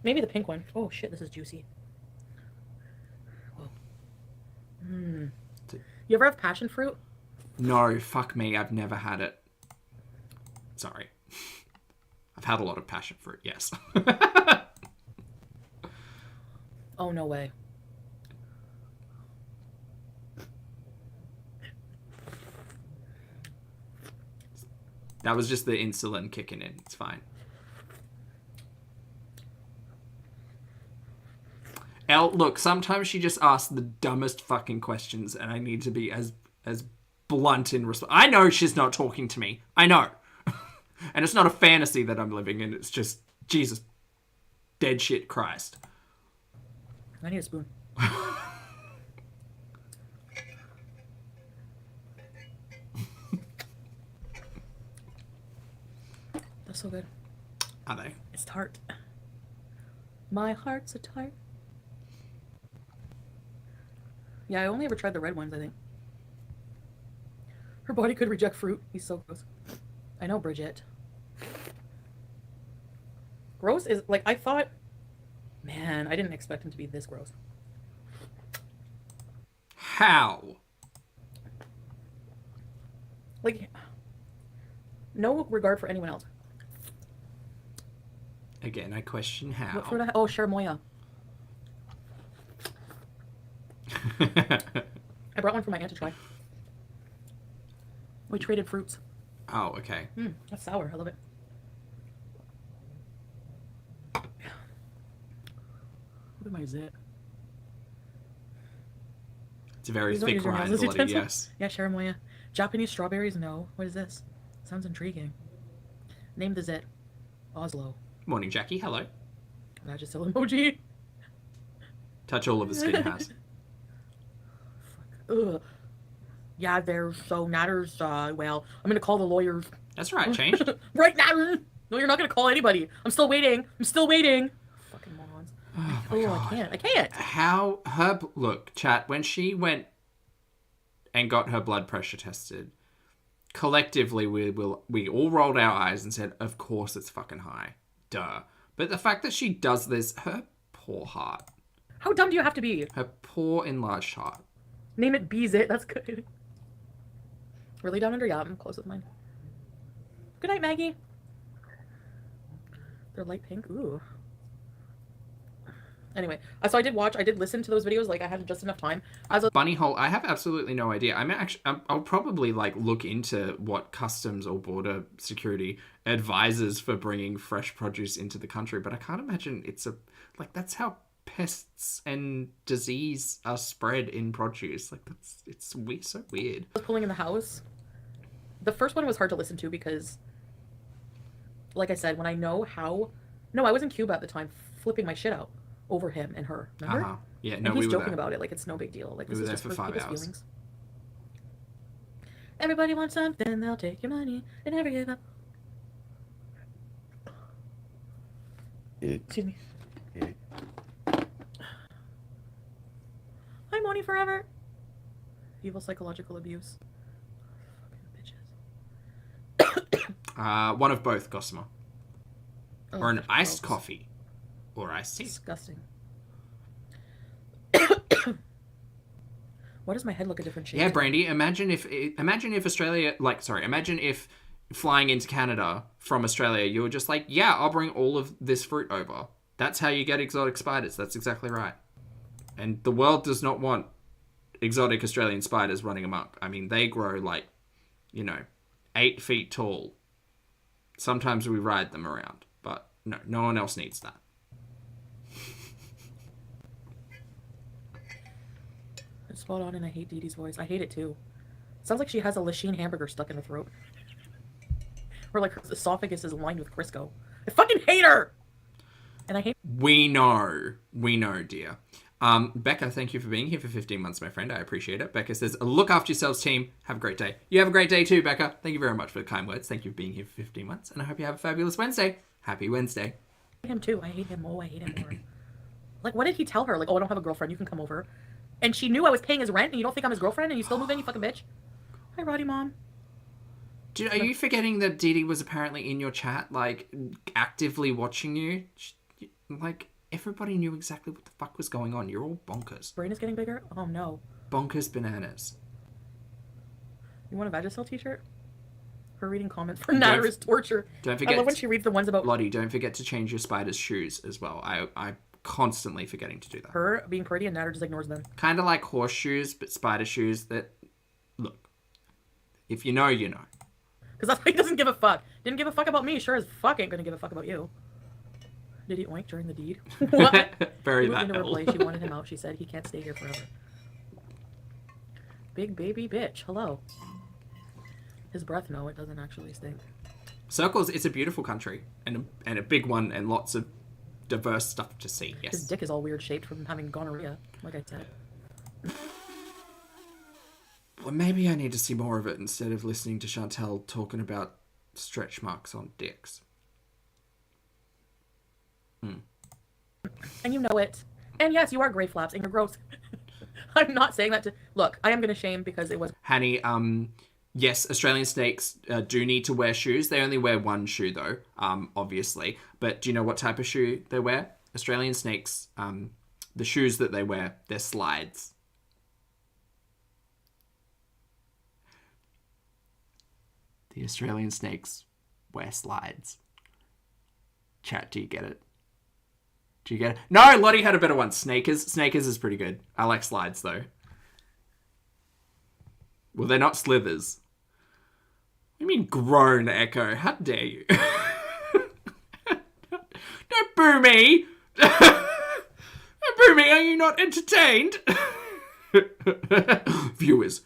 Maybe the pink one. Oh, shit, this is juicy. You ever have passion fruit? No, fuck me. I've never had it. Sorry. I've had a lot of passion fruit, yes. Oh, no way. That was just the insulin kicking in. It's fine. Elle, look, sometimes she just asks the dumbest fucking questions and I need to be as blunt in response. I know she's not talking to me. I know. And it's not a fantasy that I'm living in. It's just, Jesus, dead shit Christ. I need a spoon. That's so good. Are they? It's tart. My heart's a tart. Yeah, I only ever tried the red ones, I think. Her body could reject fruit. He's so gross. I know, Bridget. Gross is, like, I thought... Man, I didn't expect him to be this gross. How? Like, no regard for anyone else. Again, I question how. What fruit oh, cherimoya. I brought one for my aunt to try. We traded fruits. Oh, okay. That's sour. I love it. Look at my zit. It's a very Please don't thick use your rind, nose as bloody, utensil. yes. Yeah, cherimoya. Japanese strawberries? No. What is this? Sounds intriguing. Name the zit. Oslo. Morning, Jackie. Hello. Vagisil emoji. Touch all of the skin has. Ugh. Yeah, there's so Nader's, well, I'm gonna call the lawyers. That's right, changed. Right, Nader! No, you're not gonna call anybody. I'm still waiting. Fucking morons. Oh, my Oh, God. I can't. How her look, chat, when she went and got her blood pressure tested, collectively we all rolled our eyes and said, of course it's fucking high. Duh. But the fact that she does this, her poor heart. How dumb do you have to be? Her poor enlarged heart. Name it Bees It. That's good. Really down under? Yeah, I'm close with mine. Good night, Maggie. They're light pink. Ooh. Anyway, so I did listen to those videos. Like, I had just enough time. Bunny hole, I have absolutely no idea. I'll probably like look into what customs or border security advises for bringing fresh produce into the country, but I can't imagine that's how pests and disease are spread in produce. Like, it's weird, so weird. I was pulling in the house. The first one was hard to listen to because, like I said, when I know how... No, I was in Cuba at the time, flipping my shit out over him and her. Remember? Uh-huh. Yeah, and no, he's we were joking there. about it like it's no big deal. Like, We this were is there just for for 5 people's hours. feelings. Everybody wants something, they'll take your money. They never give up. Excuse me. Hi, Moni Forever. Evil psychological abuse. Fucking bitches. One of both, Gossamer. Oh, Or an iced gross. coffee. Or iced tea. Disgusting. Why does my head look a different shape? Yeah, Brandy, imagine if flying into Canada from Australia, you were just like, yeah, I'll bring all of this fruit over. That's how you get exotic spiders. That's exactly right. And the world does not want exotic Australian spiders running amok. I mean, they grow 8 feet tall. Sometimes we ride them around, but no one else needs that. It's spot on, and I hate DeeDee'S voice. I hate it too. Sounds like she has a Lachine hamburger stuck in her throat. Or like her esophagus is lined with Crisco. I fucking hate her! And I hate... We know, dear. Becca, thank you for being here for 15 months, my friend. I appreciate it. Becca says, look after yourselves, team. Have a great day. You have a great day too, Becca. Thank you very much for the kind words. Thank you for being here for 15 months. And I hope you have a fabulous Wednesday. Happy Wednesday. I hate him too. I hate him. Oh, I hate him more. Like, what did he tell her? Like, oh, I don't have a girlfriend. You can come over. And she knew I was paying his rent, and you don't think I'm his girlfriend, and you still move in, you fucking bitch. Hi, Roddy Mom. Dude, are you forgetting that DeeDee was apparently in your chat, like, actively watching you? Like, everybody knew exactly what the fuck was going on. You're all bonkers. Brain is getting bigger? Oh, no. Bonkers bananas. You want a Vagisil t-shirt? Her reading comments for Nader is torture. Don't forget... I love when she reads the ones about... Lottie, don't forget to change your spider's shoes as well. I'm constantly forgetting to do that. Her being pretty and Nader just ignores them. Kind of like horseshoes, but spider shoes that... Look. If you know, you know. Because that's why he doesn't give a fuck. Didn't give a fuck about me. Sure as fuck ain't gonna give a fuck about you. Did he oink during the deed? What? Very He moved that into her hell. place. She wanted him out. She said he can't stay here forever. Big baby bitch. Hello. His breath, no, it doesn't actually stink. Circles, it's a beautiful country. And a big one and lots of diverse stuff to see, yes. His dick is all weird shaped from having gonorrhea, like I said. Well, maybe I need to see more of it instead of listening to Chantel talking about stretch marks on dicks. And you know it. And yes, you are gray flaps and you're gross. I'm not saying that to... Look, I am going to shame because it was... Hanny, yes, Australian snakes do need to wear shoes. They only wear one shoe, though, obviously. But do you know what type of shoe they wear? Australian snakes, the shoes that they wear, they're slides. The Australian snakes wear slides. Chat, do you get it? Do you get it? No, Lottie had a better one. Snakers. Snakers is pretty good. I like slides, though. Well, they're not slithers. What do you mean groan, Echo? How dare you? Don't boo me! Don't boo me! Are you not entertained? Viewers.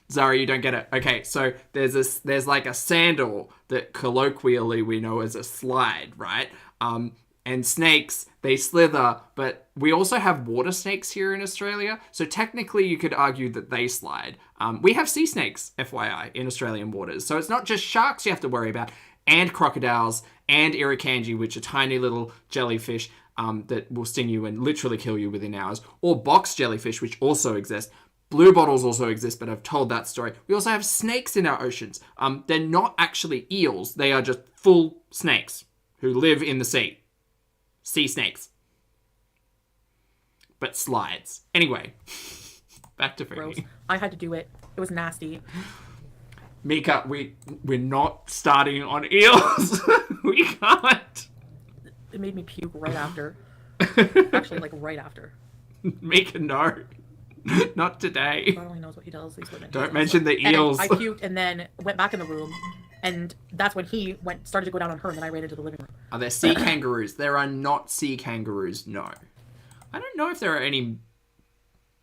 Zara, you don't get it. Okay, so there's like a sandal that colloquially we know as a slide, right? And snakes, They slither, but we also have water snakes here in Australia. So technically you could argue that they slide. We have sea snakes, FYI, in Australian waters. So it's not just sharks you have to worry about, and crocodiles, and irukandji, which are tiny little jellyfish that will sting you and literally kill you within hours, or box jellyfish, which also exist. Blue bottles also exist, but I've told that story. We also have snakes in our oceans. They're not actually eels. They are just full snakes who live in the sea. Sea snakes. But slides. Anyway, back to Gross. Foodie. I had to do it. It was nasty. Mika, we're not starting on eels. We can't. It made me puke right after. Actually, like right after. Mika, no. Not today. God only knows what he tells these women. Don't mention the eels. I puked and then went back in the room, and that's when he started to go down on her, and then I ran into the living room. Are there sea kangaroos? There are not sea kangaroos, no. I don't know if there are any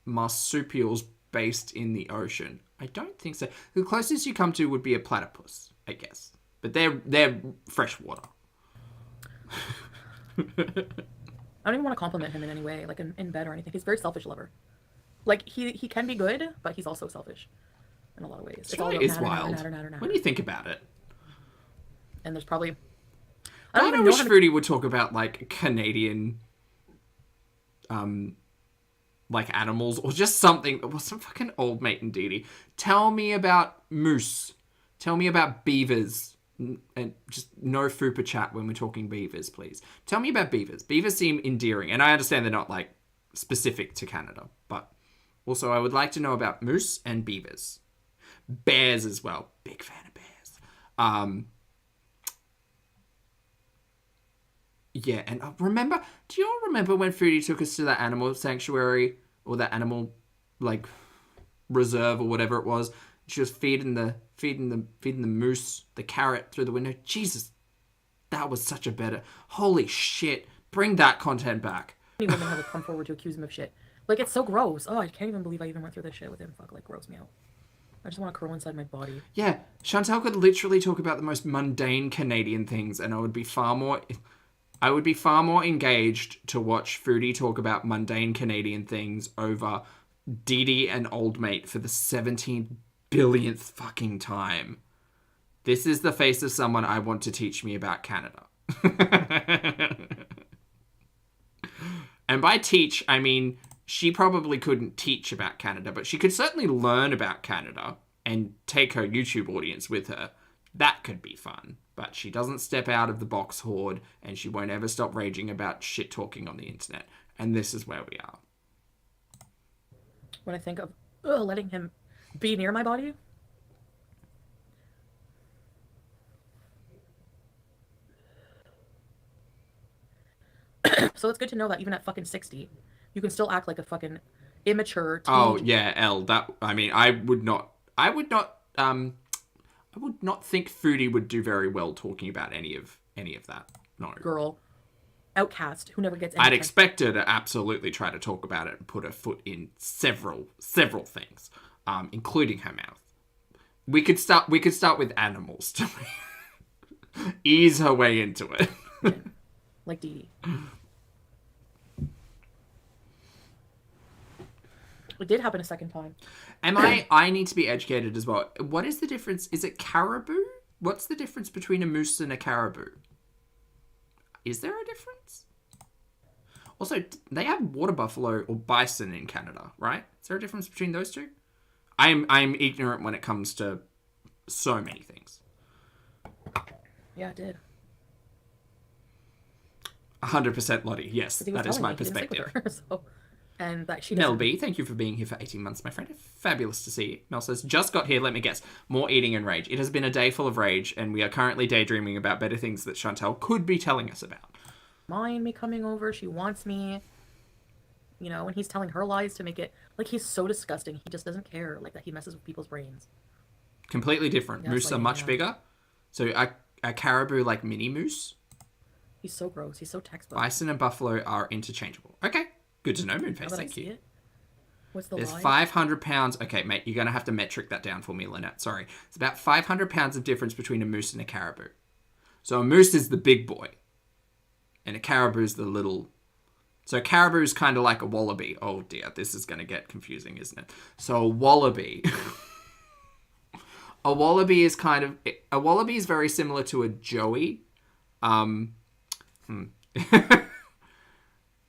marsupials based in the ocean. I don't think so. The closest you come to would be a platypus, I guess. But they're freshwater. I don't even want to compliment him in any way, like in bed or anything. He's a very selfish lover. Like, he can be good, but he's also selfish in a lot of ways. It really is wild when you think about it. And there's probably... I wish Foodie would talk about, like, Canadian, like, animals, or just something. Well, some fucking old mate and DEEDEE. Tell me about moose. Tell me about beavers. And just no fupa chat when we're talking beavers, please. Tell me about beavers. Beavers seem endearing, and I understand they're not, like, specific to Canada, but also I would like to know about moose and beavers. Bears as well. Big fan of bears. Yeah, and do you all remember when Foodie took us to that animal sanctuary, or that animal, like, reserve, or whatever it was? She was feeding the moose the carrot through the window. Jesus, that was such a better... Holy shit. Bring that content back. Many women have come forward to accuse him of shit. Like, it's so gross. Oh, I can't even believe I even went through this shit with him. Fuck, like, gross me out. I just want to curl inside my body. Yeah, Chantal could literally talk about the most mundane Canadian things, and I would be far more engaged to watch Foodie talk about mundane Canadian things over DEEDEE and Old Mate for the 17 billionth fucking time. This is the face of someone I want to teach me about Canada. And by teach, I mean, she probably couldn't teach about Canada, but she could certainly learn about Canada and take her YouTube audience with her. That could be fun. But she doesn't step out of the box horde, and she won't ever stop raging about shit talking on the internet. And this is where we are. When I think of letting him be near my body... So it's good to know that even at fucking 60, you can still act like a fucking immature teenager. Oh yeah, I would not think Foodie would do very well talking about any of that. No. Girl, outcast who never gets any I'd expect her to absolutely try to talk about it and put her foot in several things, including her mouth. We could start with animals to ease her way into it. Yeah. Like DEEDEE. It did happen a second time. I need to be educated as well. What is the difference? Is it caribou? What's the difference between a moose and a caribou? Is there a difference? Also, they have water buffalo or bison in Canada, right? Is there a difference between those two? I'm ignorant when it comes to so many things. Yeah, it did. 100% Lottie. Yes, that is my perspective. Her, so, and that she Mel B, thank you for being here for 18 months, my friend. Fabulous to see you. Mel says, just got here, let me guess. More eating and rage. It has been a day full of rage, and we are currently daydreaming about better things that Chantal could be telling us about. Mind me coming over. She wants me. You know, and he's telling her lies to make it... Like, he's so disgusting. He just doesn't care. Like, that he messes with people's brains. Completely different. Moose are much bigger. So, a caribou like mini moose? He's so gross. He's so textbook. Bison and buffalo are interchangeable. Okay. Good to know, Moonface. Thank you. What's the There's lie? 500 pounds. Okay, mate, you're going to have to metric that down for me, Lynette. Sorry. It's about 500 pounds of difference between a moose and a caribou. So a moose is the big boy. And a caribou is the little So caribou is kind of like a wallaby. Oh dear, this is going to get confusing, isn't it? So a wallaby. A wallaby is very similar to a joey.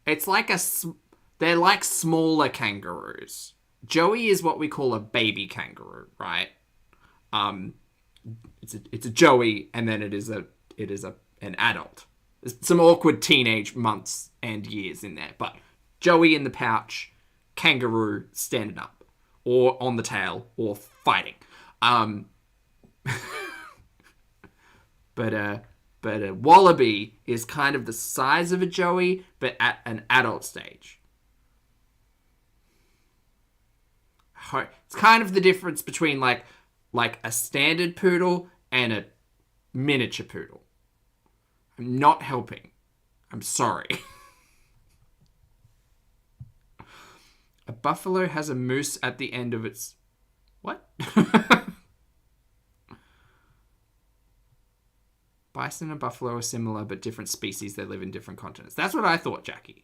It's like they're like smaller kangaroos. Joey is what we call a baby kangaroo, right? It's a joey, and then it is an adult. There's some awkward teenage months and years in there, but joey in the pouch, kangaroo standing up, or on the tail, or fighting. But a wallaby is kind of the size of a joey, but at an adult stage. It's kind of the difference between like a standard poodle and a miniature poodle. I'm not helping. I'm sorry. A buffalo has a moose at the end of its... What? Bison and buffalo are similar, but different species. They live in different continents. That's what I thought, Jackie.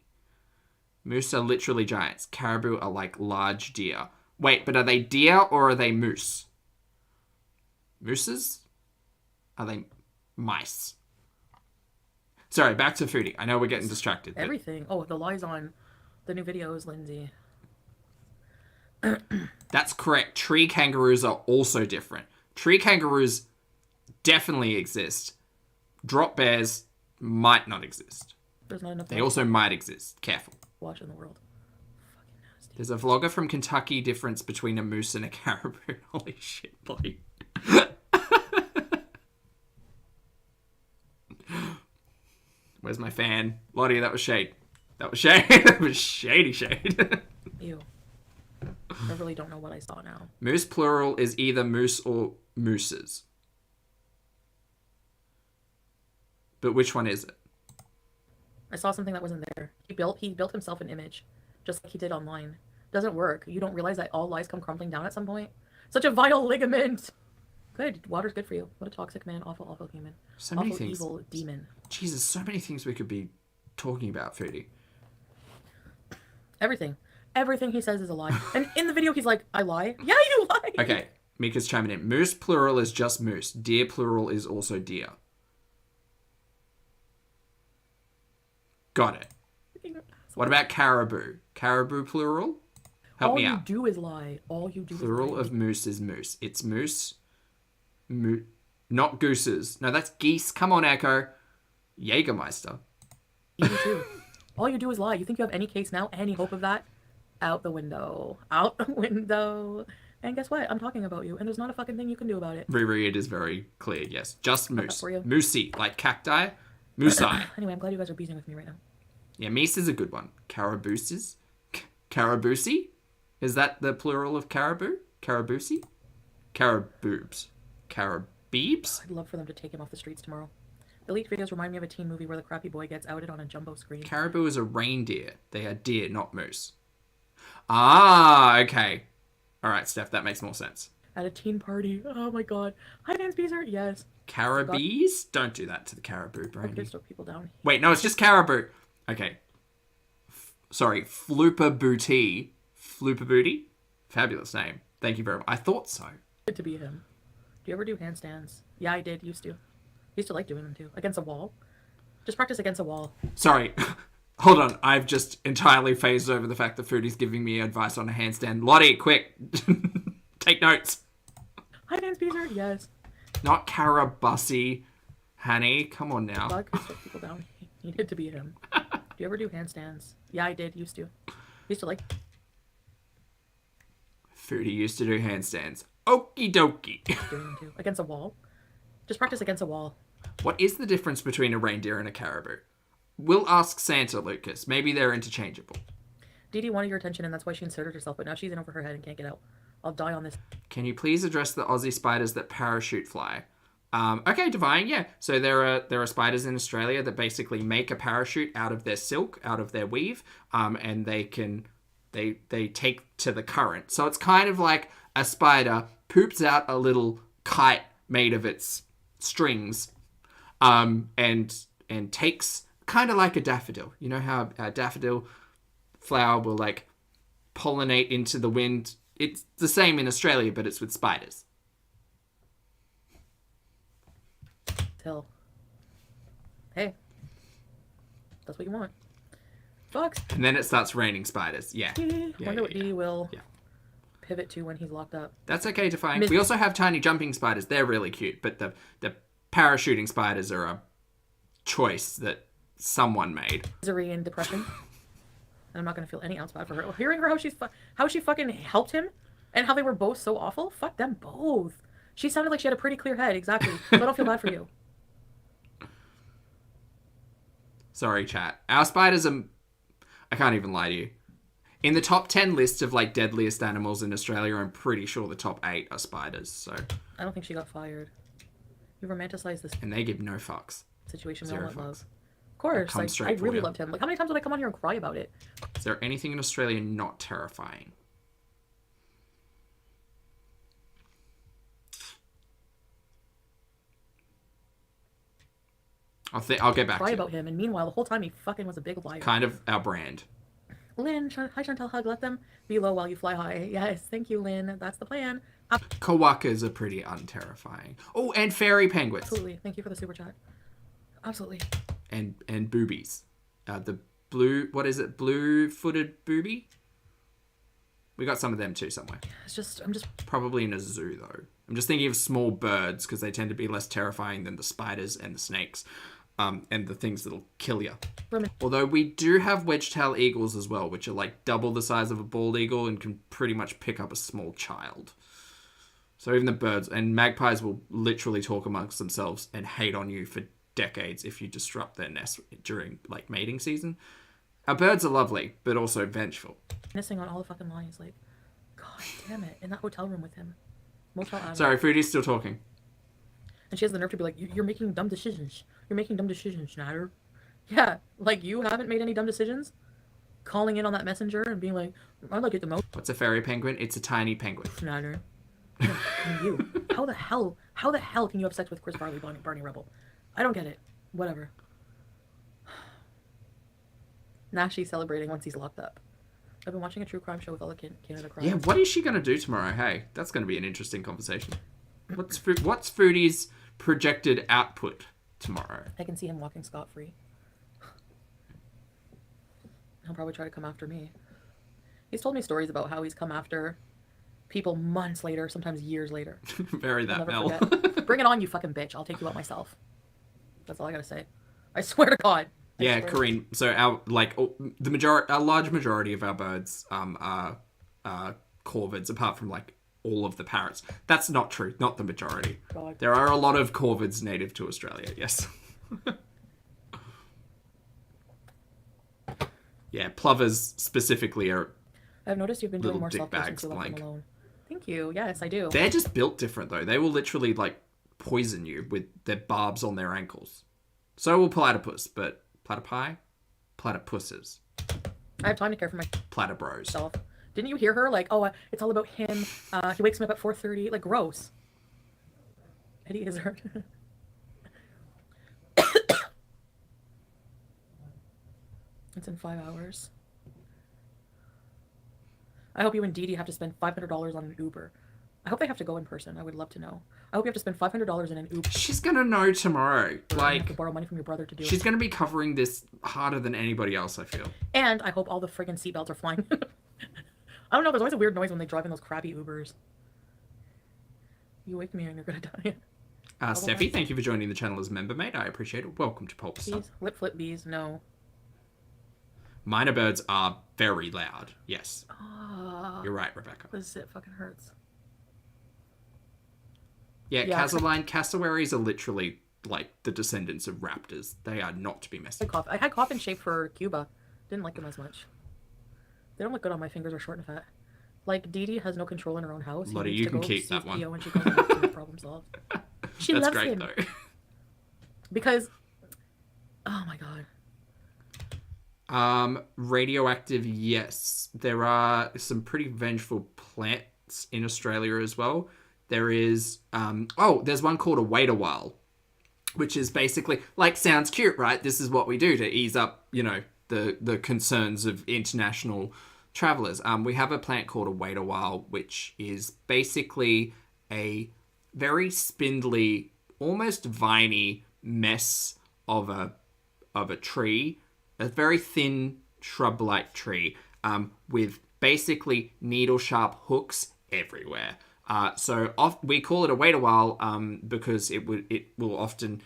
Moose are literally giants. Caribou are like large deer. Wait, but are they deer or are they moose? Mooses? Are they mice? Sorry, back to Foodie. I know we're getting distracted. Everything. Oh, the lies on the new videos, Lindsay. That's correct. Tree kangaroos are also different. Tree kangaroos definitely exist. Drop bears might not exist. There's not enough. They also might exist. Careful. Watch in the world. Fucking nasty. There's a vlogger from Kentucky difference between a moose and a caribou. Holy shit, buddy. Where's my fan? Lottie, that was shade. That was shade. That was shady shade. Ew. I really don't know what I saw now. Moose plural is either moose or mooses. But which one is it? I saw something that wasn't there. He built himself an image, just like he did online. Doesn't work. You don't realize that all lies come crumbling down at some point. Such a vital ligament. Good. Water's good for you. What a toxic man. Awful, awful human. So many awful, things. Evil demon. Jesus, so many things we could be talking about, Foodie. Everything. Everything he says is a lie. And in the video, he's like, I lie? Yeah, you lie! Okay, Mika's chiming in. Moose plural is just moose. Deer plural is also deer. Got it. What about caribou? Caribou plural? Help me out. All you do is lie. All you do Plural is lie. of moose is moose. It's moose. Not gooses. No, that's geese. Come on, Echo. Jägermeister. You do too. All you do is lie. You think you have any case now? Any hope of that? Out the window. Out the window. And guess what? I'm talking about you, and there's not a fucking thing you can do about it. Riri, it is very clear, yes. Just moose. For you. Moosey, like cacti. Moosei. Anyway, I'm glad you guys are beezing with me right now. Yeah, meese is a good one. Carabooses? Caraboosey? Is that the plural of caribou? Caraboosey? Caraboobs. Carabeebs? I'd love for them to take him off the streets tomorrow. The leaked videos remind me of a teen movie where the crappy boy gets outed on a jumbo screen. Caribou is a reindeer. They are deer, not moose. Ah, okay. Alright, Steph, that makes more sense. At a teen party. Oh my god. Hi, Dance Beezer. Yes. Carabees? Don't do that to the caribou, Brandy. There's still people down. Wait, no, it's just caribou. Okay. Sorry, Flooper Booty. Flooper Booty? Fabulous name. Thank you very much. I thought so. Good to be him. Do you ever do handstands? Yeah, I did. Used to. Used to like doing them too. Against a wall. Just practice against a wall. Sorry. Hold on. I've just entirely phased over the fact that Foodie's giving me advice on a handstand. Lottie, quick. Take notes. Hi, Dance Beezer. Yes. Not Carabussy. Honey, come on now. God could take people down. He needed to be him. Do you ever do handstands? Yeah, I did. Used to. Used to like. Foodie used to do handstands. Okie dokie. Doing them too. Against a wall. Just practice against a wall. What is the difference between a reindeer and a caribou? We'll ask Santa, Lucas. Maybe they're interchangeable. Dee Dee wanted your attention, and that's why she inserted herself, but now she's in over her head and can't get out. I'll die on this. Can you please address the Aussie spiders that parachute fly? Okay, Divine, yeah. So there are spiders in Australia that basically make a parachute out of their silk, out of their weave, and they take to the current. So it's kind of like a spider poops out a little kite made of its strings, and takes kind of like a daffodil. You know how a daffodil flower will like pollinate into the wind? It's the same in Australia, but it's with spiders. Till. Hey. That's what you want. Fox. And then it starts raining spiders. Yeah. Wonder what DD will pivot to when he's locked up. That's okay to find. We also have tiny jumping spiders. They're really cute, but the parachuting spiders are a choice that someone made. Misery and depression. And I'm not going to feel any ounce bad for her. Hearing her how she fucking helped him and how they were both so awful. Fuck them both. She sounded like she had a pretty clear head. Exactly. So I don't feel bad for you. Sorry, chat. Our spiders are... I can't even lie to you. In the top 10 list of like deadliest animals in Australia, I'm pretty sure the top 8 are spiders. So I don't think she got fired. You romanticize this and they give no fucks. situation. Zero Of fucks. course, Come like, straight I for really you. loved him. Like, how many times would I come on here and cry about it? Is there anything in Australia not terrifying? I'll get back Cry to about you. him, and meanwhile, the whole time he fucking was a big liar. Kind of our brand. Lynn, hi Chantal, hug. Let them be low while you fly high. Yes, thank you, Lynn. That's the plan. Kawakas are pretty unterrifying. Oh, and fairy penguins. Absolutely. Thank you for the super chat. Absolutely. And boobies. The blue, what is it? Blue-footed booby? We got some of them too somewhere. I'm just Probably in a zoo though. I'm just thinking of small birds because they tend to be less terrifying than the spiders and the snakes. And the things that'll kill you. Although we do have wedge-tail eagles as well, which are like double the size of a bald eagle and can pretty much pick up a small child. So even the birds and magpies will literally talk amongst themselves and hate on you for decades if you disrupt their nest during like mating season. Our birds are lovely, but also vengeful. missing on all the fucking lines. Like, god damn it. In that hotel room with him. Motel Adam. Sorry, Foodie's still talking. And she has the nerve to be like, you're making dumb decisions. You're making dumb decisions, Nader. Yeah, like you haven't made any dumb decisions? Calling in on that messenger and being like, I like it the most, What's a fairy penguin? It's a tiny penguin. Nader. And you. How the hell can you have sex with Chris Farley, Barney Rebel? I don't get it. Whatever. Now she's celebrating once he's locked up. I've been watching a true crime show with all the Canada crimes. Yeah, what is she going to do tomorrow? Hey, that's going to be an interesting conversation. What's Foodie's projected output tomorrow? I can see him walking scot-free. He'll probably try to come after me. He's told me stories about how he's come after people months later, sometimes years later. Bury that, Mel. Forget. Bring it on, you fucking bitch. I'll take you out myself. That's all I gotta say. I swear to God. Yeah, Corrine. So our a large majority of our birds are corvids, apart from like all of the parrots. That's not true. Not the majority. God. There are a lot of corvids native to Australia. Yes. Yeah, plovers specifically are. I've noticed you've been doing little more dick self-care bags since you left blank. him alone. Thank you. Yes, I do. They're just built different though. They will literally like poison you with their barbs on their ankles. So will platypus, but platypuses, I have time to care for platybros. myself. Didn't you hear her? Like, oh, it's all about him. He wakes me up at 4:30. Like, gross. Eddie Izzard. It's in 5 hours. I hope you and Dee Dee have to spend $500 on an Uber. I hope they have to go in person. I would love to know. I hope you have to spend $500 in an Uber. She's gonna know tomorrow. You have to Like, borrow money from your brother to do she's it. gonna be covering this harder than anybody else, I feel. And I hope all the friggin' seatbelts are flying. I don't know. There's always a weird noise when they drive in those crappy Ubers. You wake me and you're gonna die. Steffi, thank you for joining the channel as member, mate. I appreciate it. Welcome to Pulpy. Bees, lip flip bees, no. Minor birds are very loud. Yes. Ah, You're right, Rebecca. this shit fucking hurts. Yeah, Yeah. cassowaries are literally like the descendants of raptors. They are not to be messed with. I had coffin shape for Cuba. Didn't like them as much. They don't look good on my fingers or short and fat. Like, Dee Dee has no control in her own house. He Lottie, needs you to can go keep see that one. Theo when she goes home to get problem solved. She That's loves great, him. though. Because, oh my god. Radioactive, yes. There are some pretty vengeful plants in Australia as well. There is, there's one called a wait a while. which is basically like sounds cute, right? This is what we do to ease up, the concerns of international travelers. We have a plant called a wait a while, which is basically a very spindly, almost viney mess of a tree, a very thin shrub-like tree, with basically needle-sharp hooks everywhere. So we call it a wait a while because it will often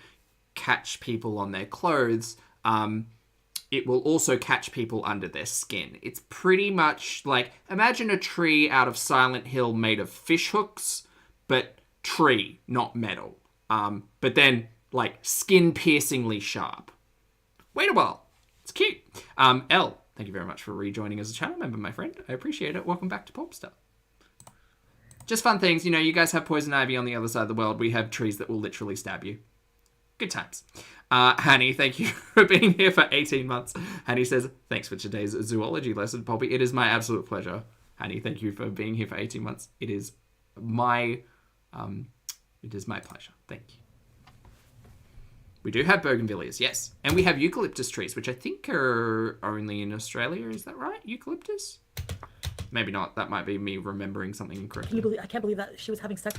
catch people on their clothes. It will also catch people under their skin. It's pretty much like, imagine a tree out of Silent Hill made of fish hooks, but tree, not metal. But then, like, skin-piercingly sharp. Wait a while. It's cute. Elle, thank you very much for rejoining as a channel member, my friend. I appreciate it. Welcome back to Pulpster. Just fun things. You guys have poison ivy on the other side of the world. We have trees that will literally stab you. Good times. Hanny, thank you for being here for 18 months. Hanny says, thanks for today's zoology lesson, Pulpy. It is my absolute pleasure. Hanny, thank you for being here for 18 months. It is my pleasure. Thank you. We do have bougainvilleas, yes. And we have eucalyptus trees, which I think are only in Australia. Is that right? Eucalyptus? Maybe not. That might be me remembering something incorrectly. I can't believe that she was having sex.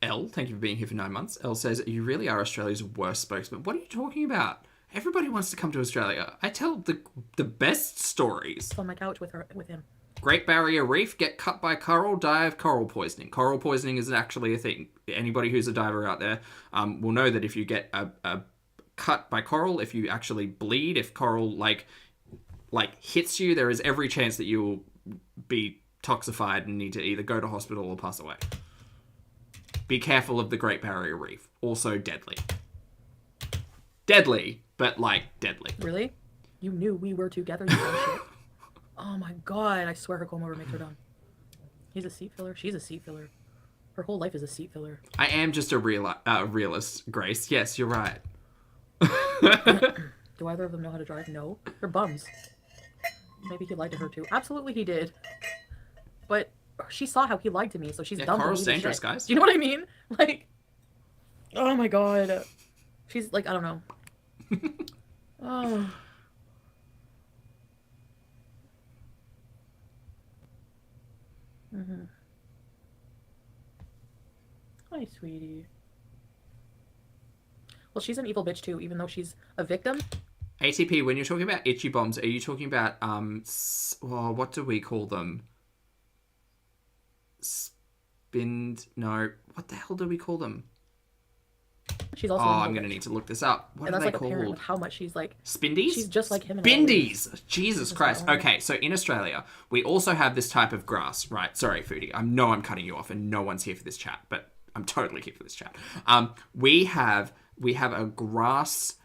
Elle, thank you for being here for 9 months. Elle says, you really are Australia's worst spokesman. What are you talking about? Everybody wants to come to Australia. I tell the best stories. On my couch with him. Great Barrier Reef, get cut by coral, die of coral poisoning. Coral poisoning is actually a thing. Anybody who's a diver out there will know that if you get a cut by coral, if you actually bleed, if coral like hits you, there is every chance that you will be toxified and need to either go to hospital or pass away. Be careful of the Great Barrier Reef. Also deadly. Deadly, but deadly. Really? You knew we were together, you shit. Oh my god, I swear her comb over makes her dumb. He's a seat filler. She's a seat filler. Her whole life is a seat filler. I am just a realist, Grace. Yes, you're right. Do either of them know how to drive? No. They're bums. Maybe he lied to her too. Absolutely he did. But she saw how he lied to me, so she's dumb. Coral's dangerous, guys. Do you know what I mean? Oh my god. She's I don't know. Oh. Mm-hmm. Hi, sweetie. Well, she's an evil bitch too, even though she's a victim. ATP, when you're talking about itchy bombs, are you talking about, what do we call them? No, what the hell do we call them? She's also. I'm going to need to look this up. What are they called? With how much she's Spindies? She's just like him. Spindies! Jesus Christ. Okay, so in Australia, we also have this type of grass, right? Sorry, Foodie. I know I'm cutting you off and no one's here for this chat, but I'm totally here for this chat. We have a grass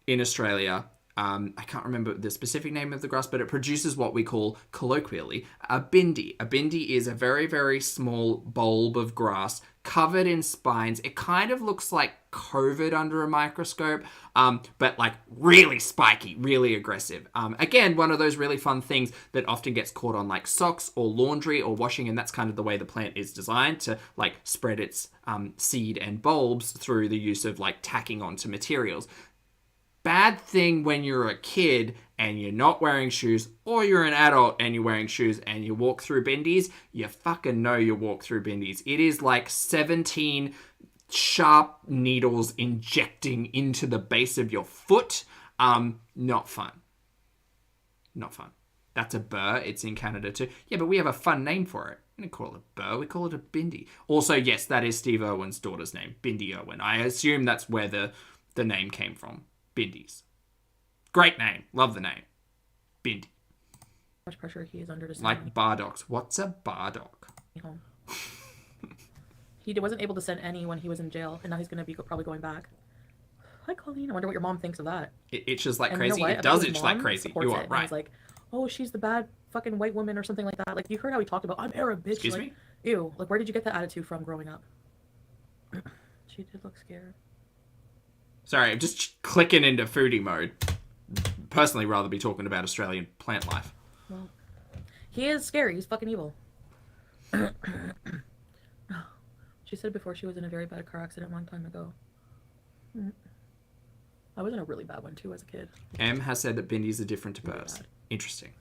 in Australia. I can't remember the specific name of the grass, but it produces what we call colloquially a bindi. A bindi is a very, very small bulb of grass covered in spines. It kind of looks like COVID under a microscope, but really spiky, really aggressive. Again, one of those really fun things that often gets caught on socks or laundry or washing, and that's kind of the way the plant is designed to spread its seed and bulbs through the use of tacking onto materials. Bad thing when you're a kid and you're not wearing shoes, or you're an adult and you're wearing shoes and you walk through bindies, you fucking know you walk through bindies. It is 17 sharp needles injecting into the base of your foot. Not fun. Not fun. That's a burr. It's in Canada too. Yeah, but we have a fun name for it. We don't call it a burr. We call it a bindi. Also, yes, that is Steve Irwin's daughter's name, Bindi Irwin. I assume that's where the name came from. Bindies. Great name. Love the name. Bindi. How much pressure he is under to send Like Bardocks. What's a Bardock? home. He wasn't able to send any when he was in jail, and now he's going to be probably going back. Hi, Colleen. I wonder what your mom thinks of that. It itches like And crazy. You know It does itch like crazy. You are right. He's like, oh, she's the bad fucking white woman or something like that. You heard how he talked about, I'm Arab, bitch. Excuse me? Ew. Where did you get that attitude from growing up? She did look scared. Sorry, I'm just clicking into foodie mode. Personally, rather be talking about Australian plant life. Well, he is scary. He's fucking evil. She said before she was in a very bad car accident one time ago. I was in a really bad one too as a kid. M has said that Bindies are different to Really Burrs. bad. Interesting.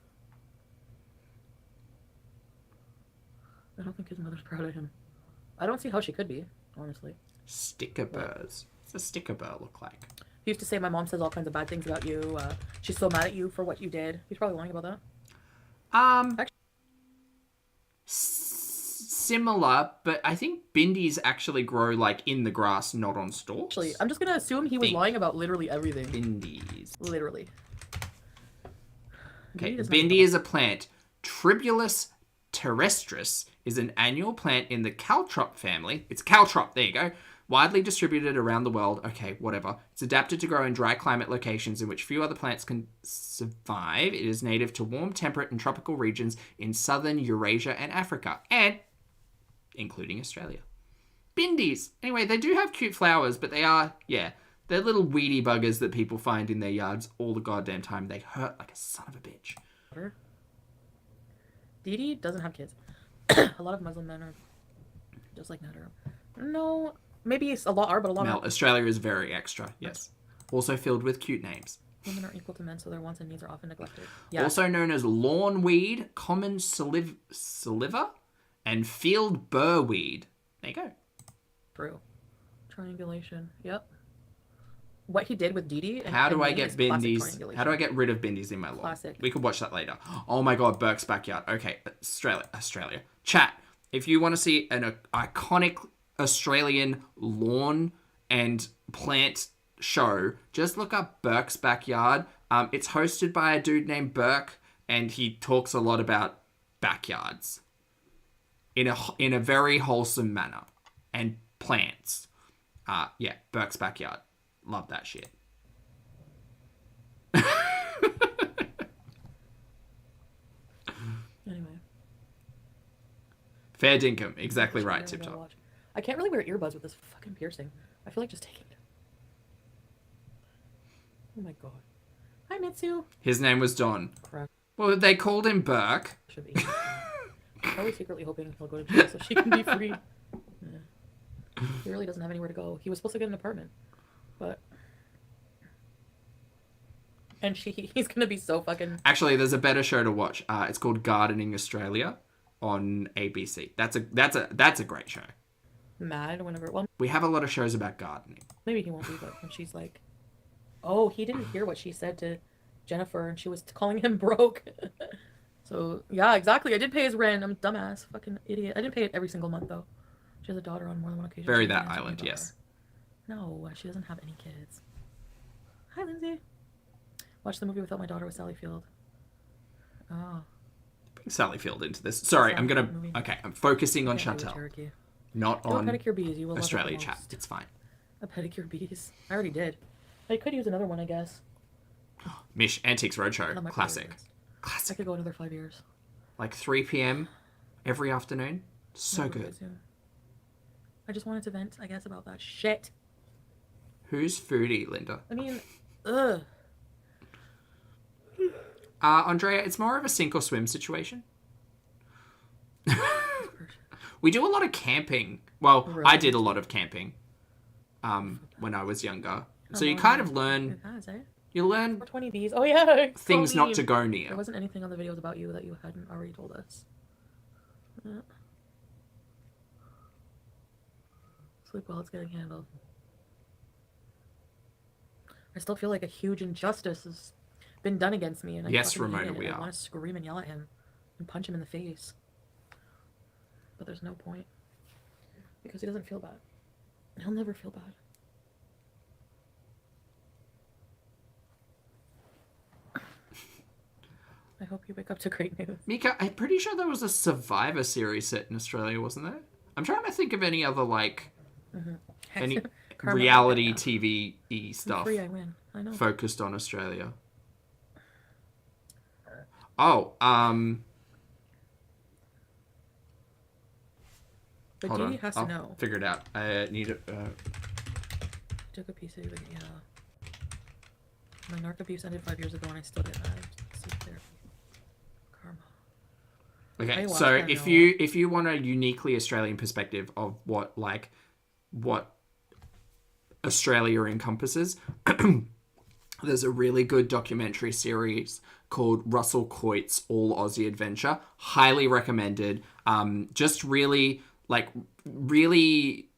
I don't think his mother's proud of him. I don't see how she could be, honestly. Sticker Burrs. What's a sticker burr look like? He used to say, my mom says all kinds of bad things about you. She's so mad at you for what you did. He's probably lying about that. Similar, but I think Bindies actually grow like in the grass, not on stalks. Actually, I'm just going to assume he was lying about literally everything. Bindies. Literally. Okay, Bindi is a plant. Tribulus terrestris is an annual plant in the caltrop family. It's caltrop, there you go. Widely distributed around the world. Okay, whatever. It's adapted to grow in dry climate locations in which few other plants can survive. It is native to warm, temperate, and tropical regions in southern Eurasia and Africa, and including Australia. Bindies. Anyway, they do have cute flowers, but they are, they're little weedy buggers that people find in their yards all the goddamn time. They hurt like a son of a bitch. DEEDEE doesn't have kids. A lot of Muslim men are just like Nader. No, maybe a lot are, but a lot Mel, are. Australia is very extra, yes. Also filled with cute names. Women are equal to men, so their wants and needs are often neglected. Yeah. Also known as lawn weed, common saliva, and field burr weed. There you go. True. Triangulation. Yep. What he did with DEEDEE. How do I get Bindies? How do I get rid of Bindies in my lawn? Classic. We could watch that later. Oh my god, Burke's Backyard. Okay, Australia. Chat, if you want to see an iconic Australian lawn and plant show, just look up Burke's Backyard. It's hosted by a dude named Burke, and he talks a lot about backyards in a very wholesome manner and plants. Burke's Backyard. Love that shit. Anyway. Fair dinkum. Exactly right, Tip Top. I can't really wear earbuds with this fucking piercing. I feel like just taking it. Oh my god. Hi, Mitsu. His name was Don. Correct. Well, they called him Burke. Should be. Probably secretly hoping he'll go to jail so she can be free. Yeah. He really doesn't have anywhere to go. He was supposed to get an apartment. But... And he's gonna be so fucking... Actually, there's a better show to watch. It's called Gardening Australia on ABC. That's a great show. Mad whenever... Well, we have a lot of shows about gardening. Maybe he won't be, but when she's like... Oh, he didn't hear what she said to Jennifer, and she was calling him broke. So, yeah, exactly. I did pay his rent. I'm a dumbass. Fucking idiot. I didn't pay it every single month, though. She has a daughter on more than one occasion. Bury that island, yes. No, she doesn't have any kids. Hi, Lindsay. Watched the movie without my daughter with Sally Field. Oh. Bring Sally Field into this. Sorry, I'm gonna... Okay, I'm focusing on Chantal. Not on pedicure bees. You will Australia chat. It's fine. A pedicure bees. I already did. I could use another one, I guess. Mish, Antiques Roadshow. Classic. I could go another 5 years. Like 3 p.m. every afternoon. So good. I just wanted to vent, I guess, about that shit. Who's Foodie, Linda? I mean, ugh. Andrea, it's more of a sink or swim situation. We do a lot of camping. Well, really? I did a lot of camping when I was younger. So you kind of learn... You learn 20 bees. Oh, yeah. Things so not to go near. There wasn't anything on the videos about you that you hadn't already told us. Yeah. Sleep well, it's getting handled. I still feel like a huge injustice has been done against me. And yes, Ramona, we are. I want to scream and yell at him and punch him in the face. But there's no point. Because he doesn't feel bad. He'll never feel bad. I hope you wake up to great news. Mika, I'm pretty sure there was a Survivor series set in Australia, wasn't there? I'm trying to think of any other, like, any reality TV-y stuff free, I win. I know. Focused on Australia. Oh, But hold DD on. has I'll to know. figure it out. I need it. Took a piece of it, yeah. My narc abuse ended 5 years ago and I still get mad. Therapy. Karma. Okay, so if you want a uniquely Australian perspective of what Australia encompasses. There's a really good documentary series called Russell Coit's All Aussie Adventure. Highly recommended. Just really, like, really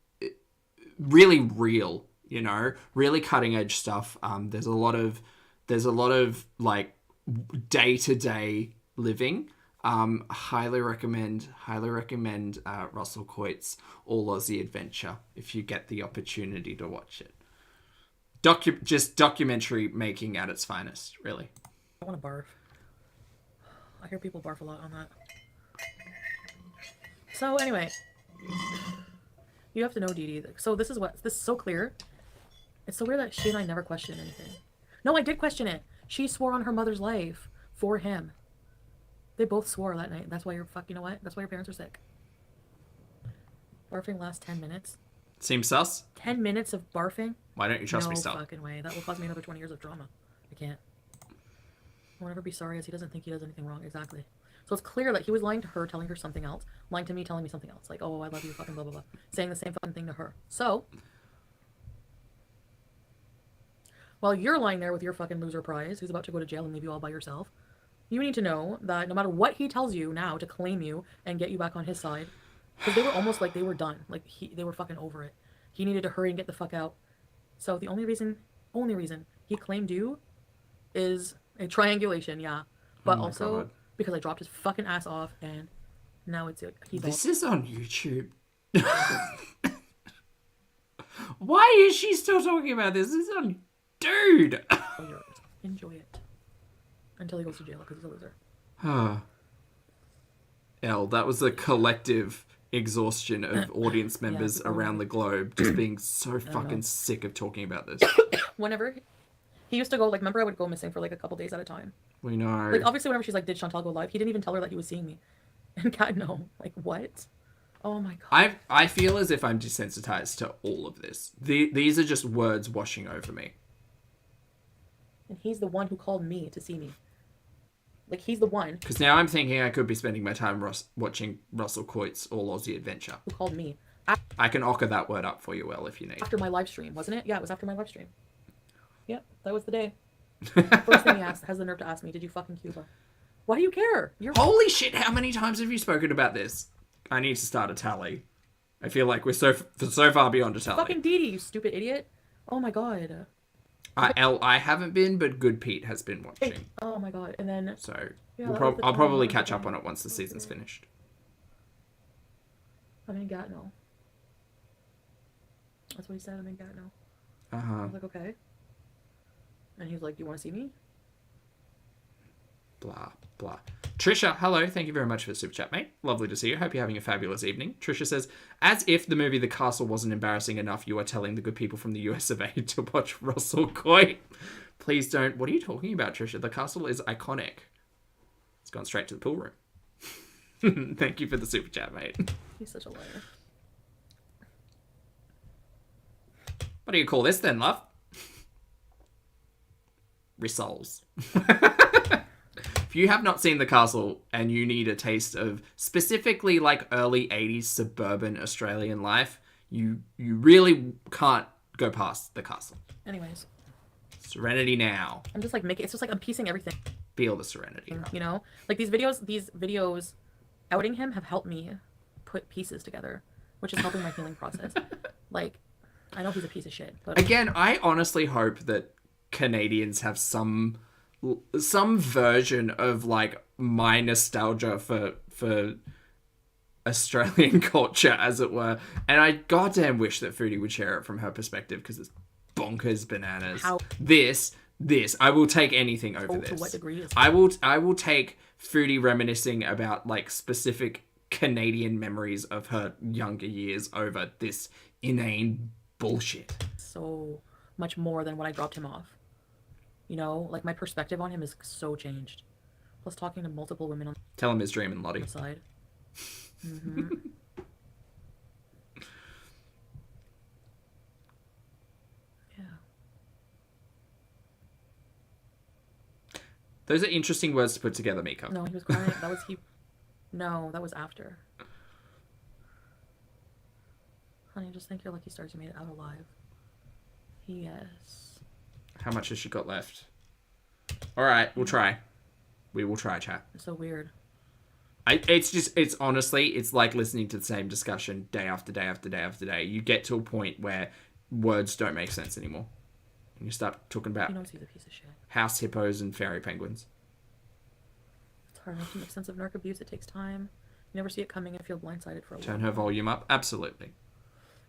real, you know, really cutting edge stuff. There's a lot of like day-to-day living. Highly recommend Russell Coit's All Aussie Adventure if you get the opportunity to watch it. Just documentary making at its finest, really. I want to barf. I hear people barf a lot on that. So anyway, you have to know Dee Dee. So this is so clear. It's so weird that she and I never questioned anything. No, I did question it. She swore on her mother's life for him. They both swore that night. That's why you know what? That's why your parents are sick. Barfing lasts 10 minutes. Seems sus. 10 minutes of barfing? Why don't you trust me, No Stal? fucking way. That will cause me another 20 years of drama. I can't. I'll never be sorry as he doesn't think he does anything wrong. Exactly. So it's clear that he was lying to her, telling her something else. Lying to me, telling me something else. Like, oh, I love you, fucking blah, blah, blah. Saying the same fucking thing to her. So, while you're lying there with your fucking loser prize, who's about to go to jail and leave you all by yourself, you need to know that no matter what he tells you now to claim you and get you back on his side, because they were almost like they were done. Like, they were fucking over it. He needed to hurry and get the fuck out. So the only reason he claimed you is a triangulation, yeah. But also God. because I dropped his fucking ass off and now it's he's This is on YouTube. Why is she still talking about this? This is on... Dude! all yours. Enjoy it. Until he goes to jail because he's a loser. Elle, that was a collective exhaustion of audience members around the globe just being so fucking sick of talking about this. Whenever he used to go, like, remember I would go missing for like a couple days at a time. We know. Like, obviously whenever she's like, did Chantal go live? He didn't even tell her that he was seeing me. And God, no. Like, what? Oh my God. I feel as if I'm desensitized to all of this. These are just words washing over me. And he's the one who called me to see me. Like, he's the one Because now I'm thinking I could be spending my time watching Russell Coit's All Aussie Adventure. who called me. I can ochre that word up for you, Elle, if you need. After my live stream, wasn't it? Yeah, it was after my live stream. Yep, that was the day. First thing he has the nerve to ask me, did you fucking Cuba? Why do you care? You're Holy shit, how many times have you spoken about this? I need to start a tally. I feel like we're so far beyond a tally. fucking Dee Dee, you stupid idiot. Oh my God. Elle, I haven't been, but Good Pete has been watching. Oh my God. And then... So Yeah, I'll probably catch up on it once the season's finished. I'm in Gatineau. That's what he said, I'm in Gatineau. I Uh-huh. was like, okay. And he was like, do you want to see me? Blah, blah. Trisha, hello. Thank you very much for the super chat, mate. Lovely to see you. Hope you're having a fabulous evening. Trisha says, as if the movie The Castle wasn't embarrassing enough, you are telling the good people from the US of A to watch Russell Coit. Please don't. What are you talking about, Trisha? The Castle is iconic. It's gone straight to the pool room. Thank you for the super chat, mate. He's such a liar. What do you call this then, love? Rissoles. If you have not seen The Castle and you need a taste of specifically like early 80s suburban Australian life, you really can't go past The Castle. Anyways. Serenity now. I'm just like it's just like I'm piecing everything. Feel the serenity. You know? Like these videos outing him have helped me put pieces together, which is helping my healing process. Like, I know he's a piece of shit, but again, I honestly hope that Canadians have some version of like my nostalgia for Australian culture, as it were, and I goddamn wish that Foodie would share it from her perspective because it's bonkers bananas. This I will take anything over this. To what degree is I will take Foodie reminiscing about like specific Canadian memories of her younger years over this inane bullshit. So much more than when I dropped him off. You know, like my perspective on him is so changed. Plus talking to multiple women on Tell him his dream and Lottie. the side. Mm-hmm. Yeah. Those are interesting words to put together, Mika. No, he was crying. No, that was after. Honey, just think you're lucky stars you made it out alive. Yes. How much has she got left? All right, we'll try. We will try, chat. It's so weird. It's honestly, it's like listening to the same discussion day after day after day after day. You get to a point where words don't make sense anymore. And you start talking about he's a piece of shit. house hippos and fairy penguins. It's hard enough to make sense of narc abuse. It takes time. You never see it coming and feel blindsided for a while. Turn her volume up. Absolutely.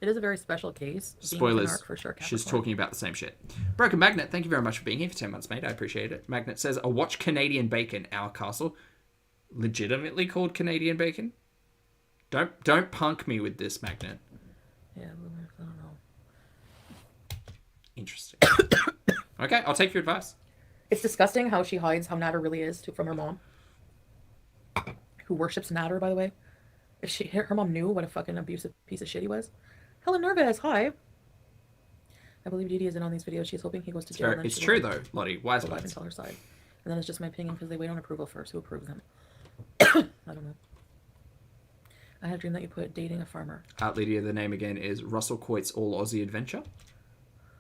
It is a very special case. Spoilers. Narc for sure, She's talking about the same shit. Broken Magnet, thank you very much for being here for 10 months, mate. I appreciate it. Magnet says, I watch Canadian Bacon, Our Castle. Legitimately called Canadian Bacon? Don't punk me with this, Magnet. Yeah, I don't know. Interesting. Okay, I'll take your advice. It's disgusting how she hides how Nader really is from her mom. Who worships Nader, by the way. If her mom knew what a fucking abusive piece of shit he was. Hella nervous. Hi. I believe DeeDee is in on these videos. She's hoping he goes to jail. It's true, though, Lottie. Wise words. words. Tell her side. And then it's just my opinion because they wait on approval first. Who approves them? I don't know. I had a dream that you put dating a farmer. Lydia, the name again is Russell Coit's All Aussie Adventure.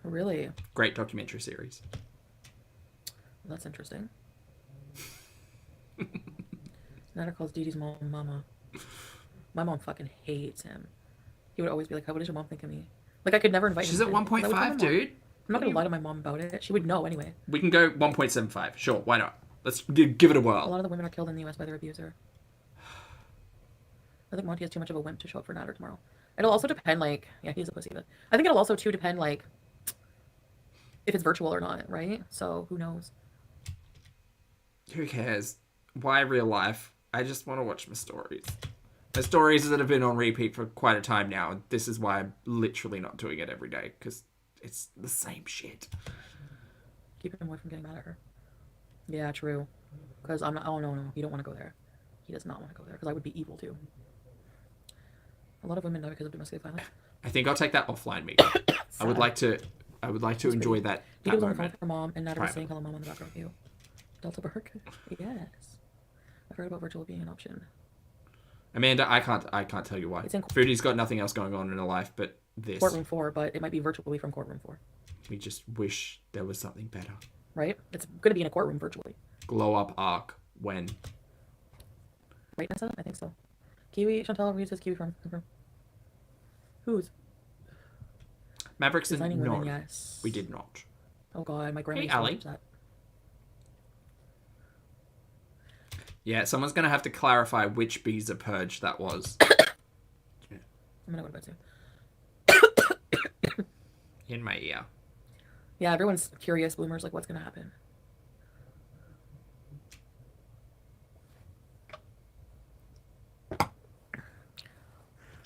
Really? Great documentary series. Well, that's interesting. Nader calls DeeDee's mom Mama. My mom fucking hates him. He would always be like, what does your mom think of me? Like, I could never invite She's him. at 1.5, dude. I'm not going to lie to my mom about it. She would know anyway. We can go 1.75. Sure, why not? Let's give it a whirl. A lot of the women are killed in the U.S. by their abuser. I think Monty has too much of a wimp to show up for Nader tomorrow. It'll also depend, like... Yeah, he's a pussy, but... I think it'll also, too, depend, like... if it's virtual or not, right? So, who knows? Who cares? Why real life? I just want to watch my stories. My stories that have been on repeat for quite a time now, and this is why I'm literally not doing it every day, because it's the same shit. Keep him away from getting mad at her. Yeah, true. Because I'm not... Oh, no. You don't want to go there. He does not want to go there, because I would be evil, too. A lot of women die because of domestic violence. I think I'll take that offline, Mika. I would like to enjoy that He was on the phone moment. with her mom, and Nader was saying Private. hello, mom, on the background view. Delta Burke. Yes. I've heard about virtual being an option. Amanda, I can't tell you why. It's in- Foodie's got nothing else going on in her life but this. Courtroom 4, but it might be virtually from Courtroom 4. We just wish there was something better. Right? It's going to be in a courtroom virtually. Glow up arc when? Right, Nessa? I think so. Kiwi, Chantal reads his Kiwi from. Whose? Mavericks and Designing no, women, yes. we did not. Oh god, my grandma Hey, used to Ali. watch that. Yeah, someone's gonna have to clarify which Beezer purge that was. I'm gonna go to bed soon. In my ear. Yeah, everyone's curious. Bloomers, like, what's gonna happen?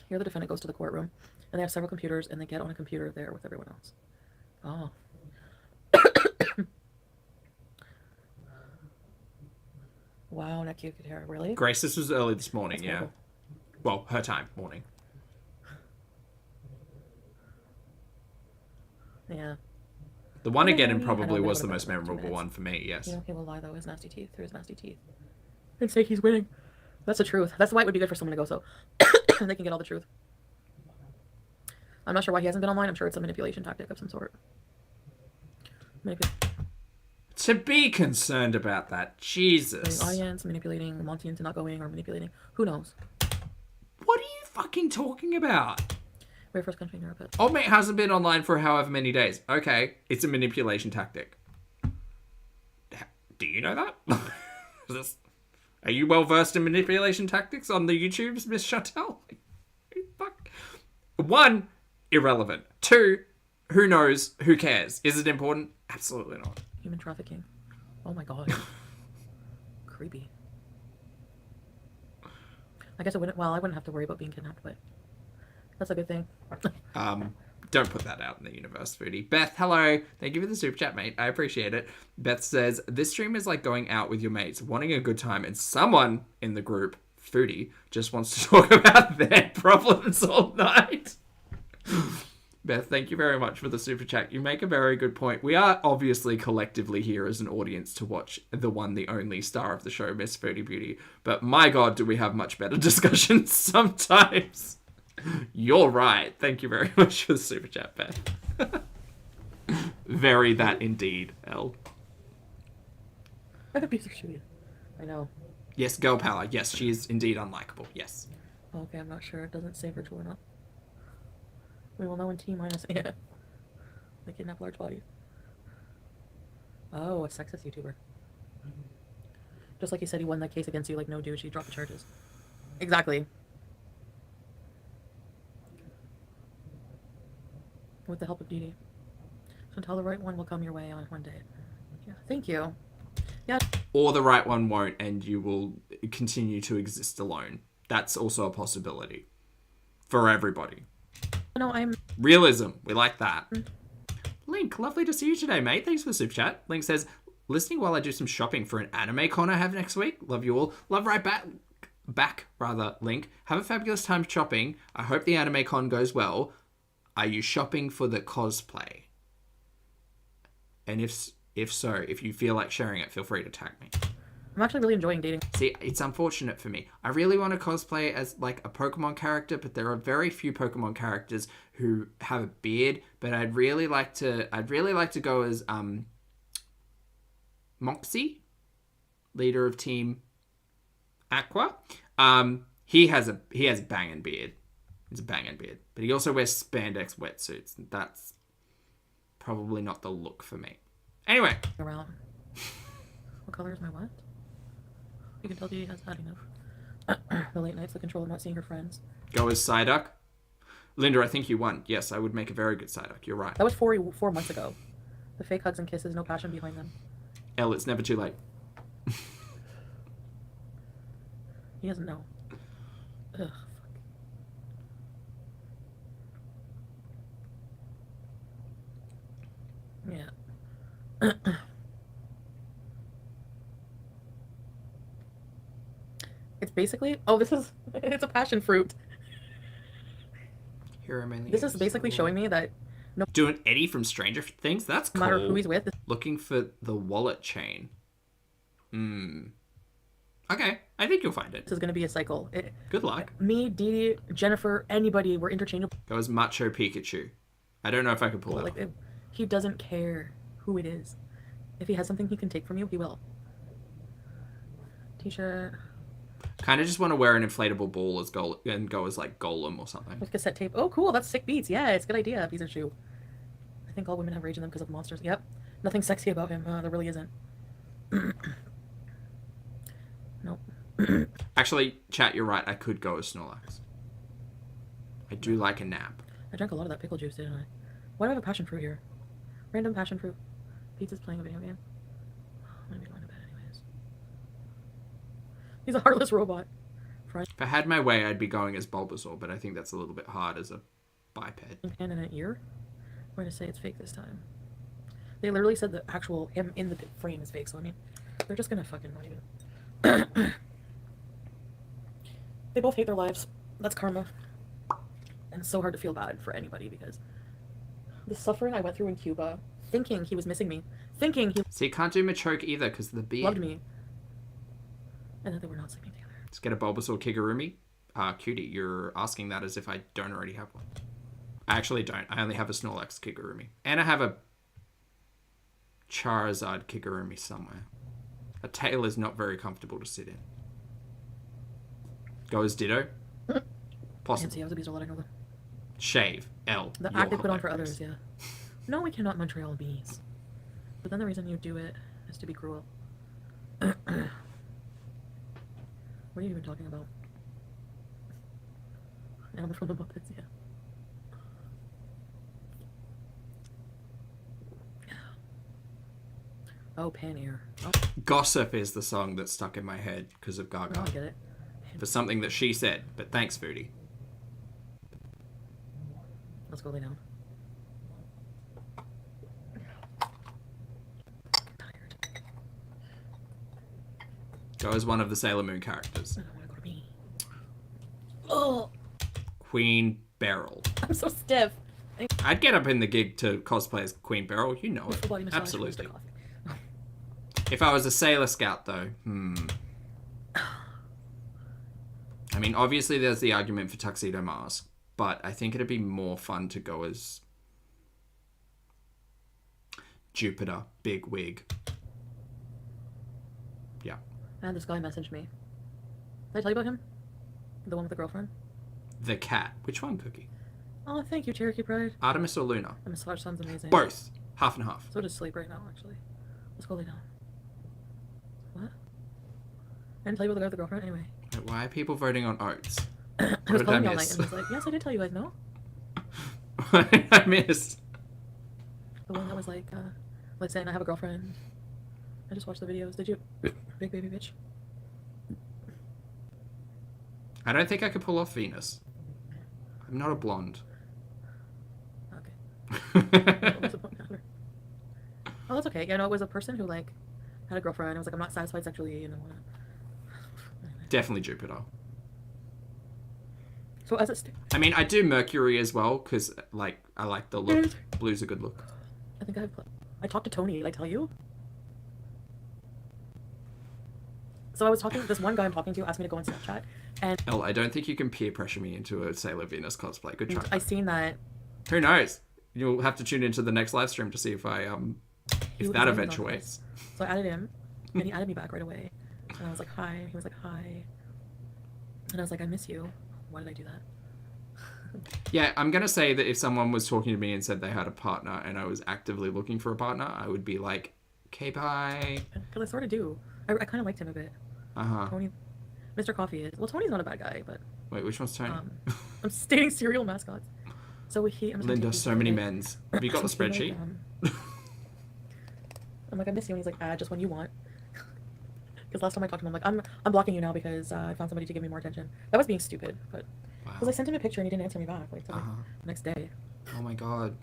Here, the defendant goes to the courtroom, and they have several computers, and they get on a computer there with everyone else. Oh. Wow, that cute hair. Really? Grace, this was early this morning, That's yeah. horrible. Well, her time, morning. Yeah. The one again I probably don't was know the what most about 2 memorable minutes. one for me, yes. You know, he will lie, though, his nasty teeth, through his nasty teeth. And say he's winning. That's the truth. That's why it would be good for someone to go, so they can get all the truth. I'm not sure why he hasn't been online. I'm sure it's a manipulation tactic of some sort. To be concerned about that, Jesus. Audience, manipulating Monty into not going, or manipulating. Who knows? What are you fucking talking about? Very first country in Europe. Old mate hasn't been online for however many days. Okay, it's a manipulation tactic. Do you know that? Are you well versed in manipulation tactics on the YouTubes, Miss Chantel? Fuck. 1, irrelevant. 2, who knows? Who cares? Is it important? Absolutely not. Human trafficking. Oh my god. Creepy. I guess I wouldn't have to worry about being kidnapped, but that's a good thing. Don't put that out in the universe, Foodie. Beth, hello. Thank you for the super chat, mate. I appreciate it. Beth says, this stream is like going out with your mates, wanting a good time, and someone in the group, Foodie, just wants to talk about their problems all night. Beth, thank you very much for the super chat. You make a very good point. We are obviously collectively here as an audience to watch the one, the only star of the show, Miss Foodie Beauty. But my god, do we have much better discussions sometimes. You're right. Thank you very much for the super chat, Beth. Very that indeed, L. I'm a piece of shit. I know. Yes, girl power. Yes, she is indeed unlikable. Yes. Okay, I'm not sure. It doesn't say virtual or not. We will know in T minus. Yeah. They kidnap large bodies. Oh, a sexist YouTuber. Just like he said he won that case against you, like, no, dude, she dropped the charges. Exactly. With the help of DD. So until the right one will come your way on one day. Yeah, thank you. Yeah. Or the right one won't, and you will continue to exist alone. That's also a possibility. For everybody. No, I'm... Realism. We like that. Link, lovely to see you today, mate. Thanks for the super chat. Link says, listening while I do some shopping for an anime con I have next week. Love you all. Love right back, Link. Have a fabulous time shopping. I hope the anime con goes well. Are you shopping for the cosplay? And if so, if you feel like sharing it, feel free to tag me. I'm actually really enjoying dating. See, it's unfortunate for me. I really want to cosplay as like a Pokemon character, but there are very few Pokemon characters who have a beard. But I'd really like to go as Moxie, leader of Team Aqua. He has a banging beard. It's a banging beard, but he also wears spandex wetsuits. That's probably not the look for me. Anyway, Around. What color is my what? You can tell Dee has had enough. The late nights, the control of not seeing her friends. go as Psyduck. Linda, I think you won. Yes, I would make a very good Psyduck. You're right. That was 4 months ago. The fake hugs and kisses, no passion behind them. Elle, it's never too late. He doesn't know. Ugh, fuck. Yeah. It's basically... Oh, it's a passion fruit. Here I'm This is basically showing me that no doing Eddie from Stranger Things. That's cool. matter who he's with... Looking for the wallet chain. Okay, I think you'll find it. This is going to be a cycle. Good luck. Me, Dee, Jennifer, anybody, we're interchangeable. Go as Macho Pikachu. I don't know if I can pull it off. He doesn't care who it is. If he has something he can take from you, he will. T-shirt. Kind of just want to wear an inflatable ball as and go as like Golem or something. With cassette tape. Oh, cool. That's sick beats. Yeah, it's a good idea. Piece of shoe. I think all women have rage in them because of monsters. Yep. Nothing sexy about him. There really isn't. Nope. Actually, chat, you're right. I could go as Snorlax. I do like a nap. I drank a lot of that pickle juice, didn't I? Why do I have a passion fruit here? Random passion fruit. Pizza's playing a video game. I'm gonna be going to bed anyways. He's a heartless robot. If I had my way, I'd be going as Bulbasaur, but I think that's a little bit hard as a biped. Hand and an ear? We're gonna say it's fake this time. They literally said the actual him in the frame is fake, so I mean, they're just gonna fucking not even. They both hate their lives. That's karma. And it's so hard to feel bad for anybody because the suffering I went through in Cuba, thinking he was missing me, thinking he So you can't do Machoke either because of the beard. loved me, and that they were not sleeping together. Let's get a Bulbasaur Kigurumi. Cutie, you're asking that as if I don't already have one. I actually don't. I only have a Snorlax Kigurumi. And I have a Charizard Kigurumi somewhere. A tail is not very comfortable to sit in. Go as Ditto. Possible. Fancy, I was abused a lot, I know that. Shave. L. The act they put on for others, yeah. No, we cannot Montreal bees. But then the reason you do it is to be cruel. What are you even talking about? Animal from the Muppets, yeah. Oh, Pan-Air. Oh, Gossip is the song that's stuck in my head because of Gaga. no, I get it. For something that she said. But thanks, Foodie. Let's go lay down. Tired. Go as one of the Sailor Moon characters. I don't want to go to bed. Oh, Queen Beryl. I'm so stiff. I'd get up in the gig to cosplay as Queen Beryl. You know Full body it. massage, Absolutely. coffee. If I was a Sailor Scout, though, I mean, obviously there's the argument for Tuxedo Mask, but I think it'd be more fun to go as... Jupiter, big wig. Yeah. And this guy messaged me. Did I tell you about him? The one with the girlfriend? The cat. Which one, Cookie? Oh, thank you, Cherokee Pride. Artemis or Luna? The massage sounds amazing. Both. Half and half. So does sleep right now, actually. Let's go lay down. What? I didn't tell you about the guy with the girlfriend? Anyway. Why are people voting on oats? I was calling me all night and was like, yes, I did tell you guys, no? What did I miss? The one that was like saying I have a girlfriend. I just watched the videos. Did you? Big baby bitch. I don't think I could pull off Venus. I'm not a blonde. Okay. Oh, that's okay. Yeah, no, it was a person who like had a girlfriend. I was like, I'm not satisfied sexually, and I wanna. Anyway. Definitely Jupiter. So as it's. I mean, I do Mercury as well because, like, I like the look. Blue's a good look. I think I talked to Tony. Did I tell you? So I was talking. This one guy I'm talking to asked me to go on Snapchat, and I don't think you can peer pressure me into a Sailor Venus cosplay. Good try. I seen that. Who knows? You'll have to tune into the next live stream to see if that eventuates. So I added him, and he added me back right away. And I was like, hi. He was like, hi. And I was like, I miss you. Why did I do that? Yeah, I'm going to say that if someone was talking to me and said they had a partner and I was actively looking for a partner, I would be like, okay, bye. Because I sort of do. I kind of liked him a bit. Uh-huh. Tony, Mr. Coffee is. Well, Tony's not a bad guy, but. Wait, which one's Tony? I'm stating cereal mascots. So I'm Linda, so many men's. Have you got the spreadsheet? I'm like, I miss you. And he's like, just when you want. Because last time I talked to him, I'm like, I'm blocking you now because I found somebody to give me more attention. That was being stupid, but because I sent him a picture and he didn't answer me back like the next day. Oh my god.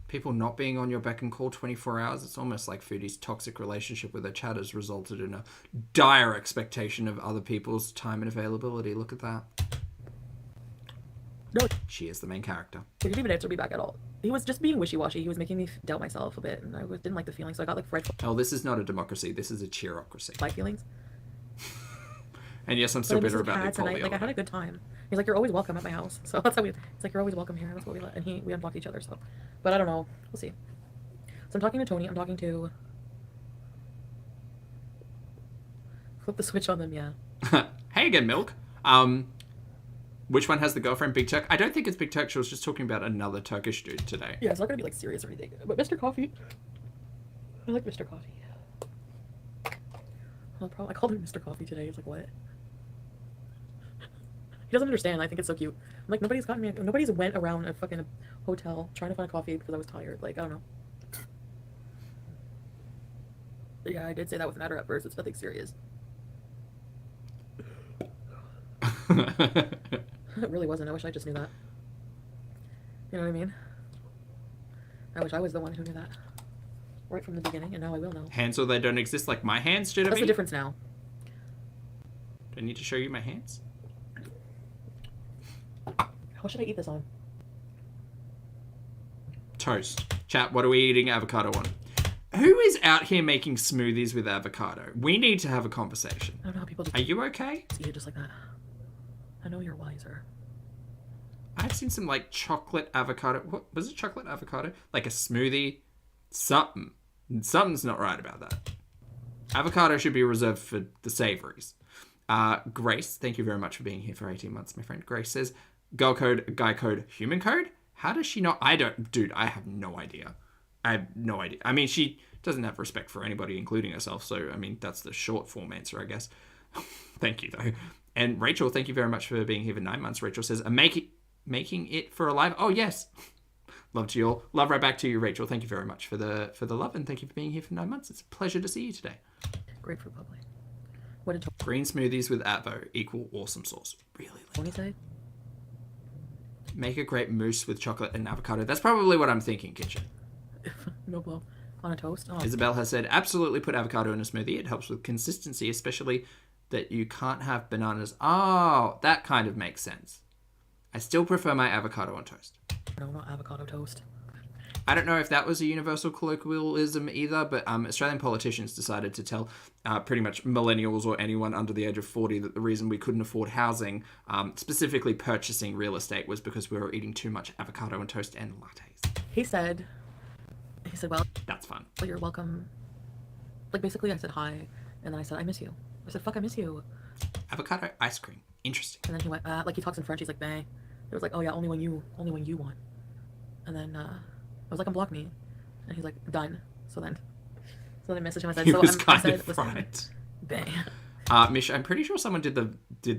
People not being on your beck and call 24 hours, it's almost like Foodie's toxic relationship with her chat has resulted in a dire expectation of other people's time and availability. Look at that. No. She is the main character. He didn't even answer me back at all. He was just being wishy-washy. He was making me doubt myself a bit, and I didn't like the feeling, so I got like frightful. Oh, this is not a democracy. This is a cheerocracy. My feelings. And yes, I'm still bitter about the I had a good time. He's like, you're always welcome at my house. So that's how he's like, you're always welcome here. That's what we let. And we unblocked each other. So, but I don't know. We'll see. So I'm talking to Tony. I'm talking to. Flip the switch on them, yeah. Hey again, Milk. Which one has the girlfriend? Big Turk? I don't think it's Big Turk. She was just talking about another Turkish dude today. Yeah, it's not gonna be like serious or anything. But Mr. Coffee. I like Mr. Coffee. I called him Mr. Coffee today. He's like, what? He doesn't understand. I think it's so cute. I'm like, nobody's went around a fucking hotel trying to find a coffee because I was tired. Like, I don't know. But yeah, I did say that with Nader at first. It's nothing serious. It really wasn't. I wish I just knew that. You know what I mean? I wish I was the one who knew that. Right from the beginning, and now I will know. Hands or they don't exist like my hands, Jeremy? What's the difference now? Do I need to show you my hands? How should I eat this on? Toast. Chat, what are we eating avocado on? Who is out here making smoothies with avocado? We need to have a conversation. I don't know how people just Are you okay? eat it just like that. I know you're wiser. I've seen some like chocolate avocado. What was it? Chocolate avocado? Like a smoothie? Something. Something's not right about that. Avocado should be reserved for the savories. Grace, thank you very much for being here for 18 months, my friend. Grace says, girl code, guy code, human code? How does she not? Dude, I have no idea. I have no idea. I mean, she doesn't have respect for anybody, including herself. So, I mean, that's the short form answer, I guess. Thank you, though. And Rachel, thank you very much for being here for 9 months. Rachel says, making it for a live. Oh, yes. Love to you all. Love right back to you, Rachel. Thank you very much for the love, and thank you for being here for 9 months. It's a pleasure to see you today. Grapefruit bubbly. What did Green smoothies with Avo equal awesome sauce. Really? Tony say? Make a great mousse with chocolate and avocado. That's probably what I'm thinking, kitchen. No blow. On a toast? Oh. Isabel has said, absolutely put avocado in a smoothie. It helps with consistency, especially that you can't have bananas. Oh, that kind of makes sense. I still prefer my avocado on toast. No, not avocado toast. I don't know if that was a universal colloquialism either, but Australian politicians decided to tell pretty much millennials or anyone under the age of 40 that the reason we couldn't afford housing, specifically purchasing real estate, was because we were eating too much avocado on toast and lattes. He said he said, well, That's fun. you're welcome. Like, basically, I said hi, and then I said, I miss you. I said, fuck, I miss you. Avocado ice cream. Interesting. And then he went, like, he talks in French. He's like, "Bae." It was like, "Oh yeah, only when you want." And then I was like, "Unblock me," and he's like, "Done." So then I messaged him. I said, He "So was I kind said, of listen, right. bae." Mish, I'm pretty sure someone did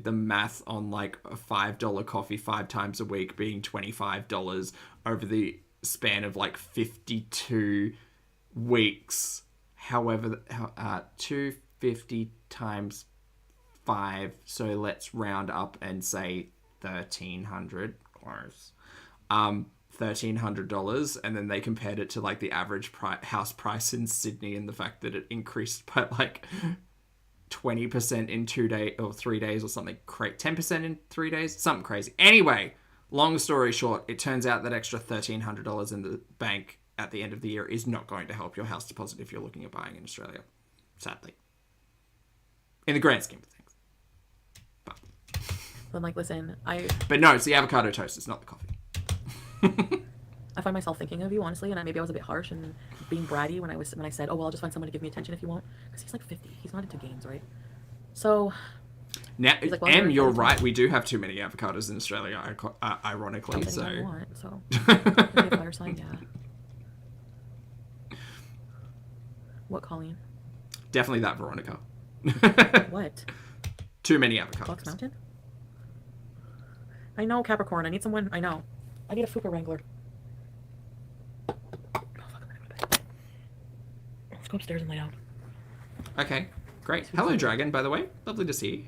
the math on like a $5 coffee 5 times a week being $25 over the span of like 52 weeks. However, 250 times 5, so let's round up and say 1,300. Close. $1,300, and then they compared it to like the average house price in Sydney, and the fact that it increased by like 20% in 2 days or 3 days or something. 10% in 3 days, something crazy. Anyway, long story short, it turns out that extra $1,300 in the bank at the end of the year is not going to help your house deposit if you're looking at buying in Australia, sadly, in the grand scheme of things. I'm like, listen, But no, it's the avocado toast. It's not the coffee. I find myself thinking of you, honestly, and maybe I was a bit harsh and being bratty when I said, "Oh well, I'll just find someone to give me attention if you want," because he's like 50. He's not into games, right? So now, like, well, Em, you're right. We do have too many avocados in Australia, ironically. anything So I want, so maybe a fire sign, yeah. What, Colleen? Definitely that, Veronica. What? Too many avocados. Fox Mountain? I know, Capricorn. I need someone. I know. I need a Fupa Wrangler. Oh, fuck, I'm gonna go to bed. Let's go upstairs and lay down. Okay, great. Hello, Dragon, by the way. Lovely to see you.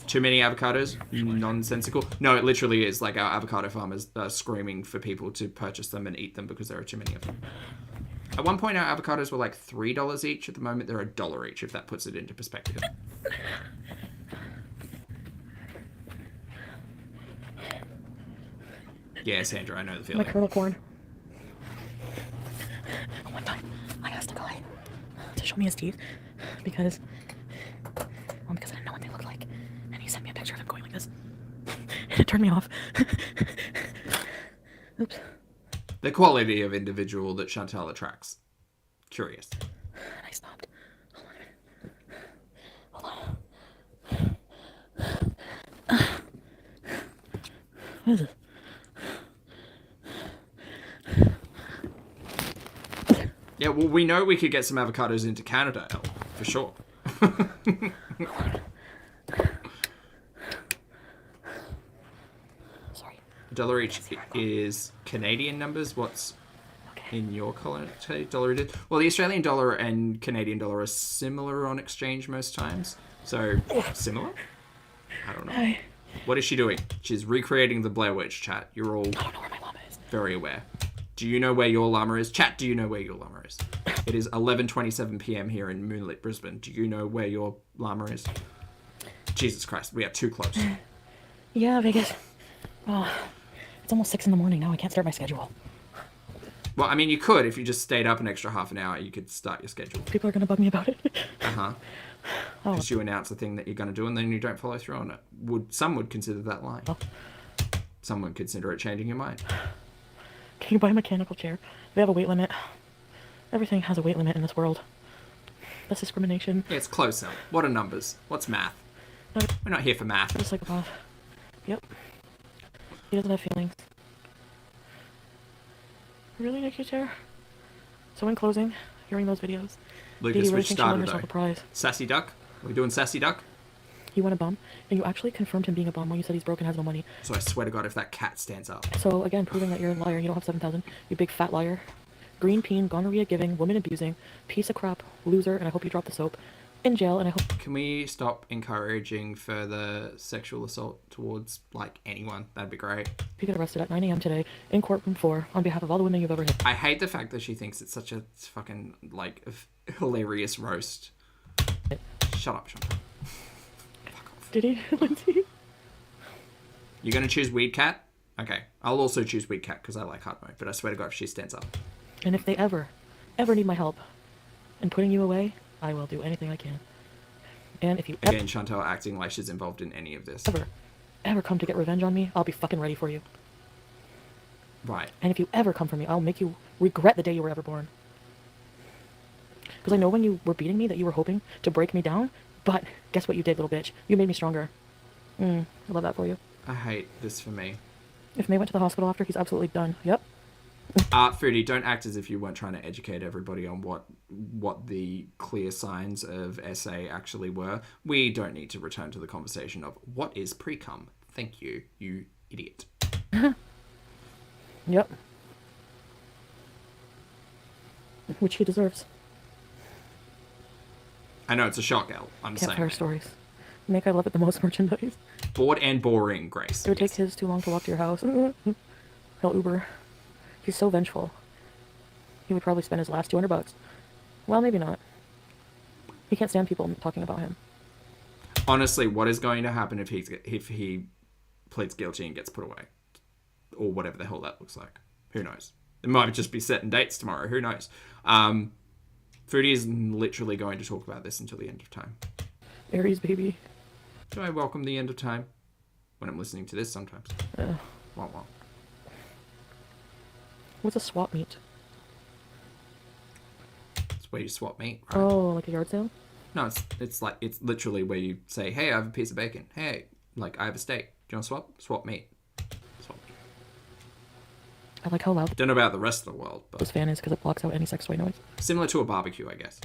Too many avocados? Nonsensical. No, it literally is like our avocado farmers screaming for people to purchase them and eat them because there are too many of them. At one point, our avocados were like $3 each. At the moment, they're $1 each, if that puts it into perspective. Yeah, Sandra, I know the feeling. My kernel corn. One time, I asked a guy to show me his teeth because I didn't know what they looked like, and he sent me a picture of him going like this, and it turned me off. Oops. The quality of individual that Chantal attracts. Curious. And I stopped. Hold on. What is it? Yeah, well, we know we could get some avocados into Canada, Elle, for sure. Sorry. $1 each is Canadian numbers. What's in your dollar it is? Well, the Australian dollar and Canadian dollar are similar on exchange most times. So, similar? I don't know. Hi. What is she doing? She's recreating the Blair Witch, chat. You're all I don't know where my llama is. very aware. Do you know where your llama is? Chat, do you know where your llama is? It is 11:27 p.m. here in moonlit Brisbane. Do you know where your llama is? Jesus Christ, we are too close. Yeah, Vegas. Oh, it's almost 6 in the morning now. I can't start my schedule. Well, I mean, you could. If you just stayed up an extra half an hour, you could start your schedule. People are going to bug me about it. Uh-huh. Oh. Because you announce the thing that you're going to do and then you don't follow through on it. Some would consider that lying. Oh. Some would consider it changing your mind. Can you buy a mechanical chair? They have a weight limit. Everything has a weight limit in this world. That's discrimination. Yeah, it's closer. What are numbers? What's math? We're not here for math. Just like a boss. Yep. He doesn't have feelings. Really, Nikki chair? So in closing, hearing those videos, Lucas, really which think she won started herself though? a prize. Sassy Duck? Are we doing Sassy Duck? He won a bum, and you actually confirmed him being a bum when you said he's broke and has no money. So I swear to God, if that cat stands up. So again, proving that you're a liar. You don't have 7,000. You big fat liar. Green peen, gonorrhea giving, woman abusing, piece of crap, loser, and I hope you drop the soap. In jail, and I hope... Can we stop encouraging further sexual assault towards, like, anyone? That'd be great. you get arrested at 9 a.m. today in courtroom 4 on behalf of all the women you've ever hit. I hate the fact that she thinks it's such a fucking, like, hilarious roast. Shut up, Sean. Fuck off. Did he, Lindsay? You're gonna choose Weed Cat? Okay. I'll also choose Weed Cat because I like hard mode, but I swear to God, if she stands up. And if they ever need my help in putting you away, I will do anything I can. And if you Again, Chantal acting like she's involved in any of this. ever come to get revenge on me, I'll be fucking ready for you. Right. And if you ever come for me, I'll make you regret the day you were ever born. Because I know when you were beating me that you were hoping to break me down, but guess what you did, little bitch? You made me stronger. I love that for you. I hate this for me. If May went to the hospital after, he's absolutely done. Yep. Foodie, don't act as if you weren't trying to educate everybody on what the clear signs of SA actually were. We don't need to return to the conversation of what is pre-cum. Thank you, you idiot. Yep. Which he deserves. I know it's a shock, Elle. I'm saying. Campfire stories. Make I love it the most merchandise. Bored and boring, Grace. It would take his too long to walk to your house. He'll Uber. He's so vengeful. He would probably spend his last $200. Well, maybe not. He can't stand people talking about him. Honestly, what is going to happen if he pleads guilty and gets put away? Or whatever the hell that looks like. Who knows? It might just be setting dates tomorrow. Who knows? Foodie is literally going to talk about this until the end of time. Aries, baby. Do I welcome the end of time? When I'm listening to this sometimes. Wah, wah. What's a swap meet? It's where you swap meat, right? Oh, like a yard sale? No, it's literally where you say, hey, I have a piece of bacon. Hey, like, I have a steak. Do you want to swap? Swap meat. Swap meat. I like how loud Don't know about the rest of the world, this but fan is because it blocks out any sex toy noise. similar to a barbecue, I guess.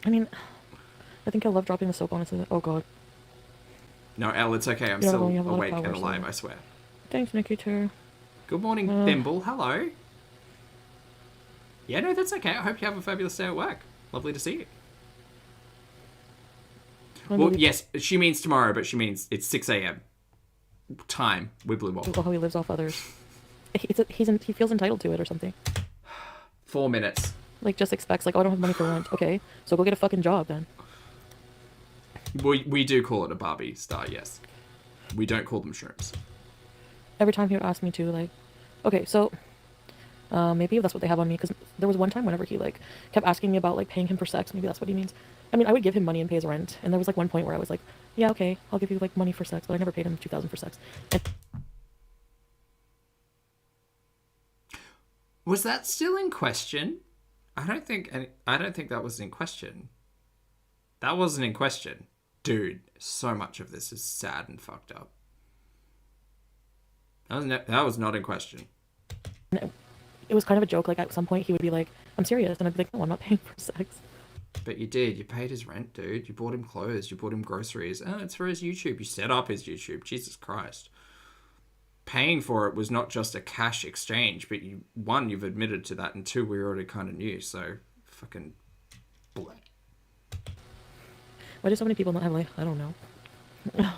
I mean, I think I love dropping the soap on it. Oh, God. No, Elle, it's okay. I'm Yeah, still well, you have a lot of awake and power, alive, so- I swear. Thanks, Nikki, too. Good morning, Thimble. Hello. Yeah, no, that's okay. I hope you have a fabulous day at work. Lovely to see you. Well, yes, she means tomorrow, but she means it's 6 a.m. time. Wibbly wobble. How he lives off others. He feels entitled to it or something. 4 minutes. Like, just expects, like, oh, I don't have money for rent. Okay, so go get a fucking job, then. We do call it a Barbie star, yes. We don't call them shrooms. Every time he would ask me to, like, okay, so, maybe that's what they have on me, because there was one time whenever he, like, kept asking me about, like, paying him for sex. Maybe that's what he means. I mean, I would give him money and pay his rent, and there was, like, one point where I was like, yeah, okay, I'll give you, like, money for sex, but I never paid him $2,000 for sex. And Was that still in question? I don't think that was in question. That wasn't in question. Dude, so much of this is sad and fucked up. That was not in question. it was kind of a joke, like, at some point he would be like, I'm serious, and I'd be like, no, I'm not paying for sex. But you did. You paid his rent, dude. You bought him clothes. You bought him groceries. Oh, it's for his YouTube. You set up his YouTube. Jesus Christ. Paying for it was not just a cash exchange, but one, you've admitted to that, and two, we already kind of knew, so fucking bleh. Why do so many people not have, like, I don't know. I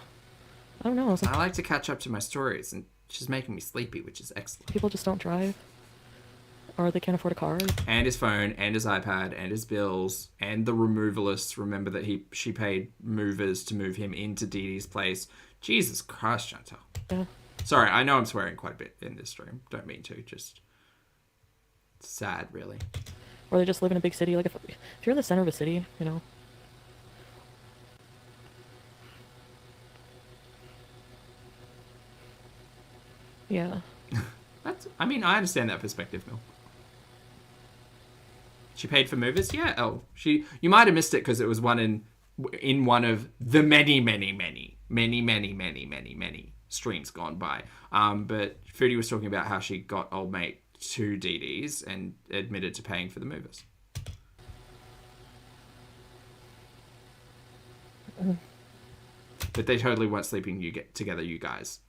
don't know. Some I like to catch up to my stories, and she's making me sleepy, which is excellent. people just don't drive. Or they can't afford a car. And his phone, and his iPad, and his bills, and the removalists. Remember that she paid movers to move him into DeeDee'S place. Jesus Christ, Chantal. Yeah. Sorry, I know I'm swearing quite a bit in this stream. Don't mean to. Just sad, really. Or they just live in a big city. Like, if you're in the center of a city, you know. Yeah. I mean, I understand that perspective, Mil. She paid for movers? Yeah. Oh, you might have missed it because it was one in one of the many streams gone by. But Foodie was talking about how she got old mate to DeeDee'S and admitted to paying for the movers. But they totally weren't sleeping together, you guys.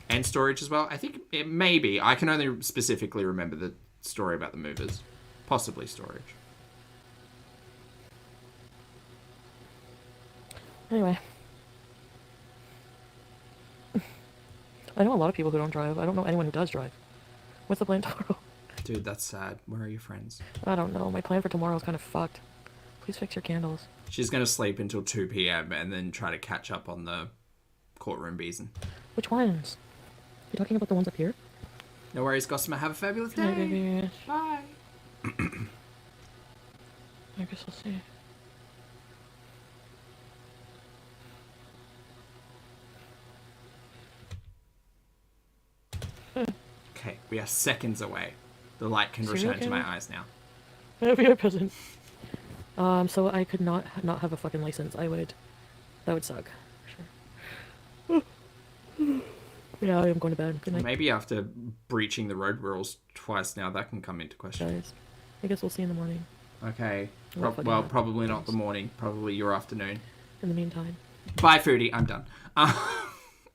And storage as well. I think it may be. I can only specifically remember the story about the movers. Possibly storage. Anyway. I know a lot of people who don't drive. I don't know anyone who does drive. What's the plan tomorrow? Dude, that's sad. Where are your friends? I don't know. My plan for tomorrow is kind of fucked. Please fix your candles. She's going to sleep until 2 p.m. and then try to catch up on the courtroom beeson. Which ones? You talking about the ones up here? No worries, Gossamer. Have a fabulous day. Hi, baby. Bye. I guess we'll see. Okay, we are seconds away. The light can return to my eyes now. I hope you're present. So I could not have a fucking license. That would suck. Sure. Yeah, I'm going to bed. Good night. Maybe after breaching the road rules twice now, that can come into question. Guys, I guess we'll see in the morning. Okay. Well, probably not the morning. Probably your afternoon. In the meantime. Bye, Foodie. I'm done.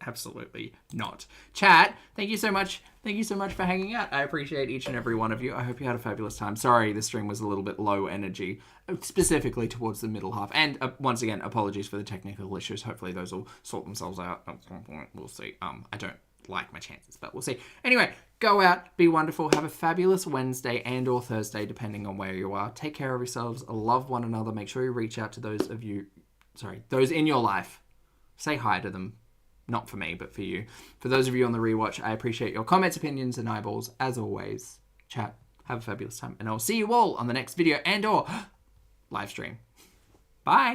Absolutely not. Chat, thank you so much. Thank you so much for hanging out. I appreciate each and every one of you. I hope you had a fabulous time. Sorry, the stream was a little bit low energy, specifically towards the middle half. And once again, apologies for the technical issues. Hopefully those will sort themselves out at some point. We'll see. I don't like my chances, but we'll see. Anyway, go out, be wonderful, have a fabulous Wednesday and or Thursday, depending on where you are. Take care of yourselves, love one another. Make sure you reach out to those in your life. Say hi to them. Not for me, but for you. For those of you on the rewatch, I appreciate your comments, opinions, and eyeballs. As always, chat, have a fabulous time. And I'll see you all on the next video and or live stream. Bye.